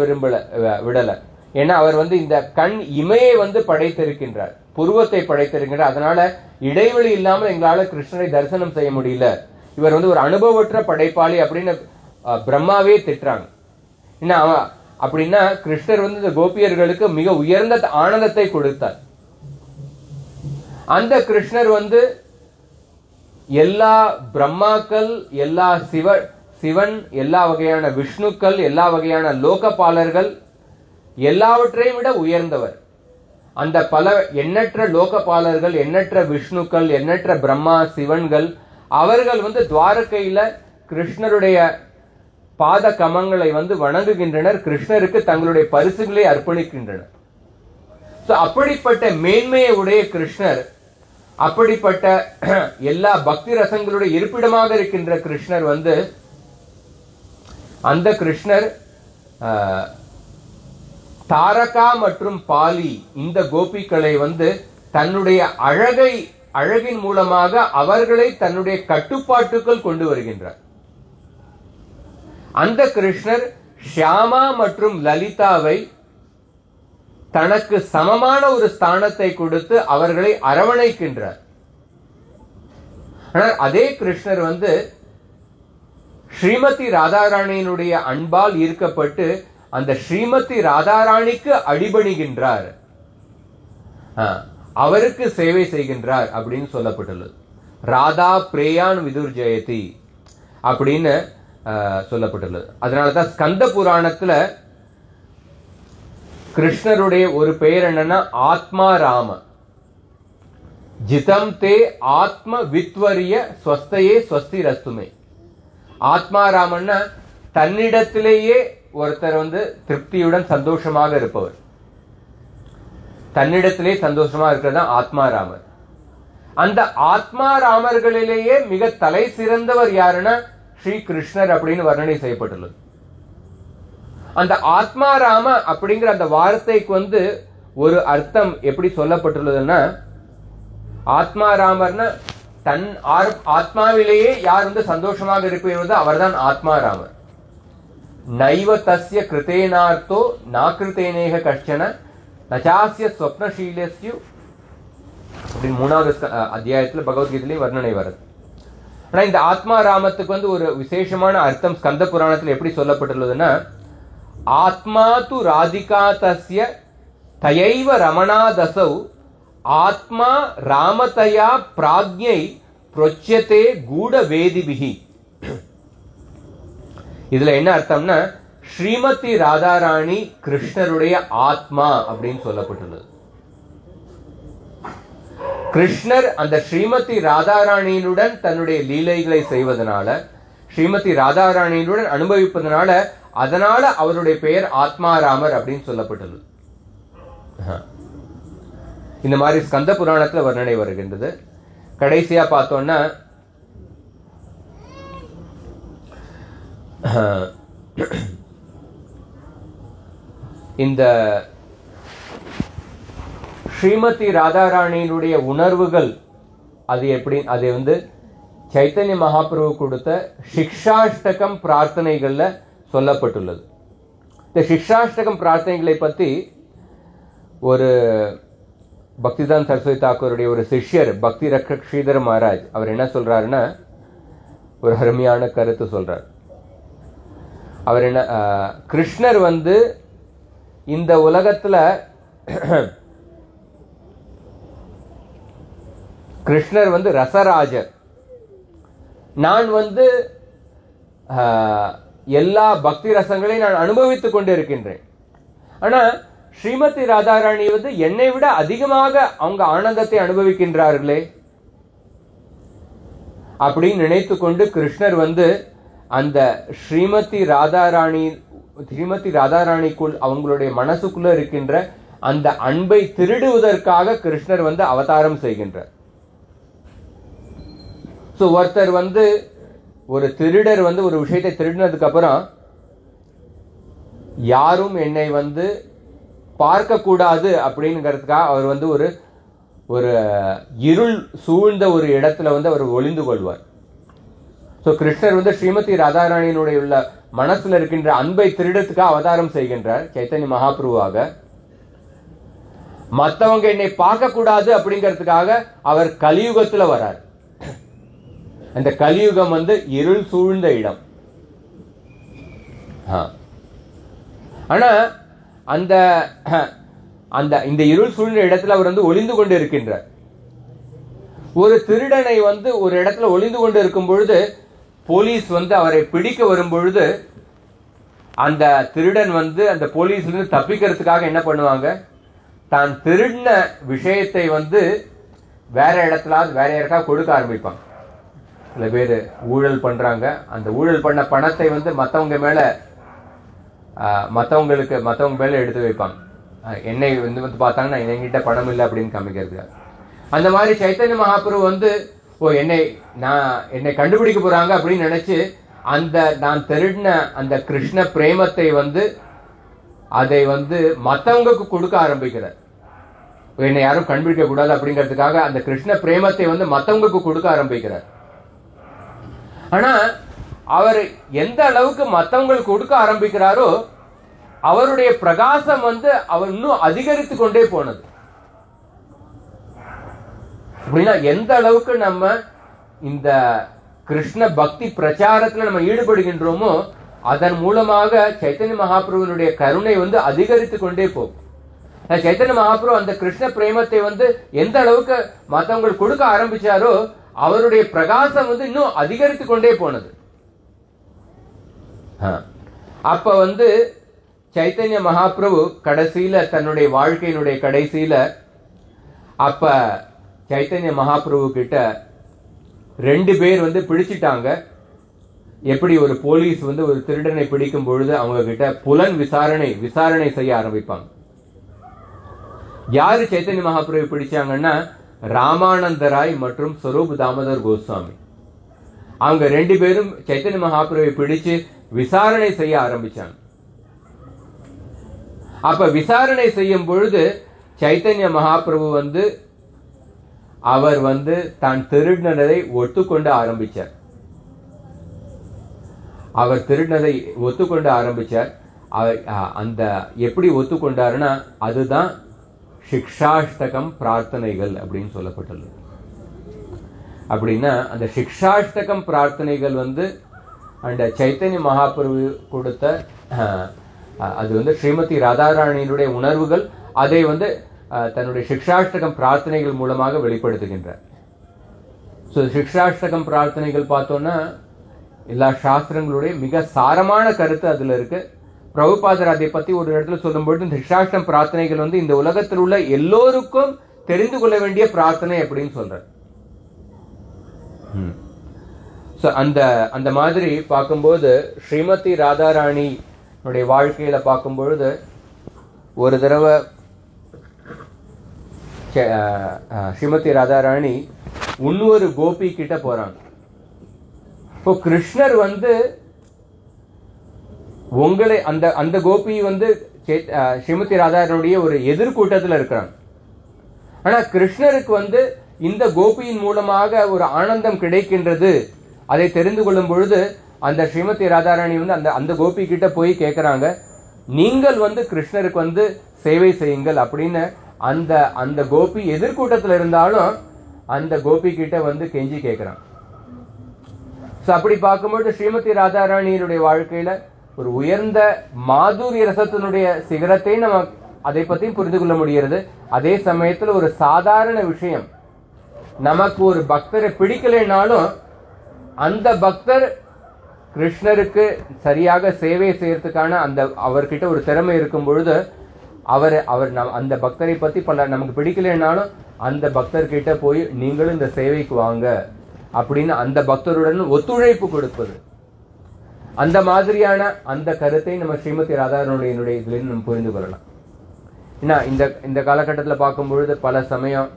விடல. ஏன்னா அவர் வந்து இந்த கண் இமையை வந்து படைத்திருக்கின்றார், புருவத்தை படைத்திருக்கின்றார். அதனால இடைவெளி இல்லாமல் எங்களால கிருஷ்ணரை தரிசனம் செய்ய முடியல. இவர் வந்து ஒரு அனுபவமற்ற படைப்பாளி அப்படின்னு பிரம்மாவே திட்டுறாங்க. அப்படின்னா கிருஷ்ணர் வந்து இந்த கோபியர்களுக்கு மிக உயர்ந்த ஆனந்தத்தை கொடுத்தார். அந்த கிருஷ்ணர் வந்து எல்லா பிரம்மாக்கள், எல்லா சிவன், எல்லா வகையான விஷ்ணுக்கள், எல்லா வகையான லோகபாலர்கள் எல்லாவற்றையும் விட உயர்ந்தவர். அந்த பல எண்ணற்ற லோகபாலர்கள், எண்ணற்ற விஷ்ணுக்கள், எண்ணற்ற பிரம்மா சிவன்கள், அவர்கள் வந்து துவாரகையில கிருஷ்ணருடைய பாத கமங்களை வந்து வணங்குகின்றனர், கிருஷ்ணருக்கு தங்களுடைய பரிசுகளை அர்ப்பணிக்கின்றனர். அப்படிப்பட்ட மேன்மையை உடைய கிருஷ்ணர், அப்படிப்பட்ட எல்லா பக்தி ரசங்களுடைய இருப்பிடமாக இருக்கின்ற கிருஷ்ணர் வந்து, அந்த கிருஷ்ணர் தாரகா மற்றும் பாலி இந்த கோபிகளை வந்து தன்னுடைய அழகின் மூலமாக அவர்களை தன்னுடைய கட்டுப்பாட்டுக்குள் கொண்டு வருகின்றார். அந்த கிருஷ்ணர் ஷியாமா மற்றும் லலிதாவை தனக்கு சமமான ஒரு ஸ்தானத்தை கொடுத்து அவர்களை அரவணைக்கின்றார். ஆனால் அதே கிருஷ்ணர் வந்து ஸ்ரீமதி ராதாராணியினுடைய அன்பால் ஈர்க்கப்பட்டு அந்த ஸ்ரீமதி ராதாராணிக்கு அடிபணிகின்றார், அவருக்கு சேவை செய்கின்றார் அப்படின்னு சொல்லப்பட்டுள்ளது. ராதா பிரேயான் விதுர் ஜெயதி அப்படின்னு சொல்லப்பட்டுள்ளது. அதனாலதான் ஸ்கந்த புராணத்துல கிருஷ்ணருடைய ஒரு பெயர் என்னன்னா ஆத்மா ராம. ஜிதம் தே ஆத்ம வித்வரிய ஸ்வஸ்தையே ஸ்வஸ்தி ரஸ்துமே. ஆத்மா ராமன்னா தன்னிடத்திலேயே ஒருத்தர் வந்து திருப்தியுடன் சந்தோஷமாக இருப்பவர், தன்னிடத்திலே சந்தோஷமா இருக்கிறது ஆத்மா ராமர். அந்த ஆத்மா ராமர்களிலேயே மிக தலை சிறந்தவர் யாருன்னா ஸ்ரீ கிருஷ்ணர் அப்படின்னு வர்ணனை செய்யப்பட்டுள்ளது. அந்த ஆத்மா ராம அப்படிங்கிற அந்த வார்த்தைக்கு வந்து ஒரு அர்த்தம் எப்படி சொல்லப்பட்டுள்ளதுன்னா, ஆத்மா ராமர்னா தன் ஆத்மாவிலேயே யார் வந்து சந்தோஷமாக இருப்பதோ அவர்தான் ஆத்மா ராமர். நைவ தஸ்ய கிருதேனார்த்தோ நாகிருதேனேக கஷ்டன நச்சாஸ்ய ஸ்வப்னசீலஸ்யு அப்படின்னு 3வது அத்தியாயத்துல பகவத்கீதையிலே வர்ணனை வருது. ஆனா இந்த ஆத்மா ராமத்துக்கு வந்து ஒரு விசேஷமான அர்த்தம் ஸ்கந்த புராணத்தில் எப்படி சொல்லப்பட்டுள்ளதுன்னா, ஆத்மா து ராதிகா தஸ்ய தயைவ ரமணாதசௌ ஆத்மா ராமதயா பிராக்ஞை ப்ரொச்யதே கூட வேதிபிஹி. இதுல என்ன அர்த்தம்னா, ஸ்ரீமதி ராதாராணி கிருஷ்ணருடைய ஆத்மா அப்படின்னு சொல்லப்பட்டுள்ளது. கிருஷ்ணர் அந்த ஸ்ரீமதி ராதாராணியினுடன் தன்னுடைய லீலைகளை செய்வதனால, ஸ்ரீமதி ராதாராணியுடன் அனுபவிப்பதனால, அதனால அவருடைய பெயர் ஆத்மாராமர் அப்படின்னு சொல்லப்பட்டுள்ளது. இந்த மாதிரி ஸ்கந்த புராணத்துல வர்ணனை வருகின்றது. கடைசியா பார்த்தோம்னா இந்த ஸ்ரீமதி ராதாராணியினுடைய உணர்வுகள் அது எப்படி, அது வந்து சைத்தன்ய மகாபிரபு கொடுத்த சிக்ஷாஷ்டகம் பிரார்த்தனைகள்ல சொல்லப்பட்டுள்ளது. இந்த சிக்ஷாஷ்டகம் பிரார்த்தனைகளை பத்தி ஒரு பக்திதான் சரஸ்வதி தாக்கூருடைய ஒரு சிஷ்யர் பக்தி ரக்ஷக் ஸ்ரீதர் மகாராஜ் அவர் என்ன சொல்றாருன்னா, ஒரு அருமையான கருத்து சொல்றார். அவர் என்ன, கிருஷ்ணர் வந்து இந்த உலகத்துல கிருஷ்ணர் வந்து ரசராஜர். நான் வந்து எல்லா பக்தி ரசங்களையும் நான் அனுபவித்துக் கொண்டு இருக்கின்றேன். ஆனா ஸ்ரீமதி ராதாராணி வந்து என்னை விட அதிகமாக அவங்க ஆனந்தத்தை அனுபவிக்கின்றார்களே அப்படின்னு நினைத்து கொண்டு கிருஷ்ணர் வந்து அந்த ஸ்ரீமதி ராதாராணிக்குள் அவங்களுடைய மனசுக்குள்ள இருக்கின்ற அந்த அன்பை திருடுவதற்காக கிருஷ்ணர் வந்து அவதாரம் செய்கின்றார். ஒருத்தர் வந்து ஒரு திருடர் வந்து ஒரு விஷயத்தை திருடினதுக்கு அப்புறம் யாரும் என்னை வந்து பார்க்க கூடாது அப்படிங்கிறதுக்காக அவர் வந்து ஒரு இருள் சூழ்ந்த ஒரு இடத்துல வந்து அவர் ஒளிந்து கொள்வார். ஸோ கிருஷ்ணர் வந்து ஸ்ரீமதி ராதாராணியினுடைய உள்ள மனசுல இருக்கின்ற அன்பை திருடத்துக்காக அவதாரம் செய்கின்றார் சைத்தன்ய மகாபிரபுவாக. மற்றவங்க என்னை பார்க்க கூடாது அப்படிங்கிறதுக்காக அவர் கலியுகத்துல வரார். அந்த கலியுகம் வந்து இருள் சூழ்ந்த இடம். ஆனா அந்த அந்த இந்த இருள் சூழ்ந்த இடத்துல அவர் வந்து ஒளிந்து கொண்டு இருக்கின்றார். ஒரு திருடனை வந்து ஒரு இடத்துல ஒளிந்து கொண்டு இருக்கும் பொழுது போலீஸ் வந்து அவரை பிடிக்க வரும் பொழுது அந்த திருடன் வந்து அந்த போலீஸ்ல இருந்து தப்பிக்கிறதுக்காக என்ன பண்ணுவாங்க, தான் திருடின விஷயத்தை வந்து வேற இடத்துல வேற யாருக்காக கொடுக்க ஆரம்பிப்பாங்க. சில பேர் ஊழல் பண்றாங்க, அந்த ஊழல் பண்ண பணத்தை வந்து மற்றவங்க மேல எடுத்து வைப்பாங்க. என்னை வந்து பார்த்தாங்கன்னா என்கிட்ட பணம் இல்லை அப்படின்னு காமிக்கிறது. அந்த மாதிரி சைத்தன்ய மகாபிரபு வந்து என்னை கண்டுபிடிக்க போறாங்க அப்படின்னு நினைச்சு அந்த நான் திருடின அந்த கிருஷ்ண பிரேமத்தை வந்து அதை வந்து மற்றவங்களுக்கு கொடுக்க ஆரம்பிக்கிறார். என்னை யாரும் கண்டுபிடிக்க கூடாது அப்படிங்கிறதுக்காக அந்த கிருஷ்ண பிரேமத்தை வந்து மற்றவங்களுக்கு கொடுக்க ஆரம்பிக்கிறார். ஆனா அவர் எந்த அளவுக்கு மற்றவங்களுக்கு கொடுக்க ஆரம்பிக்கிறாரோ அவருடைய பிரகாசம் வந்து அவர் இன்னும் அதிகரித்து கொண்டே போனது. அப்படின்னா எந்த அளவுக்கு நம்ம இந்த கிருஷ்ண பக்தி பிரச்சாரத்துல நம்ம ஈடுபடுகின்றோமோ அதன் மூலமாக சைத்தன்ய மகாபிரபுனுடைய கருணை வந்து அதிகரித்து கொண்டே போகும். சைத்தன்ய மகாபிரபு அந்த கிருஷ்ண பிரேமத்தை வந்து எந்த அளவுக்கு மற்றவங்களுக்கு கொடுக்க ஆரம்பிச்சாரோ அவருடைய பிரகாசம் வந்து இன்னும் அதிகரித்து கொண்டே போனது. அப்ப வந்து சைத்தன்ய மகாபிரபு கடைசியில தன்னுடைய வாழ்க்கையினுடைய கடைசியில அப்ப சைத்தன்ய மகாபிரபு கிட்ட 2 பேர் வந்து பிடிச்சிட்டாங்க. எப்படி ஒரு போலீஸ் வந்து ஒரு திருடனை பிடிக்கும் பொழுது அவங்க கிட்ட புலன் விசாரணை செய்ய ஆரம்பிப்பாங்க. யாரு சைத்தன்ய மகாபிரபு பிடிச்சாங்கன்னா ராமானந்தராய் மற்றும் ஸ்வரூப் தாமோதர் கோஸ்வாமி. அவங்க 2 பேரும் சைத்தன்ய மகாபிரபு பிடிச்சு விசாரணை செய்ய ஆரம்பிச்சாங்க. அப்ப விசாரணை செய்யும் பொழுது சைத்தன்ய மகாபிரபு வந்து அவர் வந்து தான் திருடினதை ஒத்துக்கொண்டு ஆரம்பிச்சார். அவர் திருடினதை ஒத்துக்கொண்டு ஆரம்பிச்சார். அந்த எப்படி ஒத்துக்கொண்டாருன்னா அதுதான் சிக்ஷாஷ்டகம் பிரார்த்தனைகள் அப்படின்னு சொல்லப்பட்டுள்ளது. அப்படின்னா அந்த சிக்ஷாஷ்டகம் பிரார்த்தனைகள் வந்து அந்த சைத்தன்ய மகாபிரபு கொடுத்த அது வந்து ஸ்ரீமதி ராதாராணியினுடைய உணர்வுகள் அதை வந்து தன்னுடைய சிக்ஷாஷ்டகம் பிரார்த்தனைகள் மூலமாக வெளிப்படுத்துகின்றார். ஸோ சிக்ஷாஷ்டகம் பிரார்த்தனைகள் பார்த்தோம்னா எல்லா சாஸ்திரங்களுடைய மிக சாரமான கருத்து அதுல இருக்கு. பிரபுபாதர் அதை பத்தி ஒரு இடத்துல சொல்லும்போது இந்த சிக்ஷாஷ்டம் பிரார்த்தனைகள் வந்து இந்த உலகத்தில் உள்ள எல்லோருக்கும் தெரிந்து கொள்ள வேண்டிய பிரார்த்தனை அப்படின்னு சொல்றார். அந்த மாதிரி பார்க்கும்போது ஸ்ரீமதி ராதாராணி வாழ்க்கையில பார்க்கும்பொழுது ஒரு தடவை ஸ்ரீமதி ராதாராணி இன்னொரு கோபி கிட்ட போறாங்க. இப்போ கிருஷ்ணர் வந்து உங்களை அந்த கோபி வந்து ஸ்ரீமதி ராதாராணியுடைய ஒரு எதிர்கூட்டத்தில் இருக்கிறாங்க. ஆனா கிருஷ்ணருக்கு வந்து இந்த கோபியின் மூலமாக ஒரு ஆனந்தம் கிடைக்கின்றது அதை தெரிந்து கொள்ளும் பொழுது அந்த ஸ்ரீமதி ராதாராணி வந்து அந்த கோபி கிட்ட போய் கேட்கிறாங்க, நீங்கள் வந்து கிருஷ்ணருக்கு வந்து சேவை செய்யுங்கள் அப்படின்னு. அந்த கோபி எதிர்கூட்டத்தில் இருந்தாலும் அந்த கோபி கிட்ட வந்து கெஞ்சி கேட்கிறான். அப்படி பார்க்கும்போது ஸ்ரீமதி ராதாராணியினுடைய வாழ்க்கையில ஒரு உயர்ந்த மாதுரிய ரசத்தினுடைய சிகரத்தை நம்ம அதை பத்தியும் புரிந்து கொள்ள முடிகிறது. அதே சமயத்துல ஒரு சாதாரண விஷயம், நமக்கு ஒரு பக்தரை பிடிக்கலைனாலும் அந்த பக்தர் கிருஷ்ணருக்கு சரியாக சேவை செய்யறதுக்கான அவர்கிட்ட ஒரு திறமை இருக்கும் பொழுது அவர் அந்த பக்தரை பத்தி நமக்கு பிடிக்கலைன்னாலும் அந்த பக்தர்கிட்ட போய் நீங்களும் இந்த சேவைக்கு வாங்க அப்படின்னு அந்த பக்தருடன் ஒத்துழைப்பு கொடுப்பது, அந்த மாதிரியான அந்த கருத்தை நம்ம ஸ்ரீமதி ராதாராணியினுடைய இதுல நம்ம புரிந்து கொள்ளலாம். ஏன்னா இந்த காலகட்டத்தில் பார்க்கும் பொழுது பல சமயம்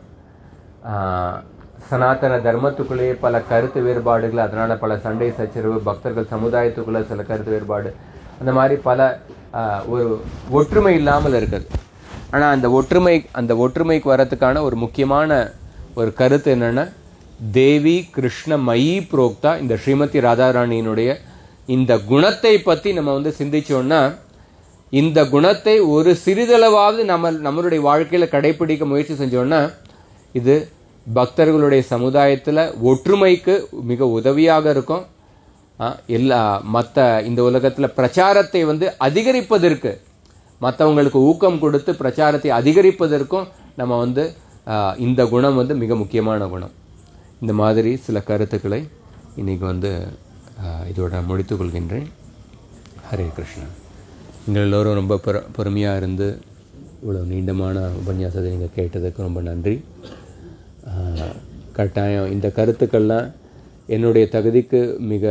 சனாதன தர்மத்துக்குள்ளேயே பல கருத்து வேறுபாடுகள், அதனால பல சண்டை சச்சரவு, பக்தர்கள் சமுதாயத்துக்குள்ள சில கருத்து வேறுபாடு, அந்த மாதிரி பல ஒரு ஒற்றுமை இல்லாமல் இருக்குது. ஆனால் அந்த ஒற்றுமைக்கு வரத்துக்கான ஒரு முக்கியமான ஒரு கருத்து என்னென்னா, தேவி கிருஷ்ண மயி புரோக்தா இந்த ஸ்ரீமதி ராதாராணியினுடைய இந்த குணத்தை பற்றி நம்ம சிந்திச்சோன்னா, இந்த குணத்தை ஒரு சிறிதளவாவது நம்மளுடைய வாழ்க்கையில் கடைப்பிடிக்க முயற்சி செஞ்சோன்னா, இது பக்தர்களுடைய சமுதாயத்தில் ஒற்றுமைக்கு மிக உதவியாக இருக்கும். மற்ற இந்த உலகத்தில் பிரச்சாரத்தை அதிகரிப்பதற்கு, மற்றவங்களுக்கு ஊக்கம் கொடுத்து பிரச்சாரத்தை அதிகரிப்பதற்கும் நம்ம இந்த குணம் மிக முக்கியமான குணம். இந்த மாதிரி சில கருத்துக்களை இன்றைக்கி இதோட முடித்துக் கொள்கின்றேன். ஹரே கிருஷ்ணா. நீங்கள் எல்லோரும் ரொம்ப பொறுமையாக இருந்து இவ்வளோ நீண்டமான உபன்யாசத்தை நீங்கள் கேட்டதுக்கு ரொம்ப நன்றி. கட்டாயம் இந்த கருத்துக்கள்லாம் என்னுடைய தகுதிக்கு மிக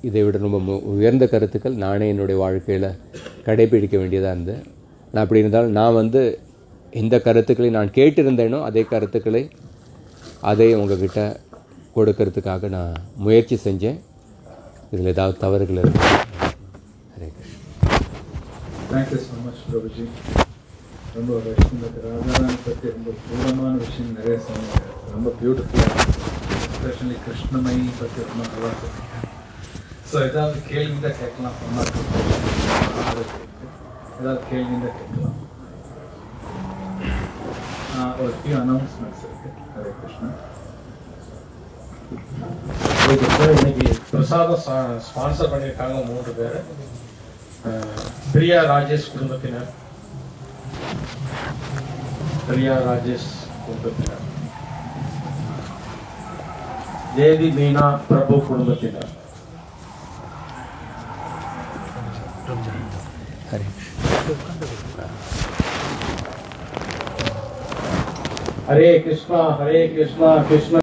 இதை விட ரொம்ப உயர்ந்த கருத்துக்கள் நானே என்னுடைய வாழ்க்கையில் கடைபிடிக்க வேண்டியதாக இருந்தது. நான் அப்படி இருந்தாலும் நான் எந்த கருத்துக்களை நான் கேட்டிருந்தேனோ அதே கருத்துக்களை அதை உங்ககிட்ட கொடுக்கறதுக்காக நான் முயற்சி செஞ்சேன். இதில் ஏதாவது தவறுகள் இருக்கு. Hare Krishna. Thank you so much Prabhuji. ரொம்ப ராதாராணி பற்றி ரொம்ப தூரமான விஷயம் நிறைய சொன்னீங்க. ரொம்ப பியூட்டிஃபுல்லாக, எஸ்பெஷலி கிருஷ்ணமயி பற்றி ரொம்ப நல்லா சொன்னீங்க. ஸோ ஏதாவது கேள்வி தான் கேட்கலாம். ஏதாவது கேள்வி தான் கேட்கலாம். ஒரு ஃபியூ அனௌன்ஸ்மெண்ட்ஸ் இருக்கு. ஹரே கிருஷ்ணா. இன்னைக்கு பிரசாதம் ஸ்பான்சர் பண்ணியிருக்காங்க 3 பேர். பிரியா ராஜேஷ் குடும்பத்தினர், தேவி மீனா பிரபு குடும்பத்தினர். ஹரே கிருஷ்ணா ஹரே கிருஷ்ணா கிருஷ்ண